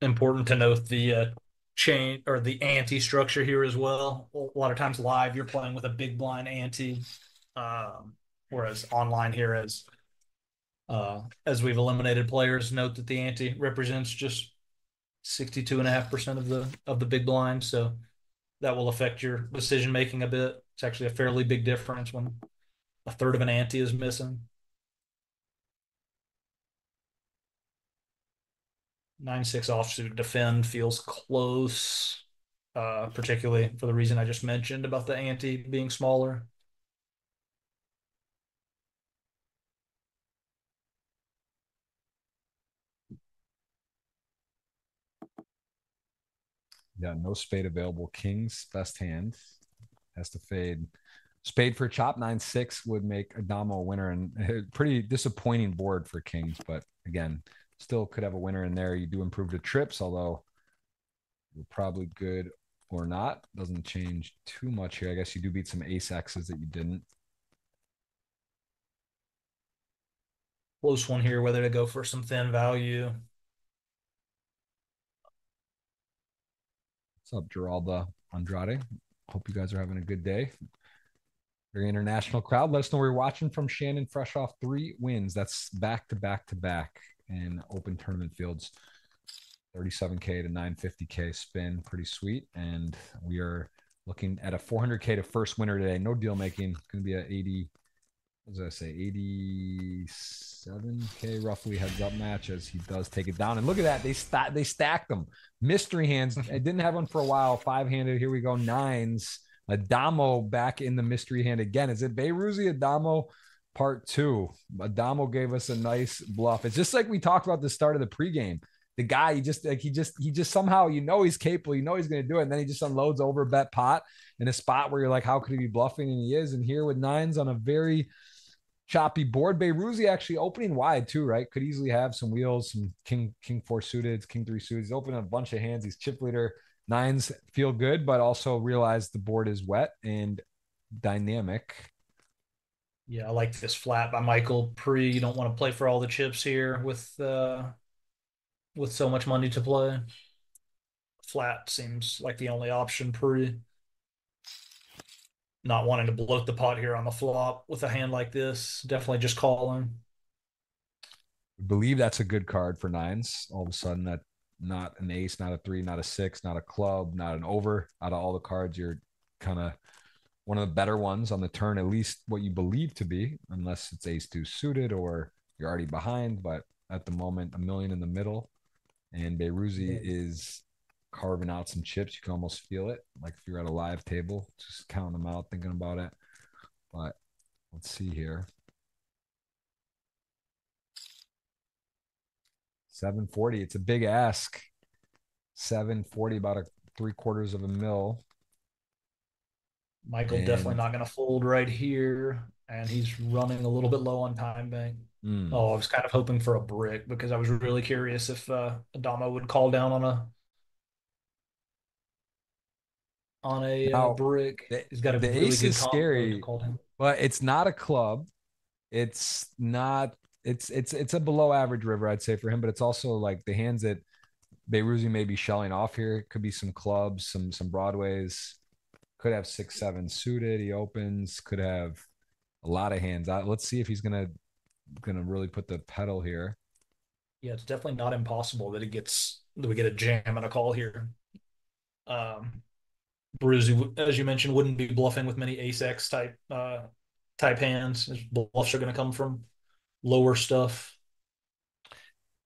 important to note the chain or the ante structure here as well. A lot of times live, you're playing with a big blind ante, whereas online here, as we've eliminated players, note that the ante represents just 62.5% of the big blind. So that will affect your decision making a bit. It's actually a fairly big difference when a third of an ante is missing. 9-6 offsuit defend feels close, particularly for the reason I just mentioned about the ante being smaller. Yeah, no spade available. King's best hand has to fade. Spade for chop 9-6 would make Adamo a winner, and a pretty disappointing board for Kings. But again, still could have a winner in there. You do improve the trips, although you're probably good or not. Doesn't change too much here. I guess you do beat some ace X's that you didn't. Close one here, whether to go for some thin value. What's up, Geralda Andrade? Hope you guys are having a good day. Very international crowd. Let us know where you're watching from. Shannon, fresh off 3 wins. That's back to back to back in open tournament fields. 37K to 950K spin. Pretty sweet. And we are looking at a 400K to first winner today. No deal making. Going to be a 80, what did I say, 87K roughly heads up match as he does take it down. And look at that. They stacked them. Mystery hands. I didn't have one for a while. 5-handed. Here we go. 9s. Adamo back in the mystery hand again. Is it Beiruzi Adamo part 2? Adamo gave us a nice bluff. It's just like we talked about the start of the pregame. The guy, he just somehow, he's capable, he's going to do it. And then he just unloads over bet pot in a spot where you're like, how could he be bluffing? And he is. And here with 9s on a very choppy board. Beiruzi actually opening wide too, right? Could easily have some wheels, some king 4 suited, king 3 suited. He's opening a bunch of hands. He's chip leader. 9s feel good, but also realize the board is wet and dynamic. Yeah, I like this flat by Michael Pre. You don't want to play for all the chips here with so much money to play. Flat seems like the only option. Pre not wanting to bloat the pot here on the flop with a hand like this. Definitely just calling. I believe that's a good card for 9s. All of a sudden, that not an ace, not a 3, not a 6, not a club, not an over. Out of all the cards, you're kind of one of the better ones on the turn, at least what you believe to be, unless it's ace 2 suited or you're already behind. But at the moment, a million in the middle, and Beiruzi is carving out some chips. You can almost feel it, like if you're at a live table, just counting them out, thinking about it. But let's see here. 740. It's a big ask. 740, about a 3/4 of a mil. Michael definitely not going to fold right here, and he's running a little bit low on time bank. Oh, I was kind of hoping for a brick because I was really curious if Adamo would call down on a brick. He's got a the really ace good is scary, to call down. but it's not a club. It's not. It's a below average river, I'd say, for him. But it's also like the hands that Beiruzi may be shelling off here. Could be some clubs, some broadways. Could have 6-7 suited. He opens. Could have a lot of hands. Let's see if he's gonna really put the pedal here. Yeah, it's definitely not impossible that we get a jam and a call here. Baruzzi, as you mentioned, wouldn't be bluffing with many ace X type hands. His bluffs are going to come from lower stuff.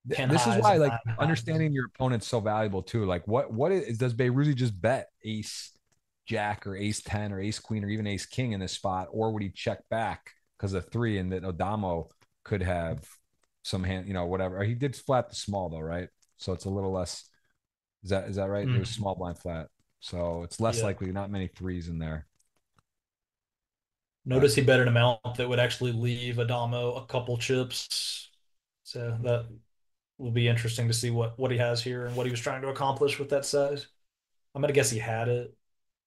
This is why, like, understanding your opponent's so valuable too. Like, what is does Beiruzi just bet ace jack or ace 10 or ace queen or even ace king in this spot, or would he check back because of 3 and that Adamo could have some hand, whatever. He did flat the small though, right? So it's a little less. Is that right? It was small blind flat, so it's less likely. Not many 3s in there. Notice he bet an amount that would actually leave Adamo a couple chips. So that will be interesting to see what he has here and what he was trying to accomplish with that size. I'm gonna guess he had it.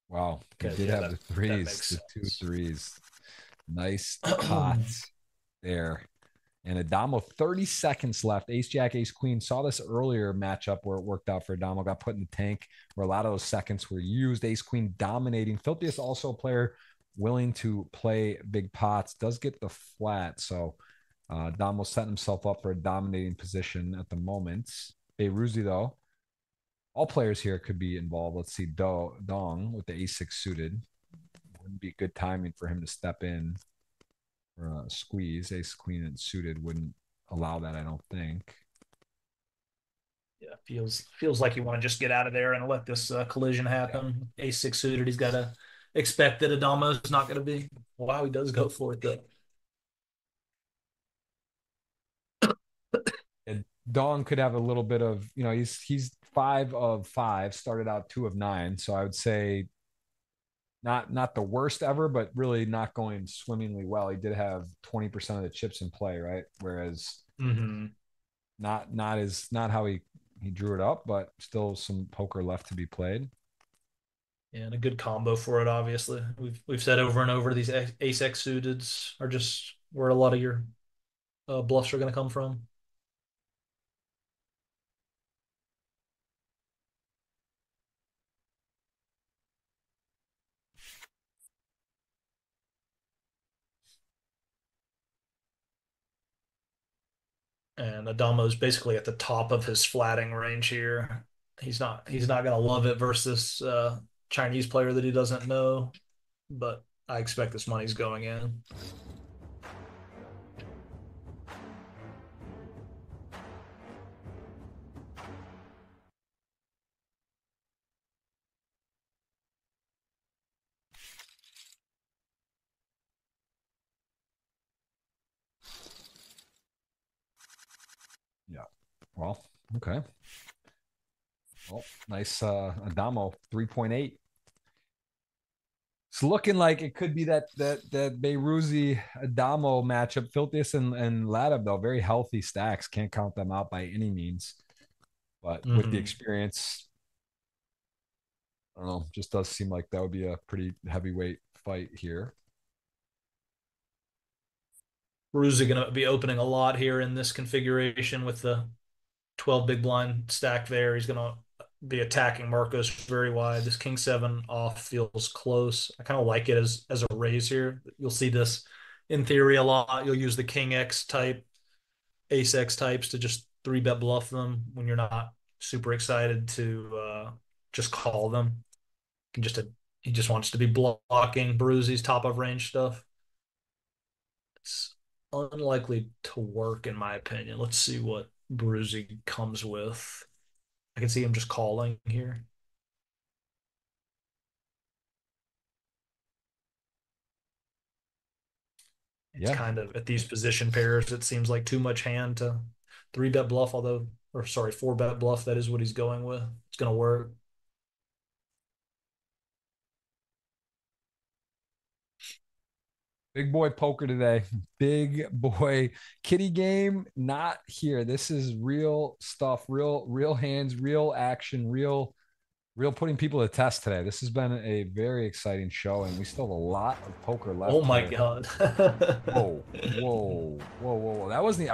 Wow, he did have the 3s, the 2 3s. Nice pot there. And Adamo, 30 seconds left. Ace, Jack, Ace, Queen. Saw this earlier matchup where it worked out for Adamo. Got put in the tank where a lot of those seconds were used. Ace, Queen dominating. Filthiest also a player willing to play big pots. Does get the flat. So Adamo setting himself up for a dominating position at the moment. Beiruzi, though. All players here could be involved. Let's see. Dong with the Ace-6 suited. Wouldn't be good timing for him to step in. Squeeze. Ace queen and suited wouldn't allow that, I don't think. Yeah, feels like you want to just get out of there and let this collision happen. Yeah. Ace-6 suited, he's got to expect that Adamo is not going to be. Wow, he does go for it though. And Dong could have a little bit of, he's 5 of 5, started out 2 of 9, so I would say not the worst ever, but really not going swimmingly well. He did have 20% of the chips in play, right? Whereas not how he drew it up, but still some poker left to be played. Yeah, and a good combo for it, obviously. We've said over and over these ace-x suiteds are just where a lot of your bluffs are going to come from. And Adamo's basically at the top of his flatting range here. He's not going to love it versus Chinese player that he doesn't know, but I expect this money's going in. Yeah. Well, okay. Well, nice Adamo 3.8. It's looking like it could be that Beiruzi Adamo matchup. Filthius and Ladab, though, very healthy stacks. Can't count them out by any means. But with the experience, I don't know, just does seem like that would be a pretty heavyweight fight here. Bruzi going to be opening a lot here in this configuration with the 12 big blind stack there. He's going to be attacking Marcos very wide. This king 7 off feels close. I kind of like it as a raise here. You'll see this in theory a lot. You'll use the king X type, ace X types to just 3-bet bluff them when you're not super excited to just call them. He just wants to be blocking Bruzi's top of range stuff. It's unlikely to work in my opinion. Let's see what Bruzi comes with. I can see him just calling here. It's kind of at these position pairs, it seems like too much hand to 3-bet bluff, 4-bet bluff. That is what he's going with. It's going to work. Big boy poker today. Big boy kitty game. Not here. This is real stuff, real hands, real action, real putting people to test today. This has been a very exciting show, and we still have a lot of poker left. Oh my God. Whoa. That wasn't,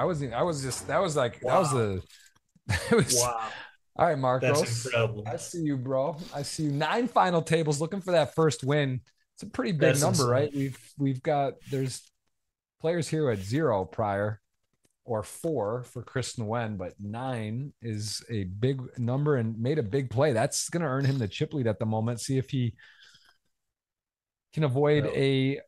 wow. All right, Marcos. That's incredible. I see you, bro. I see you. 9 final tables looking for that first win. It's a pretty big number, insane. Right? There's players here at 0 prior or 4 for Chris Nguyen, but 9 is a big number and made a big play. That's going to earn him the chip lead at the moment. See if he can avoid a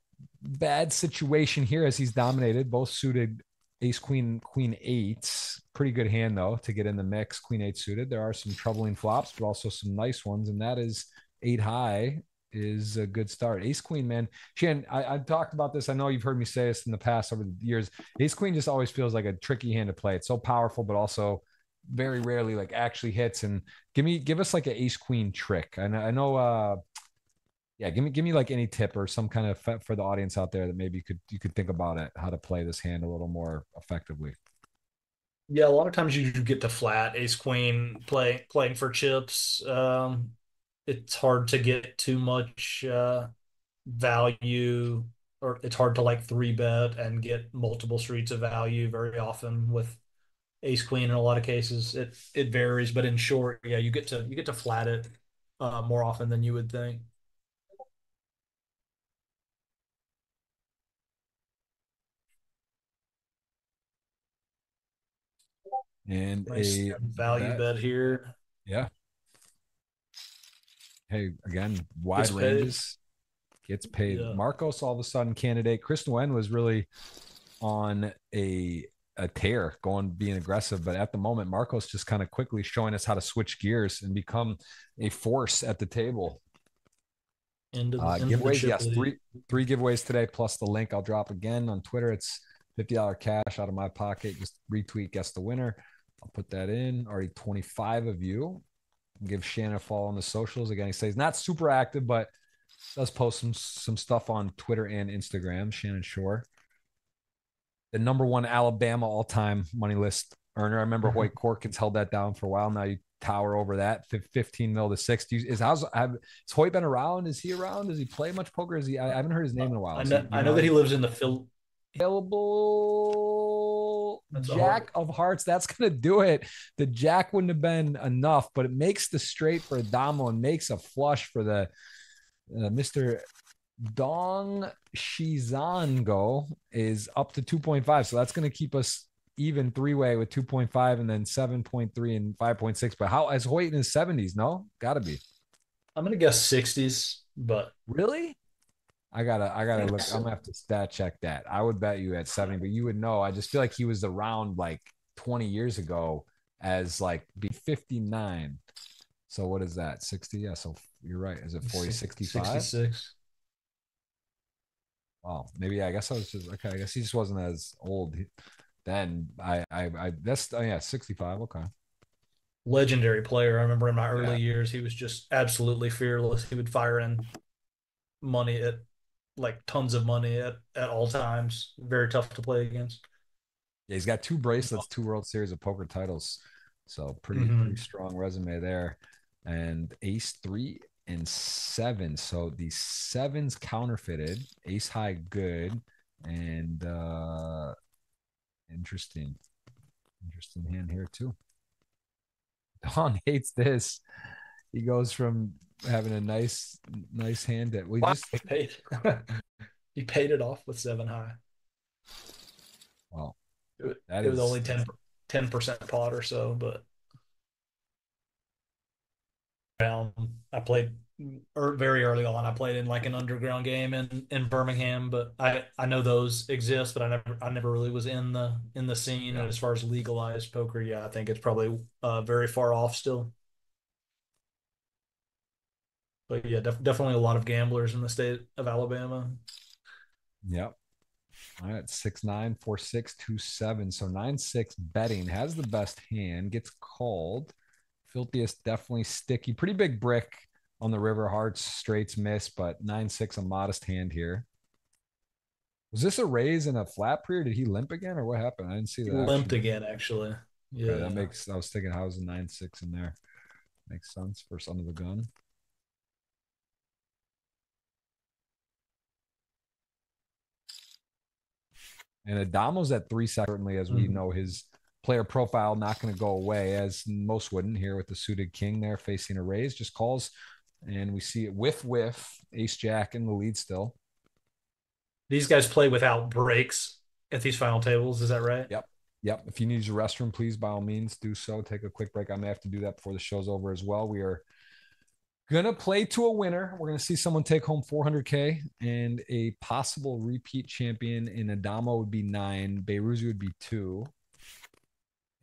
bad situation here as he's dominated. Both suited ace, queen, queen 8. Pretty good hand, though, to get in the mix. Queen 8 suited. There are some troubling flops, but also some nice ones, and that is 8 high. Is a good start. Ace queen, man. Shannon, I talked about this. I know you've heard me say this in the past over the years. Ace queen just always feels like a tricky hand to play. It's so powerful, but also very rarely like actually hits. And give us like an ace queen trick. And I know give me like any tip or some kind of for the audience out there that maybe you could think about it, how to play this hand a little more effectively. Yeah, a lot of times you get to flat ace queen playing for chips. It's hard to get too much value or it's hard to like three bet and get multiple streets of value very often with ace queen in a lot of cases. It varies, but in short, yeah, you get to flat it more often than you would think. And Nice a value bet. bet here. Yeah. Hey, again, wide Gets paid. ranges, gets paid. Yeah. Marcos, all of a sudden, candidate. Chris Nguyen was really on a tear, being aggressive. But at the moment, Marcos just kind of quickly showing us how to switch gears and become a force at the table. Into the Giveaways, chip yes, lead. three giveaways today, plus the link I'll drop again on Twitter. It's $50 cash out of my pocket. Just retweet, guess the winner. I'll put that in. Already 25 of you. Give Shannon a follow on the socials. Again, he says not super active, but does post some stuff on Twitter and Instagram. Shannon Shorr, the number one Alabama all-time money list earner. I remember Hoyt Corkins held that down for a while. Now you tower over that 15 mil to 60. Has Hoyt been around? Is he around? Does he play much poker? I haven't heard his name in a while. I Is he, know I know that he lives in the Phil. available? That's a Jack hard. of hearts. That's gonna do it. The jack wouldn't have been enough, but it makes the straight for Adamo and makes a flush for the Mr. Dong Shizango is up to 2.5. So that's going to keep us even three-way with 2.5 and then 7.3 and 5.6. But how has Hoyt in his 70s? No, gotta be. I'm gonna guess 60s, but Really? I gotta look. I'm so. gonna have to stat check that. I would bet you at 70, but you would know. I just feel like he was around like 20 years ago as like be 59. So what is that? 60? Yeah. So you're right. Is it 40, 65? 66. Oh, maybe I guess I was just okay. I guess he just wasn't as old then. I that's yeah, 65. Okay. Legendary player. I remember in my Yeah. early years, he was just absolutely fearless. He would fire in money at like tons of money at all times. Very tough to play against. Yeah, he's got two bracelets, two World Series of Poker titles. So pretty Mm-hmm. strong resume there. And ace 3 and 7. So the sevens counterfeited, ace high good, and interesting. Interesting hand here too. Don hates this. He goes from having a nice hand that we Wow, just he paid. He paid it off with seven high. well, that It was is only that's 10% pot or so, but around I played very early on. I played in like an underground game in Birmingham, but I know those exist, but I never really was in the scene. yeah. And as far as legalized poker, yeah, I think it's probably very far off still. But yeah, definitely a lot of gamblers in the state of Alabama. Yep. All right, 6-9, 4-6, 2-7. So 9-6 betting has the best hand, gets called. Filthiest definitely sticky. Pretty big brick on the river. Hearts, straights miss, but 9-6 a modest hand here. Was this a raise in a flat period? Did he limp again or what happened? I didn't see He the action. limped again, actually. Okay, that Yeah. makes I was thinking how's the 9-6 in there. Makes sense. First under the gun. And Adamo's at 3 certainly, as we Mhm. know, his player profile not going to go away, as most wouldn't here with the suited king there facing a raise. Just calls, and we see it whiff, ace jack in the lead still. These guys play without breaks at these final tables. Is that right? Yep. Yep. If you need your restroom, please, by all means, do so. Take a quick break. I may have to do that before the show's over as well. We are gonna play to a winner. We're gonna see someone take home 400K and a possible repeat champion in Adamo would be 9, Beiruzi would be 2,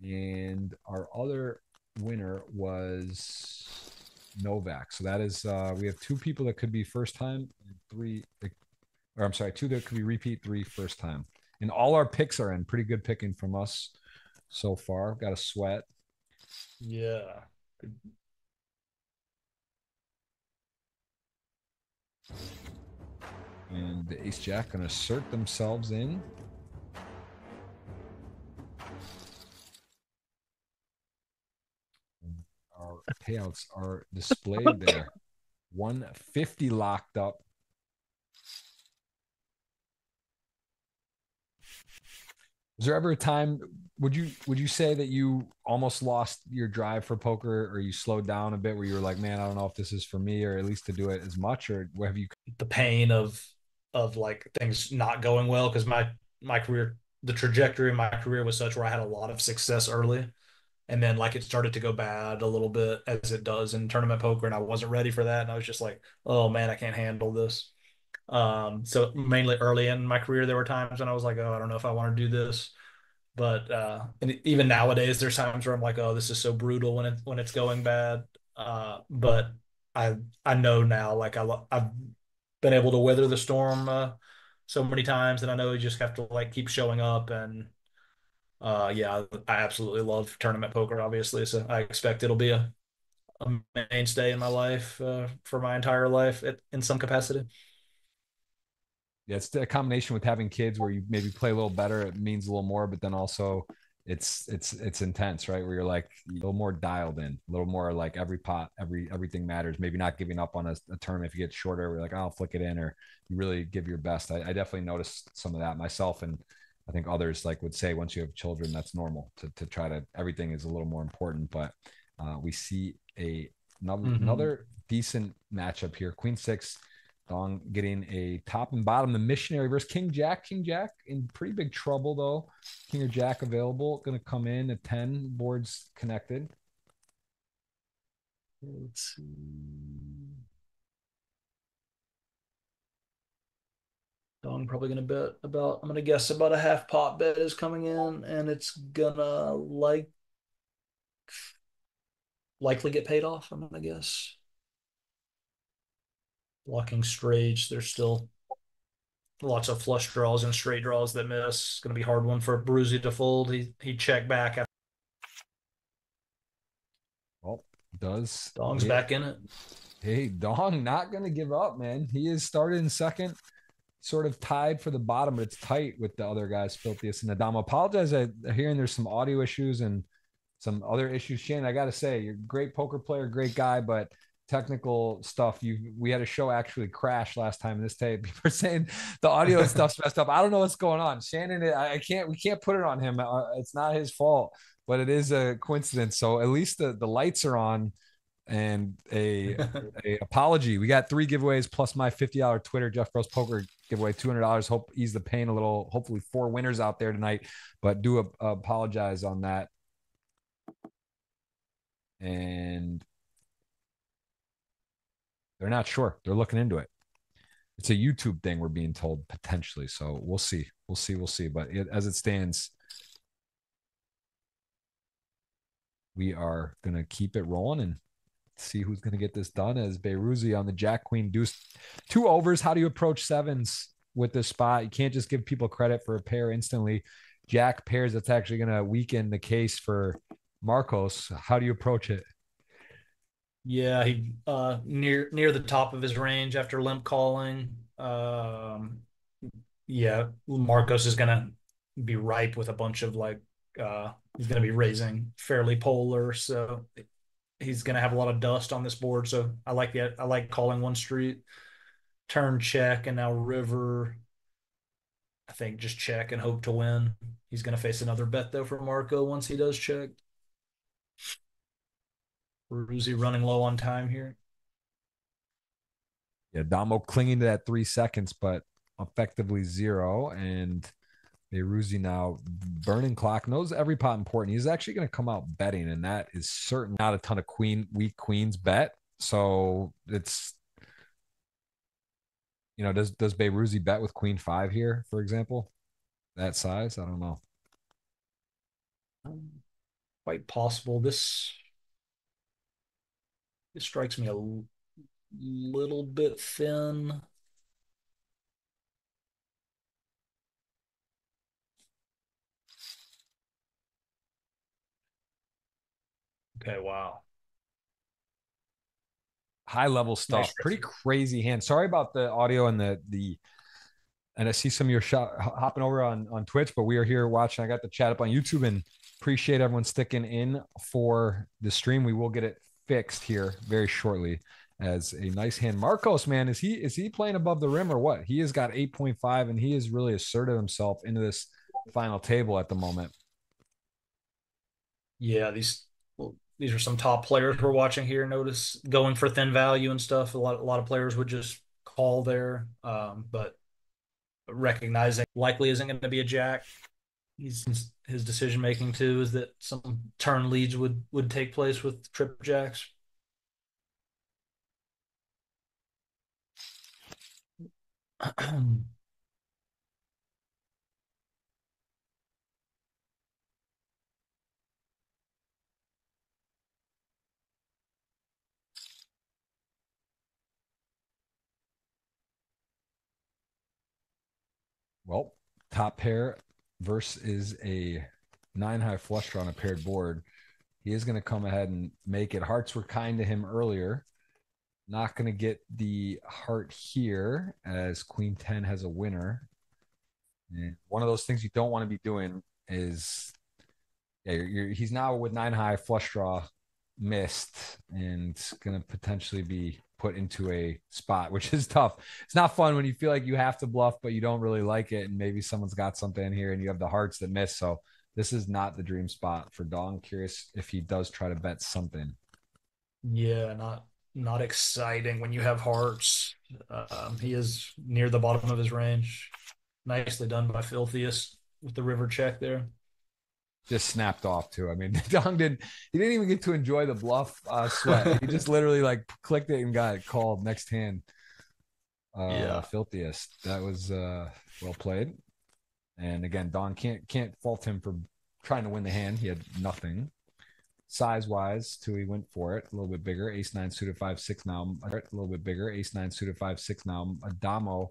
and our other winner was Novak. So that is we have 2 people that could be first time and 3 or I'm sorry, 2 that could be repeat, 3 first time. And all our picks are in. Pretty good picking from us so far. Got a sweat. Yeah. And the ace jack gonna assert themselves in. Our payouts are displayed there. 150 locked up. Is there ever a time, would you say that you almost lost your drive for poker, or you slowed down a bit where you were like, man, I don't know if this is for me, or at least to do it as much, or have you? The pain of like things not going well, because my career, the trajectory of my career was such where I had a lot of success early, and then like it started to go bad a little bit as it does in tournament poker, and I wasn't ready for that, and I was just like, oh man, I can't handle this. So mainly early in my career, there were times when I was like, oh, I don't know if I want to do this. But and even nowadays, there's times where I'm like, oh, this is so brutal when it's going bad. But I know now, like I've been able to weather the storm so many times, and I know you just have to like keep showing up. And yeah, I absolutely love tournament poker, obviously. So I expect it'll be a mainstay in my life for my entire life in some capacity. Yeah, it's a combination with having kids where you maybe play a little better. It means a little more, but then also it's intense, right? Where you're like a little more dialed in, a little more like every pot, everything matters. Maybe not giving up on a tournament if you get shorter. We're like, I'll flick it in, or you really give your best. I definitely noticed some of that myself, and I think others like would say once you have children, that's normal to try to everything is a little more important. But we see Mm-hmm. another decent matchup here. Queen six. Dong getting a top and bottom. The missionary versus King Jack. King Jack in pretty big trouble, though. King or Jack available. Going to come in at 10. Boards connected. Let's see. Dong probably gonna bet about. I'm gonna guess about a half pot bet is coming in, and it's gonna likely get paid off. I'm gonna guess. Blocking straights. There's still lots of flush draws and straight draws that miss. It's gonna be a hard one for Bruzy to fold. He checked back. Well, does Dong's it. back in it. Hey, Dong not going to give up, man. He is started in second, sort of tied for the bottom, but it's tight with the other guys, Filthius and Adamo. Apologize. I'm hearing there's some audio issues and some other issues. Shannon, I got to say, you're a great poker player, great guy, but technical stuff. We had a show actually crash last time in this tape. People are saying the audio and stuff's messed up. I don't know what's going on. Shannon, we can't put it on him. It's not his fault, but it is a coincidence. So at least the lights are on, and a apology. We got 3 giveaways plus my $50 Twitter Jeff Bros Poker giveaway, $200. Hope ease the pain a little. Hopefully 4 winners out there tonight, but do apologize on that. And they're not sure. They're looking into it. It's a YouTube thing, we're being told, potentially. So we'll see. We'll see. But as it stands, we are going to keep it rolling and see who's going to get this done. As Beiruzi on the Jack Queen Deuce, 2 overs. How do you approach sevens with this spot? You can't just give people credit for a pair instantly. Jack pairs, that's actually going to weaken the case for Marcos. How do you approach it? Yeah, he near the top of his range after limp calling. Yeah, Marcos is gonna be ripe with a bunch of like he's gonna be raising fairly polar, so he's gonna have a lot of dust on this board. So I like calling one street, turn check, and now river. I think just check and hope to win. He's gonna face another bet though for Marco once he does check. Ruzi running low on time here. Yeah, Damo clinging to that 3 seconds, but effectively 0. And Beiruzi now burning clock, knows every pot important. He's actually going to come out betting, and that is certainly not a ton of weak queens bet. So it's, does Beiruzi bet with queen 5 here, for example? That size? I don't know. Quite possible. This strikes me a little bit thin. Okay, wow. High level Nice stuff. Pretty river. crazy hand. Sorry about the audio and the and I see some of your shot hopping over on Twitch, but we are here watching. I got the chat up on YouTube and appreciate everyone sticking in for the stream. We will get it fixed here very shortly. As a nice hand, Marcos, man, is he playing above the rim or what? He has got 8.5, and he has really asserted himself into this final table at the moment. Yeah, these are some top players we're watching here. Notice going for thin value and stuff. A lot of players would just call there, but recognizing likely isn't going to be a jack. His decision making too is that some turn leads would take place with trip jacks. Well, top pair versus is a 9-high flush draw on a paired board. He is going to come ahead and make it. Hearts were kind to him earlier. Not going to get the heart here as Queen 10 has a winner. And one of those things you don't want to be doing is he's now with 9-high flush draw missed and going to potentially be put into a spot, which is tough. It's not fun when you feel like you have to bluff, but you don't really like it. And maybe someone's got something in here and you have the hearts that miss. So this is not the dream spot for Dong. Curious if he does try to bet something. Yeah, not exciting when you have hearts. He is near the bottom of his range. Nicely done by Filthiest with the river check there. Just snapped off too. I mean, Dong didn't even get to enjoy the bluff sweat. He just literally like clicked it and got it called next hand. Yeah. Filthiest. That was well played. And again, Dong can't fault him for trying to win the hand. He had nothing. Size wise, too, he went for it a little bit bigger. Ace 9 suited 5-6 now. A little bit bigger. Ace 9 suited 5-6 now. Adamo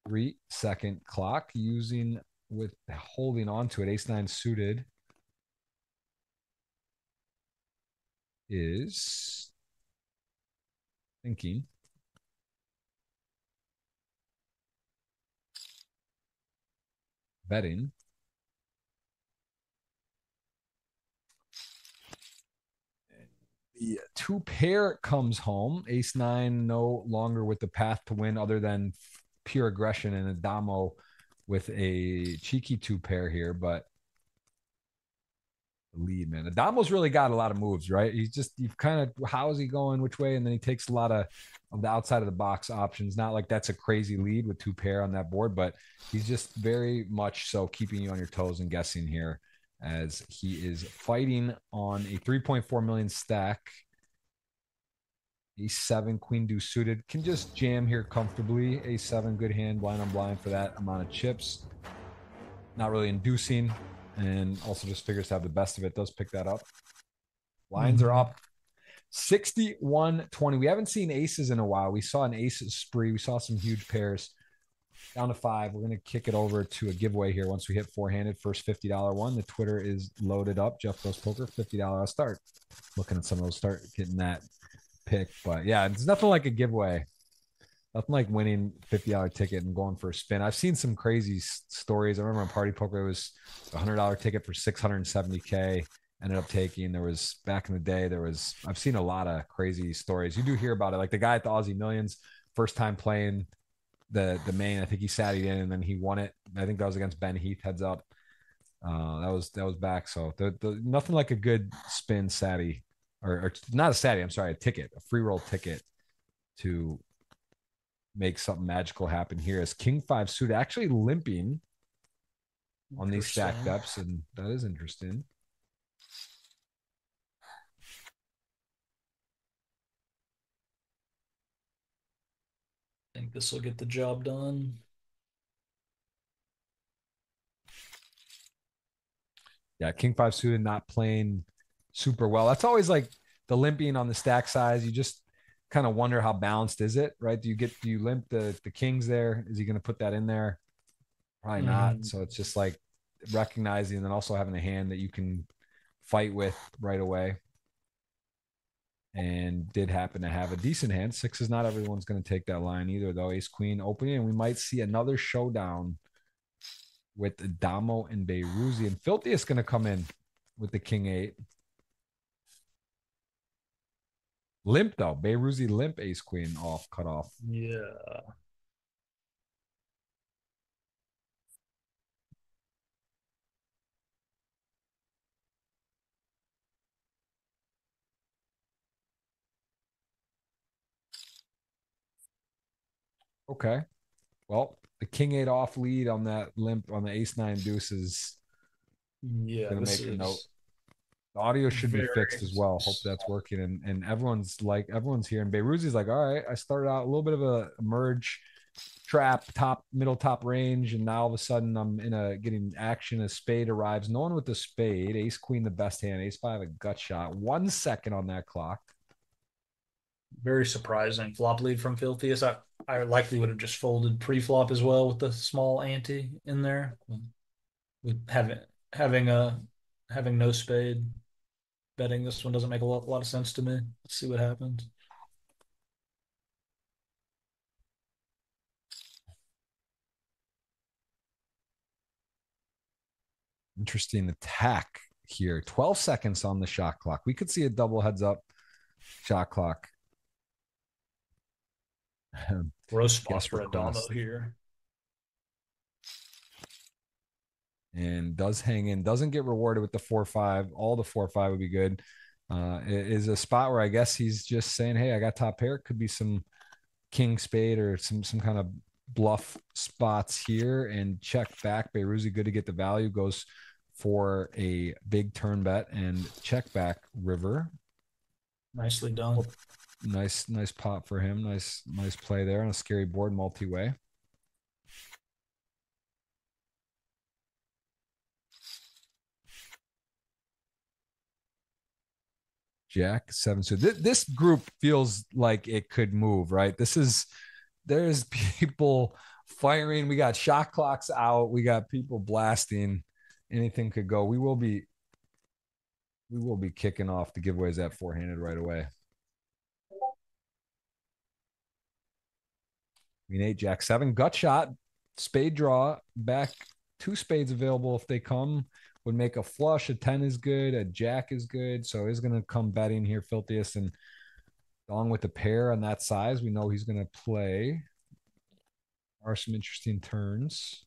3-second clock using with holding on to it. Ace 9 suited is thinking. Betting. The two pair comes home. Ace 9 no longer with the path to win other than pure aggression, and Adamo with a cheeky two pair here, but the lead, man. Adamo's really got a lot of moves, right? You've kind of, how is he going, which way? And then he takes a lot of the outside of the box options. Not like that's a crazy lead with two pair on that board, but he's just very much so keeping you on your toes and guessing here as he is fighting on a 3.4 million stack. A7, queen deuce suited, can just jam here comfortably. A7, good hand, blind on blind for that amount of chips. Not really inducing, and also just figures to have the best of it. Does pick that up. Lines are up 61-20. We haven't seen aces in a while. We saw an ace spree. We saw some huge pairs. Down to 5. We're going to kick it over to a giveaway here once we hit four-handed. First $50 one. The Twitter is loaded up. Jeff Goes Poker, $50. I'll start looking at some of those, start getting that pick. But yeah, it's nothing like a giveaway. Nothing like winning $50 ticket and going for a spin. I've seen some crazy stories. I remember on Party Poker, it was a $100 ticket for $670K. Ended up taking. There was back in the day. I've seen a lot of crazy stories. You do hear about it, like the guy at the Aussie Millions, first time playing the main. I think he sat it in and then he won it. I think that was against Ben Heath. Heads up. That was back. So the nothing like a good spin satty, or not a satty. I'm sorry, a ticket, a free roll ticket to make something magical happen here. As King 5 suited actually limping on these stack depths, and that is interesting. I think this will get the job done. Yeah, King 5 suited not playing super well. That's always like the limping on the stack size. You just kind of wonder how balanced is it, right? Do you limp the kings there? Is he going to put that in there? Probably not. So it's just like recognizing and then also having a hand that you can fight with right away. And did happen to have a decent hand. 6 is not everyone's going to take that line either, though. Ace Queen opening, and we might see another showdown with Adamo and Beiruzi. And Filthy is going to come in with the King 8. Limp, though. Beiruzi limp, Ace Queen off, cut off. Yeah. Okay. Well, the king 8 off lead on that limp on the ace 9 deuce is Yeah, going to this make a note. is The audio should be very fixed as well. Hope that's working. And everyone's here. And Beiruzi's like, all right, I started out a little bit of a merge trap, top range, and now all of a sudden I'm in a getting action. A spade arrives. No one with the spade. Ace queen, the best hand. Ace five, a gut shot. 1 second on that clock. very surprising flop lead from Filthius. I likely would have just folded pre-flop as well with the small ante in there. With having a having no spade, betting this one doesn't make a lot of sense to me. Let's see what happens. Interesting attack here. 12 seconds on the shot clock. We could see a double heads up shot clock. Gross spots Guest for Adamo request. here. And does hang in, doesn't get rewarded with the 4-5. All the 4-5 would be good. It is a spot where I guess he's just saying, hey, I got top pair. Could be some king spade or some kind of bluff spots here, and check back. Beiruzi good to get the value, goes for a big turn bet and check back river. Nicely done. Nice pot for him. Nice play there on a scary board multi-way. Jack 7. So this group feels like it could move, right? There's people firing. We got shot clocks out. We got people blasting. Anything could go. We will be kicking off the giveaways that four-handed right away. Queen 8, Jack 7, gut shot, spade draw, back 2 spades available if they come. Would make a flush. A 10 is good. A jack is good. So he's going to come betting here, Filthius, and along with the pair on that size, we know he's going to play. Are some interesting turns.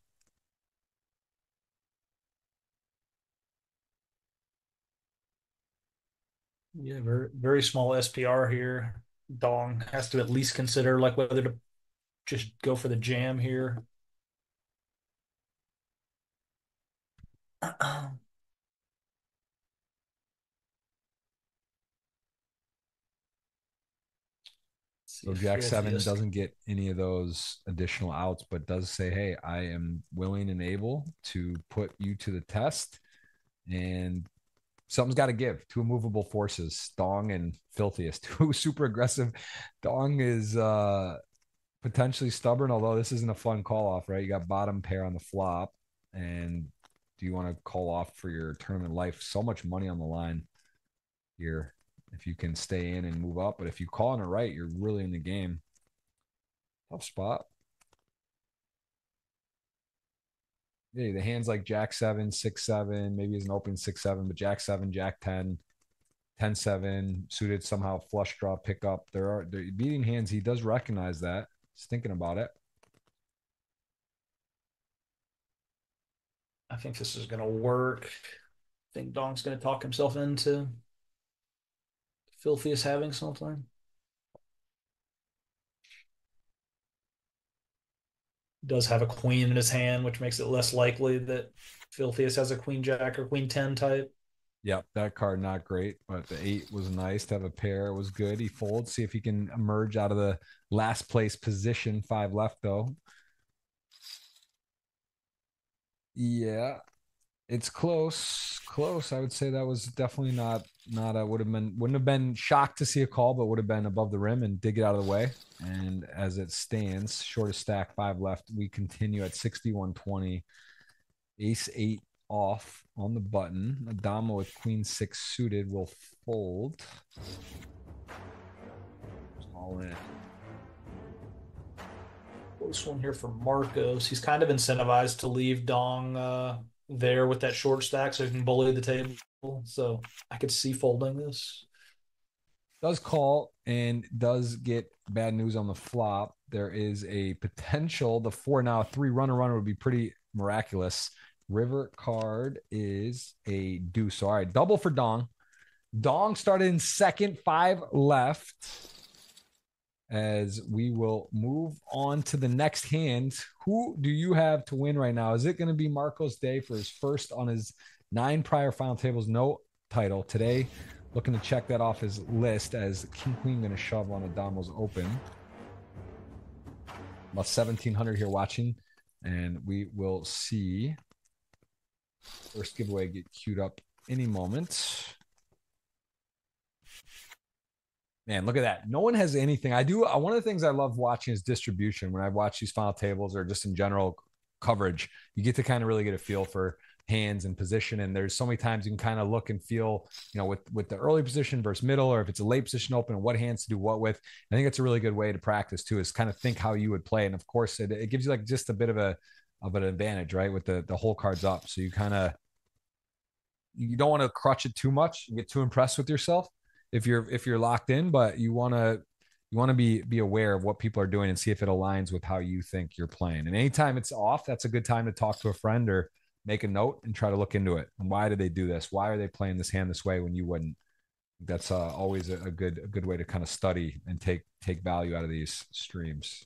Yeah, very small SPR here. Dong has to at least consider like whether to just go for the jam here. So Jack 7 doesn't get any of those additional outs, but does say, hey, I am willing and able to put you to the test. And something's got to give. 2 immovable forces, Dong and Filthius, 2 super aggressive. Dong is potentially stubborn, although this isn't a fun call off, right? You got bottom pair on the flop. And do you want to call off for your tournament life? So much money on the line here if you can stay in and move up. But if you call on it right, you're really in the game. Tough spot. Yeah, the hands like Jack 7, 6, 7, maybe is an open 6, 7, but Jack 7, Jack 10, 10, 7, suited somehow flush draw pickup. They're beating hands. He does recognize that. He's thinking about it. I think this is going to work. I think Dong's going to talk himself into Filthius having something. Does have a queen in his hand, which makes it less likely that Filthius has a queen jack or queen 10 type. Yep, that card not great, but the 8 was nice to have a pair. It was good. He folds. See if he can emerge out of the last place position. 5 left though. Yeah, it's close. Close. I would say that was definitely not a wouldn't have been shocked to see a call, but would have been above the rim and dig it out of the way. And as it stands, shortest stack, 5 left. We continue at 61-20. Ace 8 off on the button. Adamo with queen 6 suited will fold. All in. Close one here for Marcos. He's kind of incentivized to leave Dong there with that short stack so he can bully the table. So I could see folding this. Does call and does get bad news on the flop. There is a potential. The 4 now, 3 runner would be pretty miraculous. River card is a deuce. All right, double for Dong. Dong started in second, 5 left. as we will move on to the next hand. Who do you have to win right now? Is it going to be Marcos Day for his first on his 9 prior final tables, no title today? Looking to check that off his list as King Queen going to shove on Adamo's open. About 1,700 here watching, and we will see first giveaway get queued up any moment. Man, look at that. No one has anything. One of the things I love watching is distribution. When I watch these final tables or just in general coverage, you get to kind of really get a feel for hands and position. And there's so many times you can kind of look and feel, with the early position versus middle, or if it's a late position open, what hands to do what with. I think it's a really good way to practice too, is kind of think how you would play. And of course, it gives you like just a bit of an advantage, right? With the whole cards up. So you don't want to crutch it too much and get too impressed with yourself if you're locked in, but you want to be aware of what people are doing and see if it aligns with how you think you're playing. And anytime it's off, that's a good time to talk to a friend or make a note and try to look into it. And why do they do this? Why are they playing this hand this way when you wouldn't? That's always a good way to kind of study and take value out of these streams.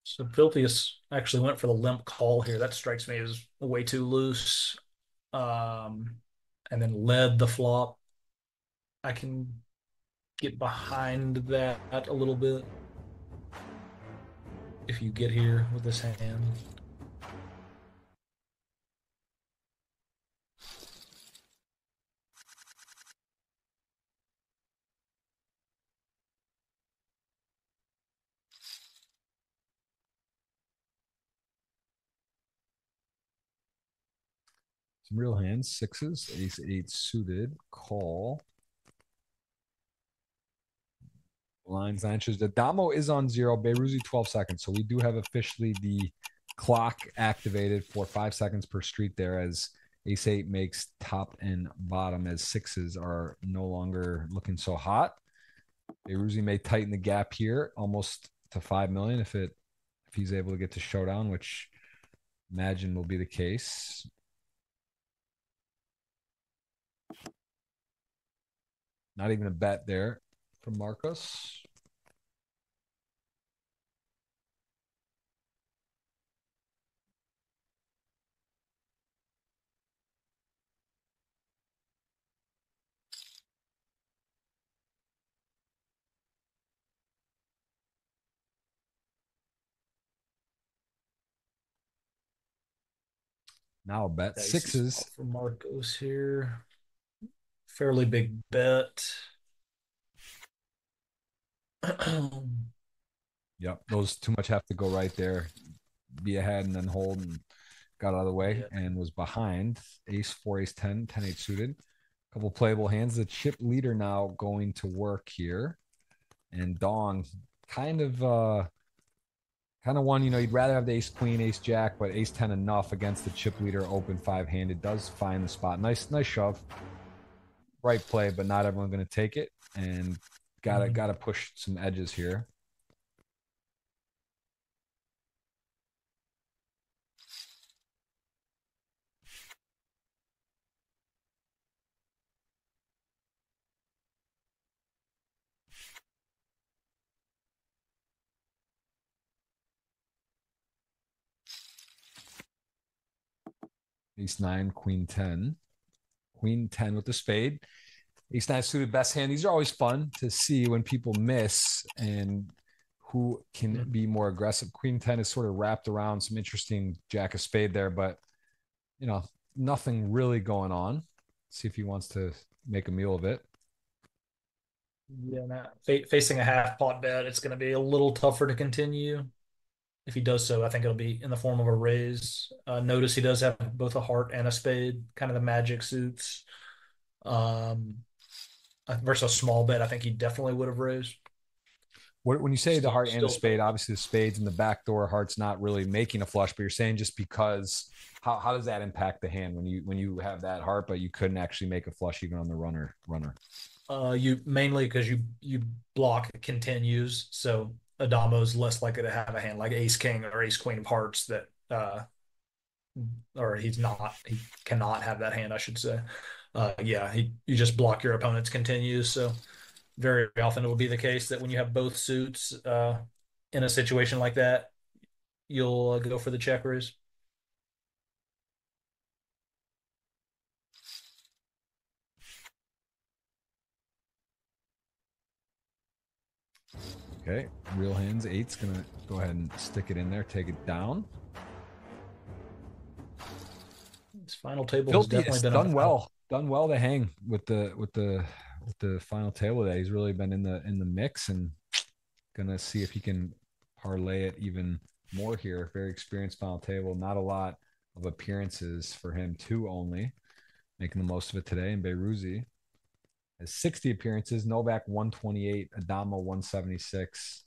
So Filthius actually went for the limp call here. That strikes me as way too loose. And then led the flop. I can get behind that a little bit if you get here with this hand. Some real hands, sixes, ace eight suited, call. Lines, nine shoes. The Damo is on 0, Beruzzi 12 seconds. So we do have officially the clock activated for 5 seconds per street there, as ace eight makes top and bottom, as sixes are no longer looking so hot. Beruzzi may tighten the gap here almost to 5 million if he's able to get to showdown, which imagine will be the case. Not even a bet there from Marcos. Now a bet. Nice. Sixes. For Marcos here. Fairly big bet. Yep. Those too much have to go right there. Be ahead and then hold, and got out of the way and was behind. Ace 4, ace 10, 10 8 suited. A couple playable hands. The chip leader now going to work here. And Dong kind of one, you'd rather have the ace queen, ace jack, but ace 10 enough against the chip leader open 5-handed. Does find the spot. Nice shove. Right play, but not everyone going to take it, and gotta push some edges here. Ace 9, queen 10. Queen 10 with the spade. Ace 9 suited, best hand. These are always fun to see when people miss and who can be more aggressive. Queen 10 is sort of wrapped around some interesting jack of spade there, but nothing really going on. See if he wants to make a meal of it. Yeah, now facing a half pot bet, it's going to be a little tougher to continue. If he does so, I think it'll be in the form of a raise. Notice he does have both a heart and a spade, kind of the magic suits. Versus a small bet, I think he definitely would have raised. When you say the heart and the spade, obviously the spade's in the back door, heart's not really making a flush, but you're saying just because how does that impact the hand when you have that heart, but you couldn't actually make a flush even on the runner? You mainly because you block continues, so Adamo's less likely to have a hand like ace king or ace queen of hearts that or he cannot have that hand, I should say. You just block your opponent's continues, so very often it'll be the case that when you have both suits in a situation like that, you'll go for the check raise. Okay, real hands. Eight's gonna go ahead and stick it in there, take it down. This final table has Filthy definitely has been done well to hang with the final table today. He's really been in the mix, and gonna see if he can parlay it even more here. Very experienced final table. Not a lot of appearances for him, two only, making the most of it today. And Beiruzi has 60 appearances. Novak 128, Adamo 176,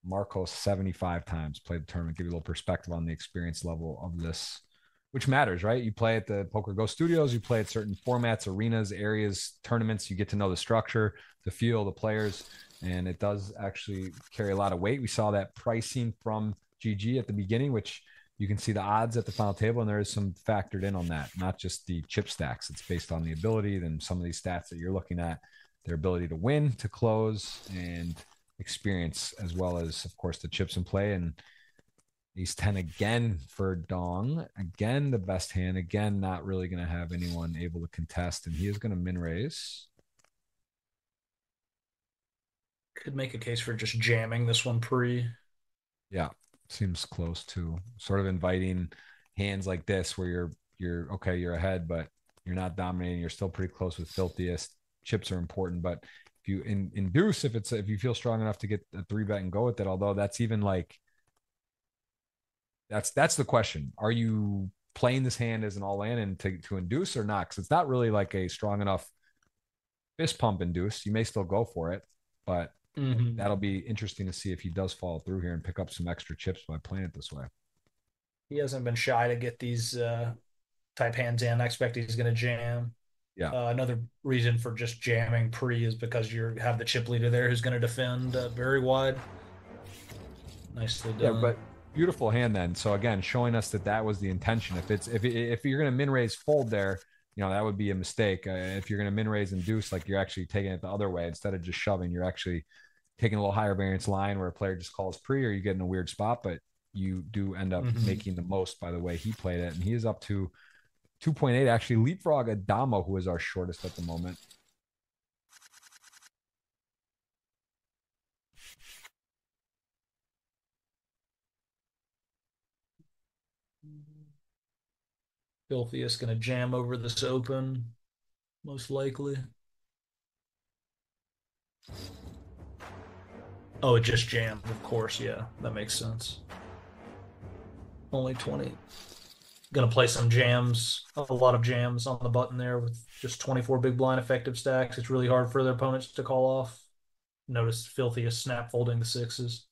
Marcos 75 times played the tournament. Give you a little perspective on the experience level of this, which matters, right? You play at the Poker Go Studios, you play at certain formats, arenas, areas, tournaments. You get to know the structure, the feel, the players, and it does actually carry a lot of weight. We saw that pricing from GG at the beginning, which you can see the odds at the final table, and there is some factored in on that, not just the chip stacks. It's based on the ability, then some of these stats that you're looking at, their ability to win, to close, and experience, as well as, of course, the chips in play. And Ace 10 again for Dong. Again, the best hand. Again, not really going to have anyone able to contest, and he is going to min raise. Could make a case for just jamming this one pre. Yeah, seems close to sort of inviting hands like this where you're okay, you're ahead, but you're not dominating. You're still pretty close with filthiest. Chips are important, but if you induce, if you feel strong enough to get a 3-bet and go with it, although that's even like that's the question. Are you playing this hand as an all-in and to induce or not? Because it's not really like a strong enough fist pump induce. You may still go for it, but that'll be interesting to see if he does follow through here and pick up some extra chips by playing it this way. He hasn't been shy to get these type hands in. I expect he's going to jam. Yeah. Another reason for just jamming pre is because you have the chip leader there who's going to defend very wide. Nicely done. Yeah, but beautiful hand then. So again, showing us that was the intention. If you're going to min raise fold there, that would be a mistake. If you're going to min raise and deuce, like you're actually taking it the other way instead of just shoving, you're actually taking a little higher variance line where a player just calls pre, or you get in a weird spot, but you do end up making the most by the way he played it. And he is up to 2.8, actually leapfrog Adamo, who is our shortest at the moment. Filthiest going to jam over this open, most likely. Oh, it just jammed, of course. Yeah, that makes sense. Only 20. Gonna play some jams, a lot of jams on the button there with just 24 big blind effective stacks. It's really hard for their opponents to call off. Notice Filthiest snap folding the sixes.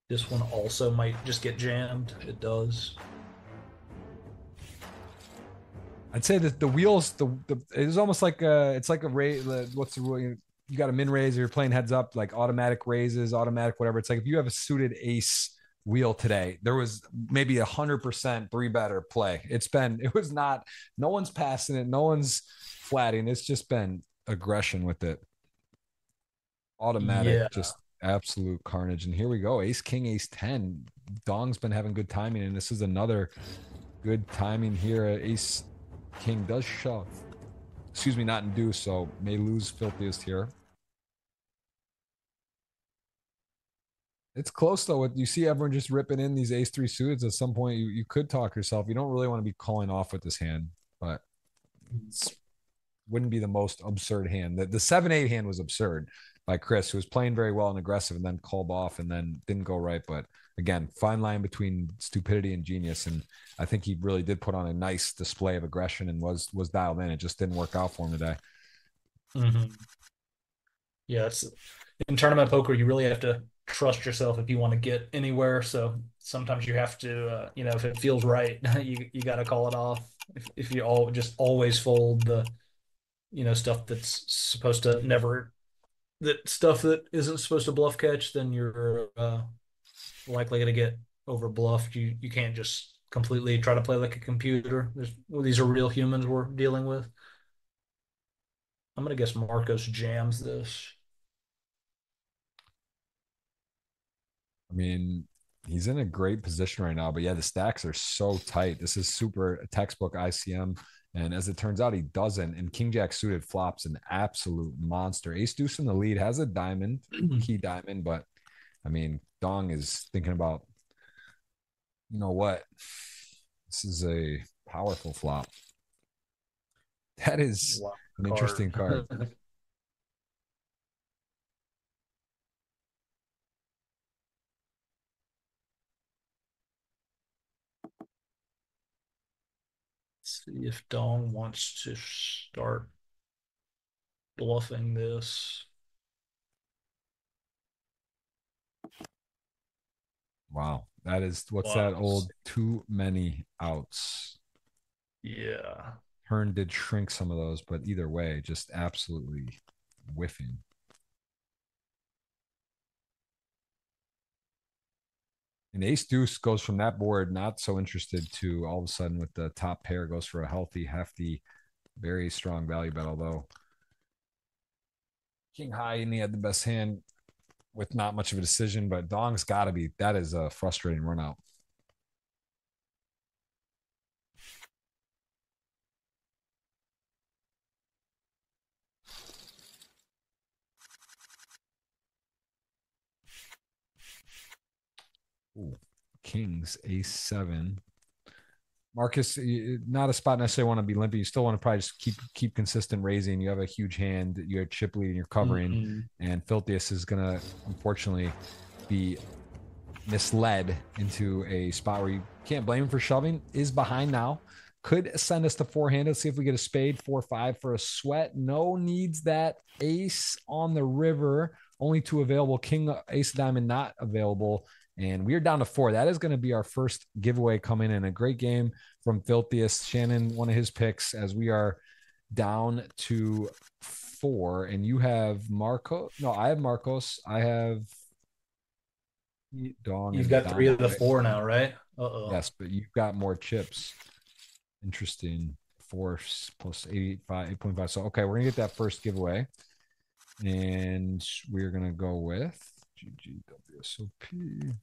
This one also might just get jammed. It does. I'd say that the wheels, it's almost like it's like a raise. What's the rule? You got a min raise, or you're playing heads up, like automatic raises, automatic whatever. It's like if you have a suited ace wheel today, there was maybe 100% 3-bet or play. It was not. No one's passing it. No one's flatting. It's just been aggression with it. Automatic, just absolute carnage. And here we go. Ace King, Ace 10. Dong's been having good timing, and this is another good timing here. Ace King does shove. Excuse me, not induce, so may lose Filthiest here. It's close though. You see everyone just ripping in these ace 3 suites. At some point, you could talk yourself. You don't really want to be calling off with this hand, but it wouldn't be the most absurd hand. The 7-8 hand was absurd by Chris, who was playing very well and aggressive, and then called off and then didn't go right. But again, fine line between stupidity and genius, and I think he really did put on a nice display of aggression and was dialed in. It just didn't work out for him today. Yeah, it's in tournament poker. You really have to trust yourself if you want to get anywhere. So sometimes you have to, if it feels right, you got to call it off. If you always fold the, stuff that's supposed to never, that stuff that isn't supposed to bluff catch, then you're likely going to get over bluffed. You can't just completely try to play like a computer. These are real humans we're dealing with. I'm gonna guess Marcos jams this. I mean, he's in a great position right now, but yeah, the stacks are so tight. This is super textbook ICM. And as it turns out, he doesn't. And King Jack suited flops an absolute monster. Ace Deuce in the lead has a diamond, key diamond, but I mean, Dong is thinking about, you know what? This is a powerful flop. That is Wow, an interesting card. See if Dong wants to start bluffing this. Wow. That is what's Wow. that old too many outs. Yeah. Hearn did shrink some of those, but either way, just absolutely whiffing. And ace deuce goes from that board, not so interested, to all of a sudden with the top pair goes for a healthy, hefty, very strong value bet. Although king high and he had the best hand with not much of a decision, but Dong's got to be, that is a frustrating run out. Ooh, kings, ace seven. Marcus, not a spot necessarily want to be limping. You still want to probably just keep consistent raising. You have a huge hand. You have chip lead and you're covering. Mm-hmm. And Filthius is going to unfortunately be misled into a spot where you can't blame him for shoving. Is behind now. Could send us to forehand. Let's see if we get a spade 4-5 for a sweat. No, needs that ace on the river. Only two available. King, ace diamond not available. And we're down to 4. That is going to be our first giveaway coming in. A great game from Filthiest. Shannon, one of his picks, as we are down to 4. And you have Marco. No, I have Marcos. I have Dong. You've and got Dom, 3 of the right? 4 now, right? Uh-oh. Yes, but you've got more chips. Interesting. 4 plus 8.5. So, okay, we're going to get that first giveaway. And we're going to go with GGWSOP.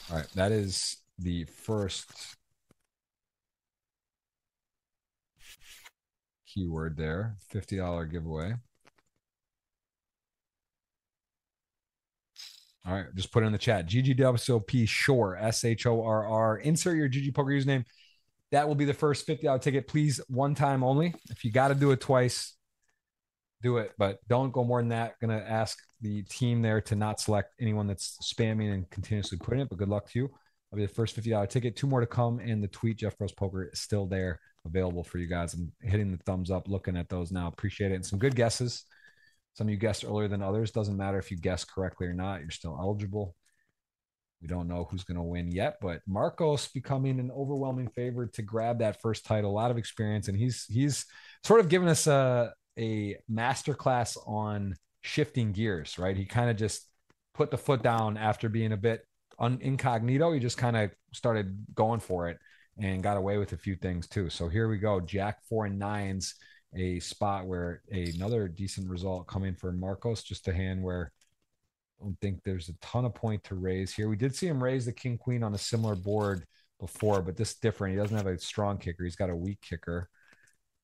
All right, that is the first keyword there. $50 giveaway. All right, just put it in the chat. GGWSOP Shorr, SHORR. Insert your GG Poker username. That will be the first $50 ticket. Please, one time only. If you got to do it twice, do it, but don't go more than that. Going to ask the team there to not select anyone that's spamming and continuously putting it, but good luck to you. That'll be the first $50 ticket. 2 more to come, and the tweet, Jeff Gross Poker, is still there, available for you guys. I'm hitting the thumbs up, looking at those now. Appreciate it. And some good guesses. Some of you guessed earlier than others. Doesn't matter if you guess correctly or not. You're still eligible. We don't know who's going to win yet, but Marcos becoming an overwhelming favorite to grab that first title. A lot of experience, and he's sort of given us a masterclass on shifting gears, right? He kind of just put the foot down after being a bit incognito. He just kind of started going for it and got away with a few things too. So here we go. Jack 4 and 9s, a spot where another decent result coming for Marcos, just a hand where I don't think there's a ton of point to raise here. We did see him raise the king queen on a similar board before, but this is different. He doesn't have a strong kicker. He's got a weak kicker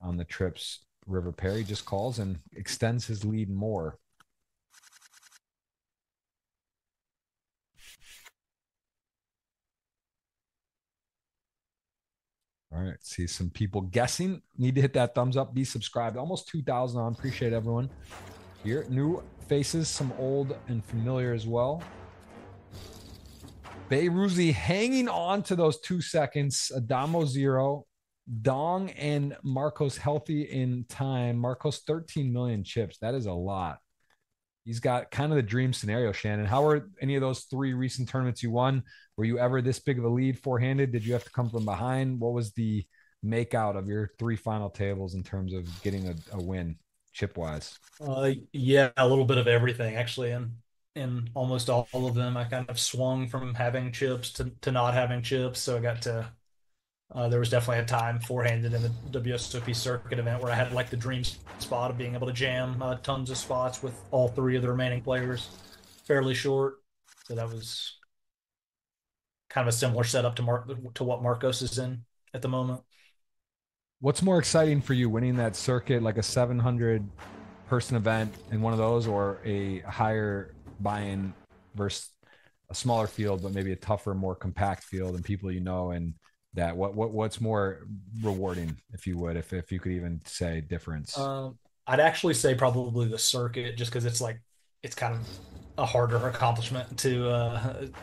on the trips. River pair, he just calls and extends his lead more. All right, see some people guessing. Need to hit that thumbs up, be subscribed. Almost 2,000 on. Appreciate everyone here. New faces, some old and familiar as well. Beyruzi hanging on to those 2 seconds. Adamo 0. Dong and Marcos healthy in time. Marcos 13 million chips. That is a lot. He's got kind of the dream scenario, Shannon. How were any of those 3 recent tournaments you won? Were you ever this big of a lead four-handed? Did you have to come from behind? What was the make out of your 3 final tables in terms of getting a win? chip wise? Yeah, a little bit of everything actually, and in almost all of them, I kind of swung from having chips to not having chips. So I got to there was definitely a time forehanded in the WSOP circuit event where I had like the dream spot of being able to jam tons of spots with all three of the remaining players fairly short. So that was kind of a similar setup to what Marcos is in at the moment. What's more exciting for you, winning that circuit, like a 700 person event in one of those, or a higher buy-in versus a smaller field, but maybe a tougher, more compact field and people you know? And that what's more rewarding, if you would, if you could even say difference? I'd actually say probably the circuit, just because it's kind of a harder accomplishment to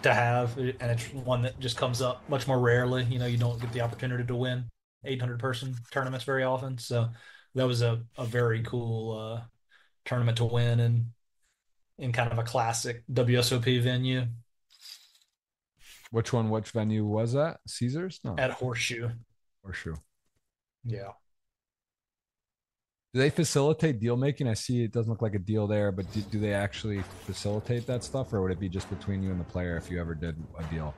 have, and it's one that just comes up much more rarely. You know, you don't get the opportunity to win 800 person tournaments very often, so that was a very cool tournament to win in kind of a classic WSOP venue Which venue was that? Caesars? No, at Horseshoe. Horseshoe. Yeah. Do they facilitate deal making? I see it doesn't look like a deal there, but do they actually facilitate that stuff, or would it be just between you and the player if you ever did a deal?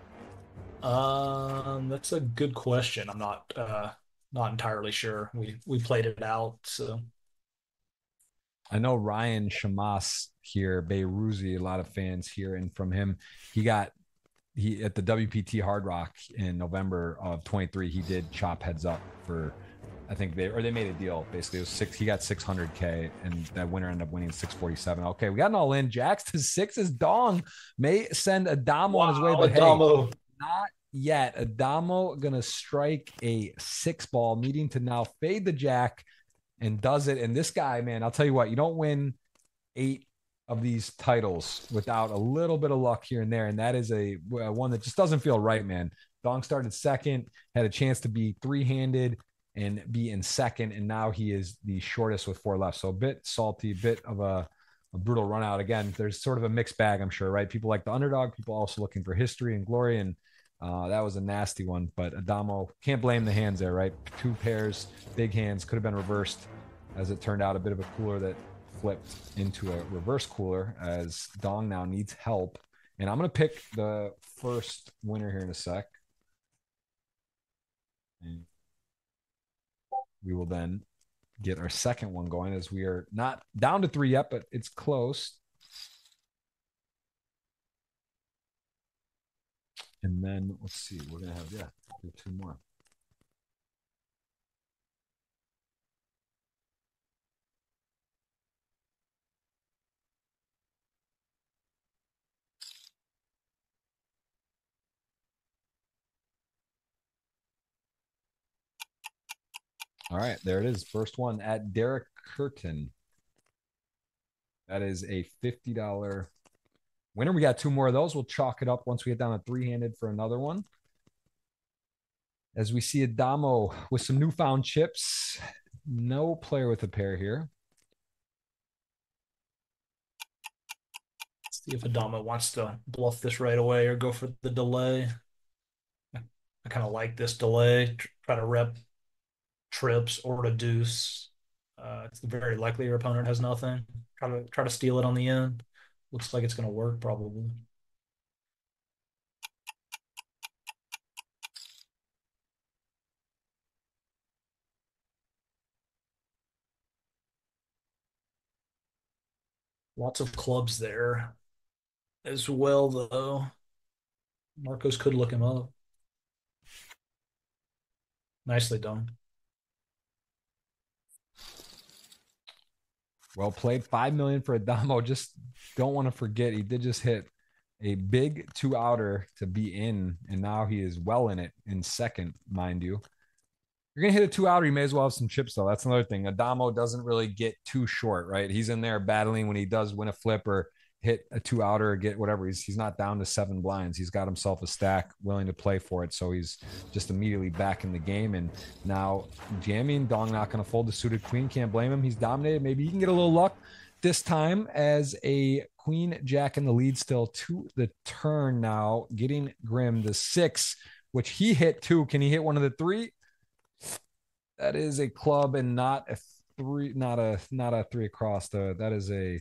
That's a good question. I'm not entirely sure. We played it out, so I know Ryan Shamas here, Beyrouzi, a lot of fans here, and from him, he at the WPT Hard Rock in November of 23, he did chop heads up for, I think they made a deal. Basically, it was six. He got 600K, and that winner ended up winning 647. Okay, we got an all in. Jacks to sixes. Dong may send Adamo on his way, but Adamo. hey, not yet. Adamo gonna strike a 6-ball, needing to now fade the jack, and does it. And this guy, man, I'll tell you what, you don't win 8 of these titles without a little bit of luck here and there. And that is a one that just doesn't feel right, man. Dong started second, had a chance to be 3-handed and be in second. And now he is the shortest with 4 left. So a bit salty, bit of a brutal run out. Again, there's sort of a mixed bag, I'm sure, right? People like the underdog, people also looking for history and glory. And that was a nasty one, but Adamo, can't blame the hands there, right? 2 pairs, big hands, could have been reversed. As it turned out, a bit of a cooler that flipped into a reverse cooler, as Dong now needs help. And I'm going to pick the first winner here in a sec. And we will then get our second one going, as we are not down to 3 yet, but it's close. And then let's see, we're going to have, 2 more. All right, there it is. First one at Derek Curtin. That is a $50 winner. We got 2 more of those. We'll chalk it up once we get down to 3-handed for another one. As we see Adamo with some newfound chips. No player with a pair here. See if Adamo wants to bluff this right away or go for the delay. I kind of like this delay. Try to rep trips or to deuce. It's very likely your opponent has nothing. Try to steal it on the end. Looks like it's going to work probably. Lots of clubs there as well, though. Marcos could look him up. Nicely done. Well played. 5 million for Adamo. Just don't want to forget, he did just hit a big 2-outer to be in, and now he is well in it in second, mind you. You're gonna hit a 2-outer, you may as well have some chips, though. That's another thing. Adamo doesn't really get too short, right? He's in there battling when he does win a flip or hit a 2-outer or get whatever. He's not down to 7 blinds. He's got himself a stack, willing to play for it. So he's just immediately back in the game. And now jamming. Dong not going to fold the suited queen. Can't blame him. He's dominated. Maybe he can get a little luck this time, as a queen jack in the lead still to the turn now. Getting grim. The 6, which he hit 2. Can he hit one of the 3? That is a club and not a three, not a three across. That is a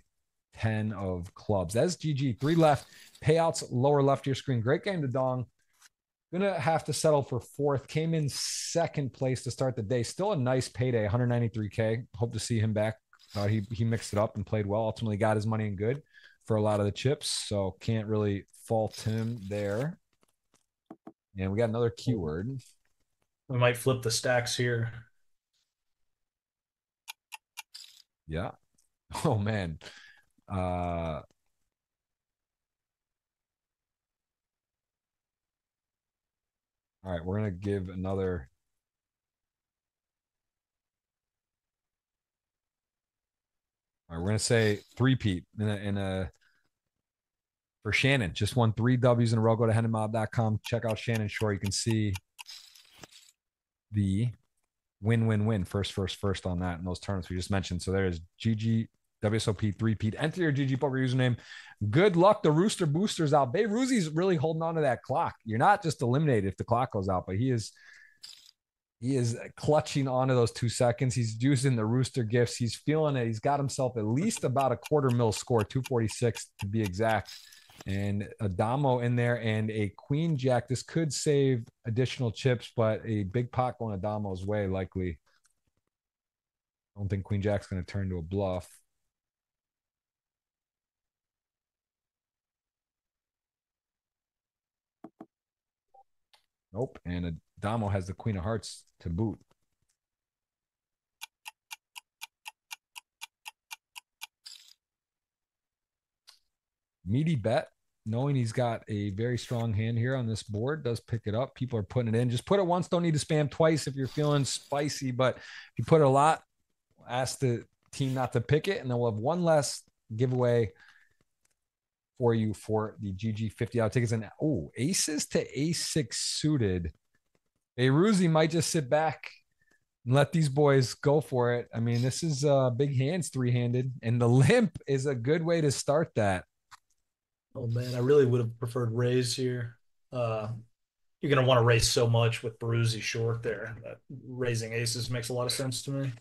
10 of clubs. That's GG. Three left. Payouts lower left of your screen. Great game to Dong. Gonna have to settle for fourth. Came in second place to start the day. Still a nice payday, 193K. Hope to see him back. He mixed it up and played well. Ultimately got his money in good for a lot of the chips. So can't really fault him there. And we got another keyword. We might flip the stacks here. Yeah. Oh man. All right, we're gonna give another. All right, we're gonna say three-peat in a for Shannon. Just won 3 W's in a row. Go to hendonmob.com. Check out Shannon Shorr. You can see the win first on that in those tournaments we just mentioned. So there is GG WSOP three-peat. Enter your GGPoker username. Good luck. The Rooster Booster's out. Beyrouzi's really holding on to that clock. You're not just eliminated if the clock goes out, but he is clutching onto those 2 seconds. He's using the Rooster gifts. He's feeling it. He's got himself at least about a quarter mil score, 246 to be exact. And a Damo in there and a Queen Jack. This could save additional chips, but a big pot going a Damo's way likely. I don't think Queen Jack's going to turn to a bluff. Nope. And a Damo has the Queen of Hearts to boot. Meaty bet, knowing he's got a very strong hand here on this board, does pick it up. People are putting it in. Just put it once. Don't need to spam twice if you're feeling spicy. But if you put it a lot, ask the team not to pick it. And then we'll have one less giveaway for you for the GG 50 out tickets. And aces to ace six suited. Beyrouzi might just sit back and let these boys go for it. I mean, this is big hands three-handed, and the limp is a good way to start that. Oh man, I really would have preferred raise here. You're going to want to raise so much with Beyrouzi short there. That raising aces makes a lot of sense to me.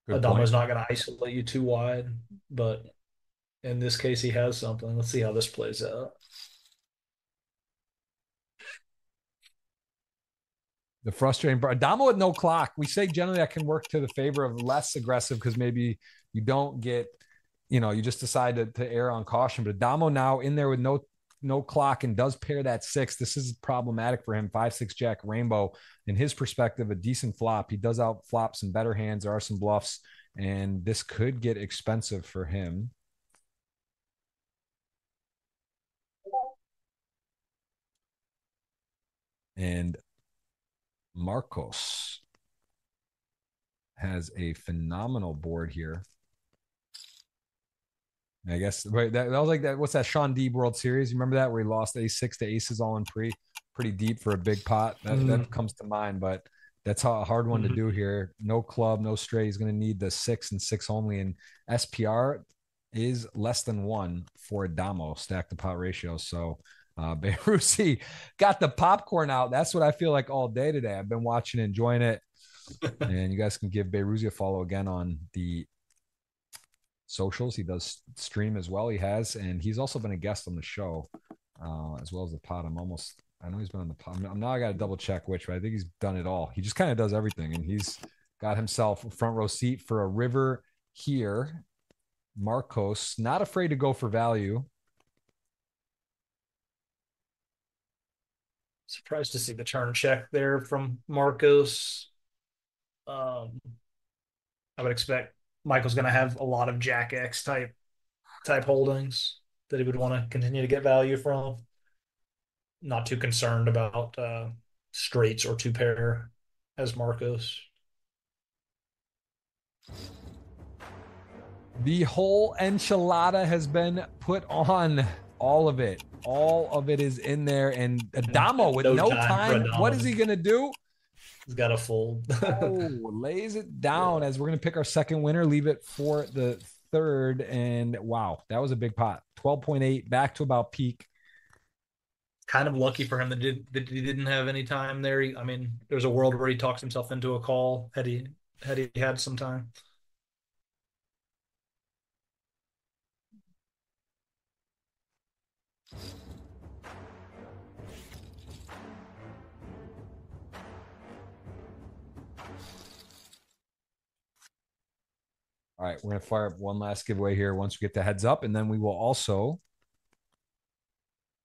Adamo's not going to isolate you too wide, but in this case, he has something. Let's see how this plays out. The frustrating part. Adamo with no clock. We say generally that can work to the favor of less aggressive because maybe you don't get, you just decide to err on caution. But Adamo now in there with no clock and does pair that six. This is problematic for him. 5-6 Jack rainbow. In his perspective, a decent flop. He does out flop some better hands. There are some bluffs, and this could get expensive for him. And Marcos has a phenomenal board here. I guess right, that was like that. What's that Sean D World Series? You remember that where he lost A6 to aces all in pretty deep for a big pot. That comes to mind, but that's a hard one to do here. No club, no straight. He's going to need the 6 and 6 only, and SPR is less than 1 for a Damo stack to pot ratio. So Beyrouzi got the popcorn out. That's what I feel like all day today. I've been watching, enjoying it, and you guys can give Beyrouzi a follow again on the socials. He does stream as well. He has, and he's also been a guest on the show as well as the pod. I know he's been on the pod. Now I got to double check which, but I think he's done it all. He just kind of does everything, and he's got himself a front row seat for a river here. Marcos, not afraid to go for value. Surprised to see the turn check there from Marcos. I would expect Michael's going to have a lot of Jack X type holdings that he would want to continue to get value from. Not too concerned about straights or two pair as Marcos. The whole enchilada has been put on. All of it is in there. And Adamo with no time. What is he going to do? He's got to fold. Lays it down as we're going to pick our second winner, leave it for the third. And wow, that was a big pot. 12.8 back to about peak. Kind of lucky for him that he didn't have any time there. There's a world where he talks himself into a call had he had he had some time. All right, we're gonna fire up one last giveaway here once we get the heads up, and then we will also.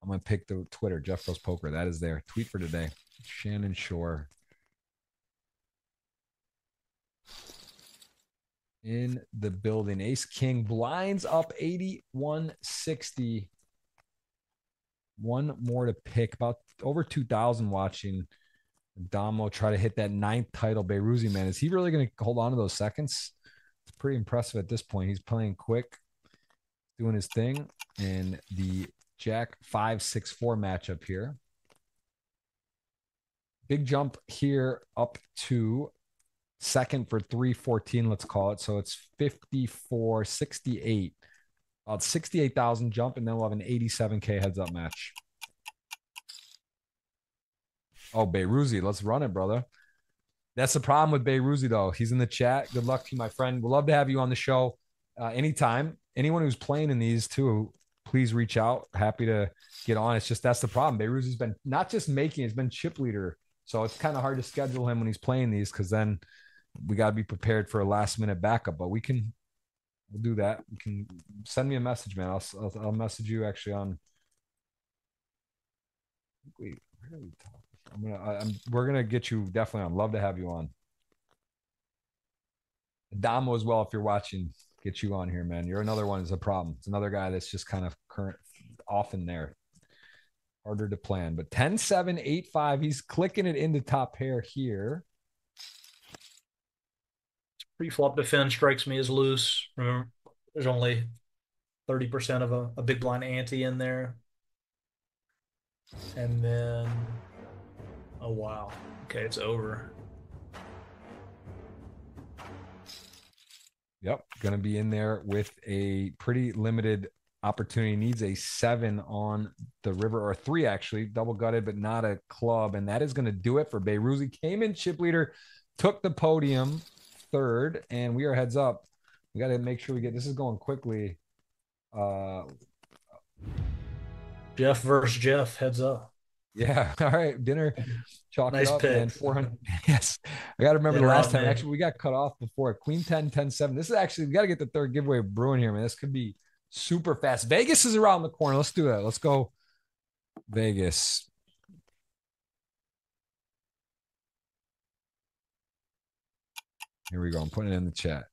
I'm gonna pick the Twitter, Jeff Bros Poker. That is their tweet for today. Shannon Shorr in the building. Ace King blinds up 8160. One more to pick. About over 2,000 watching. Damo try to hit that ninth title. Beiruzi, man, is he really going to hold on to those seconds? It's pretty impressive at this point. He's playing quick, doing his thing, and the Jack 5-6-4 matchup here. Big jump here up to second for 314, let's call it. So it's 54-68. About 68,000 jump, and then we'll have an 87K heads up match. Oh, Beiruzi, let's run it, brother. That's the problem with Beiruzi, though. He's in the chat. Good luck to you, my friend. We'd love to have you on the show anytime. Anyone who's playing in these, too, please reach out. Happy to get on. It's just that's the problem. Beiruzi's been not just making, he's been chip leader. So it's kind of hard to schedule him when he's playing these because then we got to be prepared for a last-minute backup. But we'll do that. You can send me a message, man. I'll message you actually on. Wait, where are we talking? We're gonna get you definitely on. Love to have you on. Damo as well, if you're watching, get you on here, man. You're another one is a problem. It's another guy that's just kind of current, often there. Harder to plan, but 10-7-8-5. He's clicking it into top pair here. Pre-flop defend strikes me as loose. Remember, there's only 30% of a big blind ante in there. And then, oh, wow. Okay, it's over. Yep, going to be in there with a pretty limited opportunity. Needs a 7 on the river, or 3 actually, double gutted, but not a club. And that is going to do it for Beiruzi. Came in chip leader, took the podium third, and we are heads up. We got to make sure we get this is going quickly. Jeff versus Jeff, heads up. Yeah. All right. Dinner. Chalk Nice it up, pick. man. 400. Yes. I got to remember the last time. Actually, we got cut off before. Queen 10, 10-7. This is actually, we got to get the third giveaway brewing here, man. This could be super fast. Vegas is around the corner. Let's do that. Let's go Vegas. Here we go. I'm putting it in the chat.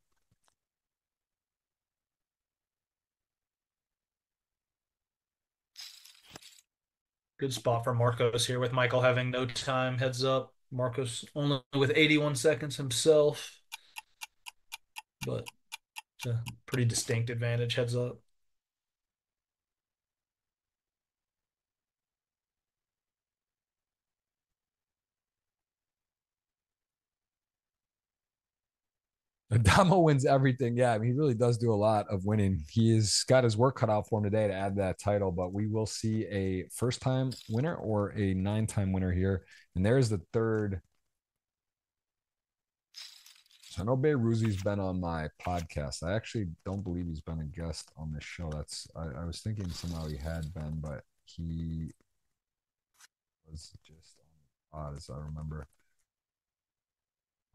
Good spot for Marcos here with Michael having no time. Heads up. Marcos only with 81 seconds himself, but it's a pretty distinct advantage. Heads up. Adamo wins everything. Yeah, I mean, he really does do a lot of winning. He has got his work cut out for him today to add that title, but we will see a first-time winner or a 9-time winner here. And there's the third. So I know Beiruzi's been on my podcast. I actually don't believe he's been a guest on this show. I was thinking somehow he had been, but he was just odd as I remember.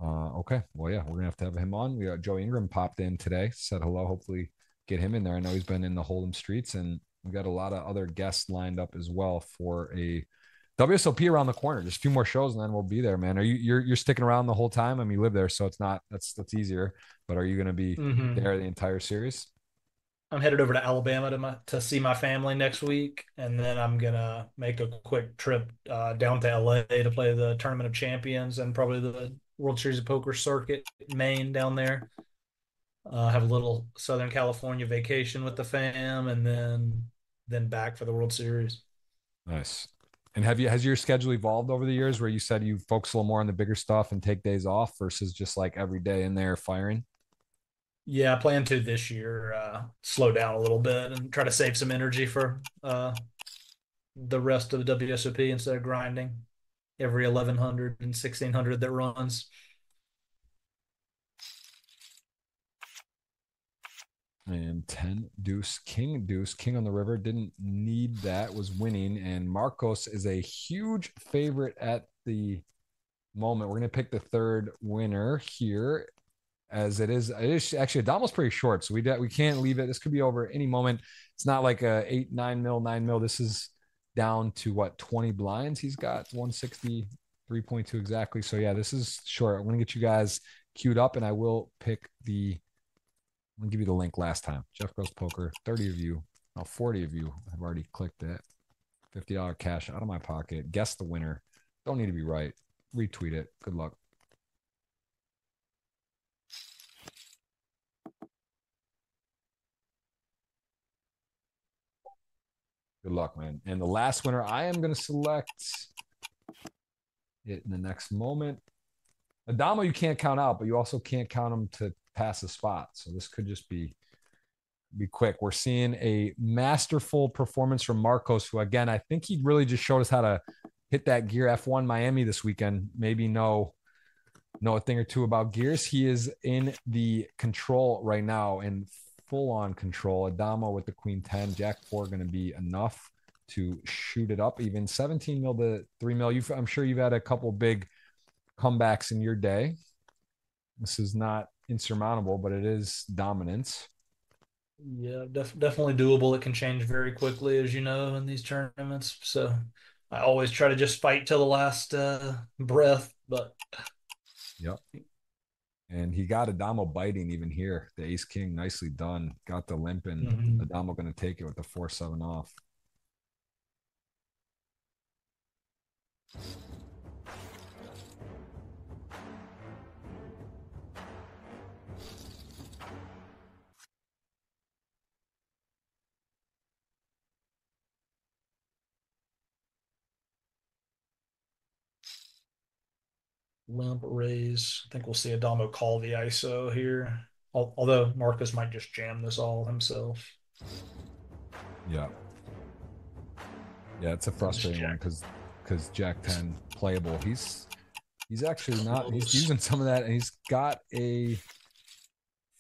Okay. Well, yeah, we're gonna have to have him on. We got Joe Ingram popped in today, said hello. Hopefully get him in there. I know he's been in the Hold'em streets, and we got a lot of other guests lined up as well for a WSOP around the corner. Just a few more shows, and then we'll be there, man. Are you're sticking around the whole time? I mean, you live there, so it's not that's easier. But are you gonna be there the entire series? I'm headed over to Alabama to see my family next week, and then I'm gonna make a quick trip down to LA to play the Tournament of Champions and probably the World Series of Poker circuit in Maine down there. Have a little Southern California vacation with the fam, and then back for the World Series. Nice. And has your schedule evolved over the years where you said you focus a little more on the bigger stuff and take days off versus just like every day in there firing? Yeah, I plan to this year slow down a little bit and try to save some energy for the rest of the WSOP instead of grinding every 1100 and 1600 that runs. And 10 deuce, king on the river. Didn't need that, was winning. And Marcos is a huge favorite at the moment. We're going to pick the third winner here, as it is actually Adamo's pretty short, so we can't leave it. This could be over any moment. It's not like a 8, 9 mil, 9 mil. This is down to what, 20 blinds. He's got 163.2 exactly. So yeah, this is short. I'm going to get you guys queued up, and I will pick the. I'm going to give you the link last time. Jeff Goes Poker. 30 of you, no, 40 of you have already clicked it. $50 cash out of my pocket. Guess the winner. Don't need to be right. Retweet it. Good luck. Good luck, man. And the last winner, I am going to select it in the next moment. Adamo, you can't count out, but you also can't count him to pass a spot. So this could just be quick. We're seeing a masterful performance from Marcos, who, again, I think he really just showed us how to hit that gear. F1 Miami this weekend. Maybe know a thing or two about gears. He is in the control right now, and full-on control. Adamo with the queen 10, jack 4 going to be enough to shoot it up. Even 17 mil to 3 mil. I'm sure you've had a couple big comebacks in your day. This is not insurmountable, but it is dominance. Yeah, definitely doable. It can change very quickly, as you know, in these tournaments. So I always try to just fight till the last breath. But yep. And he got Adamo biting even here. The ace king, nicely done. Got the limp, and Adamo going to take it with the 4-7 off. limp raise. I think we'll see Adamo call the ISO here. Although Marcus might just jam this all himself. Yeah. Yeah, it's a frustrating one because Jack 10 playable. He's actually not. He's using some of that, and he's got a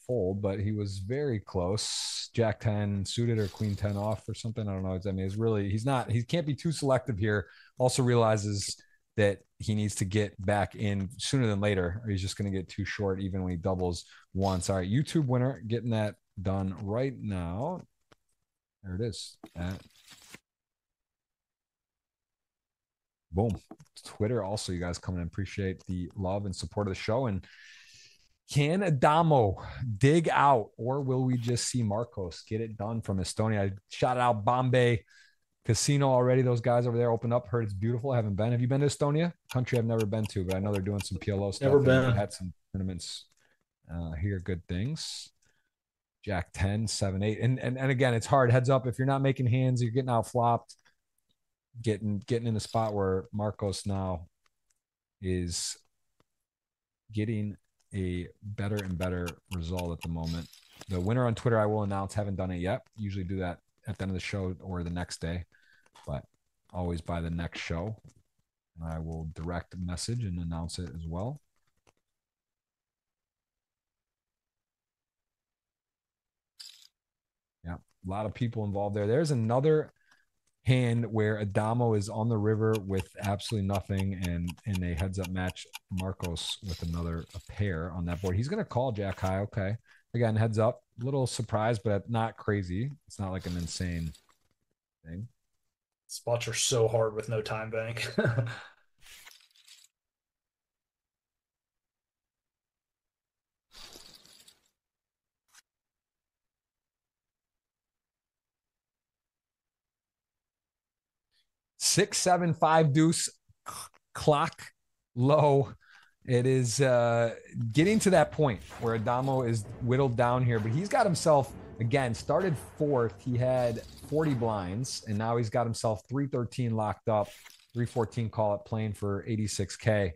fold, but he was very close. Jack 10 suited or queen 10 off or something. I don't know. I mean, he can't be too selective here. Also realizes that he needs to get back in sooner than later, or he's just going to get too short even when he doubles once. All right, YouTube winner, getting that done right now. There it is. Boom. Twitter also, you guys coming in. Appreciate the love and support of the show. And can Adamo dig out, or will we just see Marcos get it done from Estonia? I shot out Bombay Casino already. Those guys over there opened up. Heard it's beautiful. I haven't been. Have you been to Estonia? Country I've never been to, but I know they're doing some PLO stuff. Never been. Had some tournaments. Hear good things. Jack 10, 7, 8. And again, it's hard. Heads up. If you're not making hands, you're getting out flopped. Getting in the spot where Marcos now is getting a better and better result at the moment. The winner on Twitter, I will announce. Haven't done it yet. Usually do that at the end of the show or the next day, but always by the next show. I will direct message and announce it as well. Yeah, a lot of people involved there. There's another hand where Adamo is on the river with absolutely nothing, and in a heads-up match, Marcos with a pair on that board. He's going to call Jack high. Okay. Again, heads up. A little surprised, but not crazy. It's not like an insane thing. Spots are so hard with no time bank. Six, 7, 5 deuce clock low. It is getting to that point where Adamo is whittled down here, but he's got himself, again, started fourth. He had 40 blinds, and now he's got himself 313 locked up, 314 call it, playing for 86K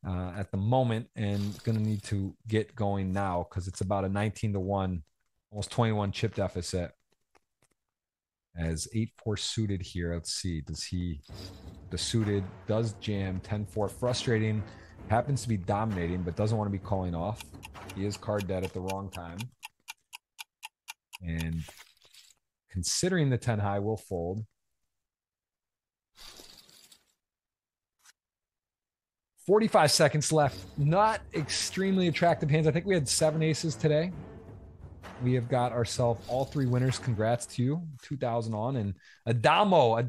at the moment, and going to need to get going now because it's about a 19-1, almost 21 chip deficit. As 8-4 suited here. Let's see. The suited does jam 10-4. Frustrating. Happens to be dominating, but doesn't want to be calling off. He is card dead at the wrong time. And considering the 10 high, we'll fold. 45 seconds left. Not extremely attractive hands. I think we had 7 aces today. We have got ourselves all 3 winners. Congrats to you. 2,000 on. And Adamo.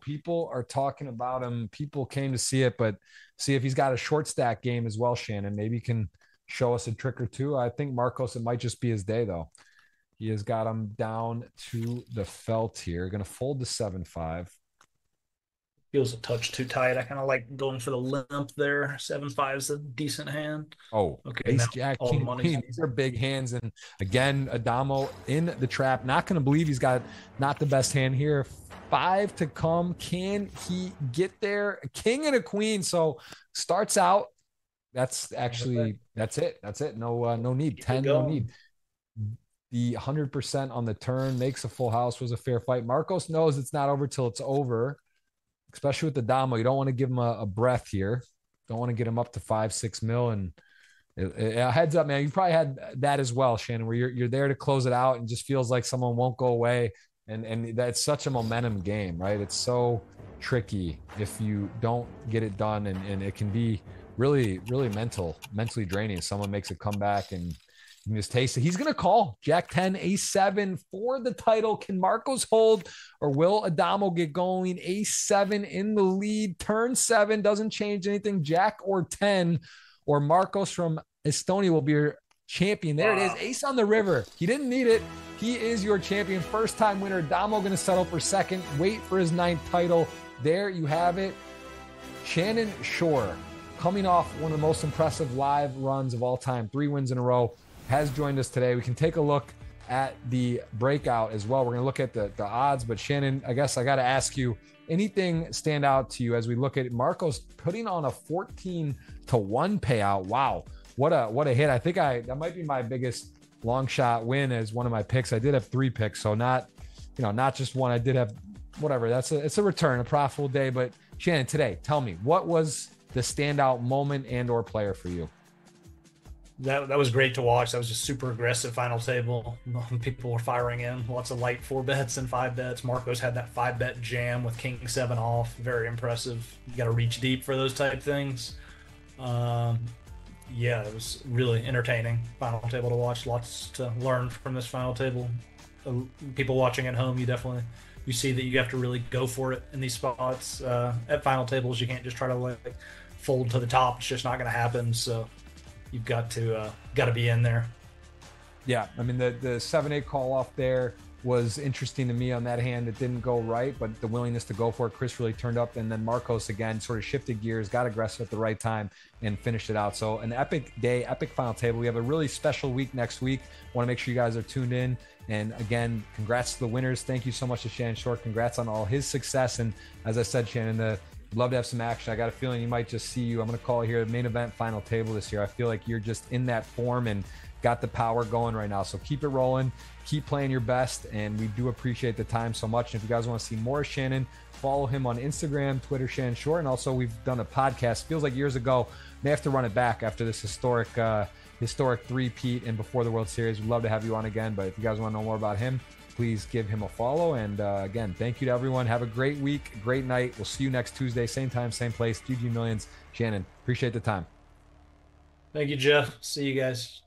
People are talking about him. People came to see it, but see if he's got a short stack game as well, Shannon. Maybe he can show us a trick or two. I think Marcos, it might just be his day, though. He has got him down to the felt here. Going to fold the 7-5. Feels a touch too tight. I kind of like going for the limp there. 7-5 is a decent hand. Oh, okay. Ace, Jack, King, Queen. These are big hands. And again, Adamo in the trap. Not going to believe he's got not the best hand here. 5 to come. Can he get there? A king and a queen. So starts out. That's actually, that's it. No need. 10, no need. The 100% on the turn makes a full house, was a fair fight. Marcos knows it's not over till it's over. Especially with the Damo, you don't want to give him a breath here. Don't want to get him up to 5-6 mil. And heads up, man, you probably had that as well, Shannon, where you're there to close it out and just feels like someone won't go away. And that's such a momentum game, right? It's so tricky if you don't get it done, and it can be really, really mentally draining. If someone makes a comeback and you can just taste it. He's going to call Jack 10, Ace 7 for the title. Can Marcos hold, or will Adamo get going? Ace 7 in the lead. Turn 7 doesn't change anything. Jack or 10, or Marcos from Estonia will be your champion. There it is. Ace on the river. He didn't need it. He is your champion. First time winner. Adamo going to settle for second. Wait for his 9th title. There you have it. Shannon Shorr, coming off one of the most impressive live runs of all time, 3 wins in a row, has joined us today. We can take a look at the breakout as well. We're going to look at the odds, but Shannon, I guess I got to ask you, anything stand out to you as we look at Marcos putting on a 14-1 payout? Wow. What a hit. I think that might be my biggest long shot win as one of my picks. I did have 3 picks, so not just one. I did have whatever. It's a return, a profitable day. But Shannon, today, tell me, what was the standout moment and or player for you? That was great to watch. That was just super aggressive final table. People were firing in. Lots of light 4 bets and 5 bets. Marcos had that 5-bet jam with King 7 off. Very impressive. You got to reach deep for those type things. Yeah, it was really entertaining final table to watch. Lots to learn from this final table. People watching at home, you see that you have to really go for it in these spots. At final tables, you can't just try to fold to the top. It's just not going to happen. So you've got to be in there. Yeah, I mean the 7-8 call off there was interesting to me on that hand. It didn't go right, but the willingness to go for it, Chris really turned up, and then Marcos again sort of shifted gears, got aggressive at the right time, and finished it out. So an epic day, epic final table. We have a really special week next week. Want to make sure you guys are tuned in. And again, congrats to the winners. Thank you so much to Shannon Shorr. Congrats on all his success. And as I said, Shannon, love to have some action. I got a feeling you might just see you. I'm going to call it here the main event final table this year. I feel like you're just in that form and got the power going right now. So keep it rolling, keep playing your best, and we do appreciate the time so much. And if you guys want to see more of Shannon, follow him on Instagram, Twitter, Shannon Shorr. And also we've done a podcast, feels like years ago, may have to run it back after this historic three-peat and before the World Series. We'd love to have you on again, but if you guys want to know more about him, please give him a follow. And again, thank you to everyone. Have a great week, great night. We'll see you next Tuesday, same time, same place. GG Millions. Shannon, appreciate the time. Thank you, Jeff. See you guys.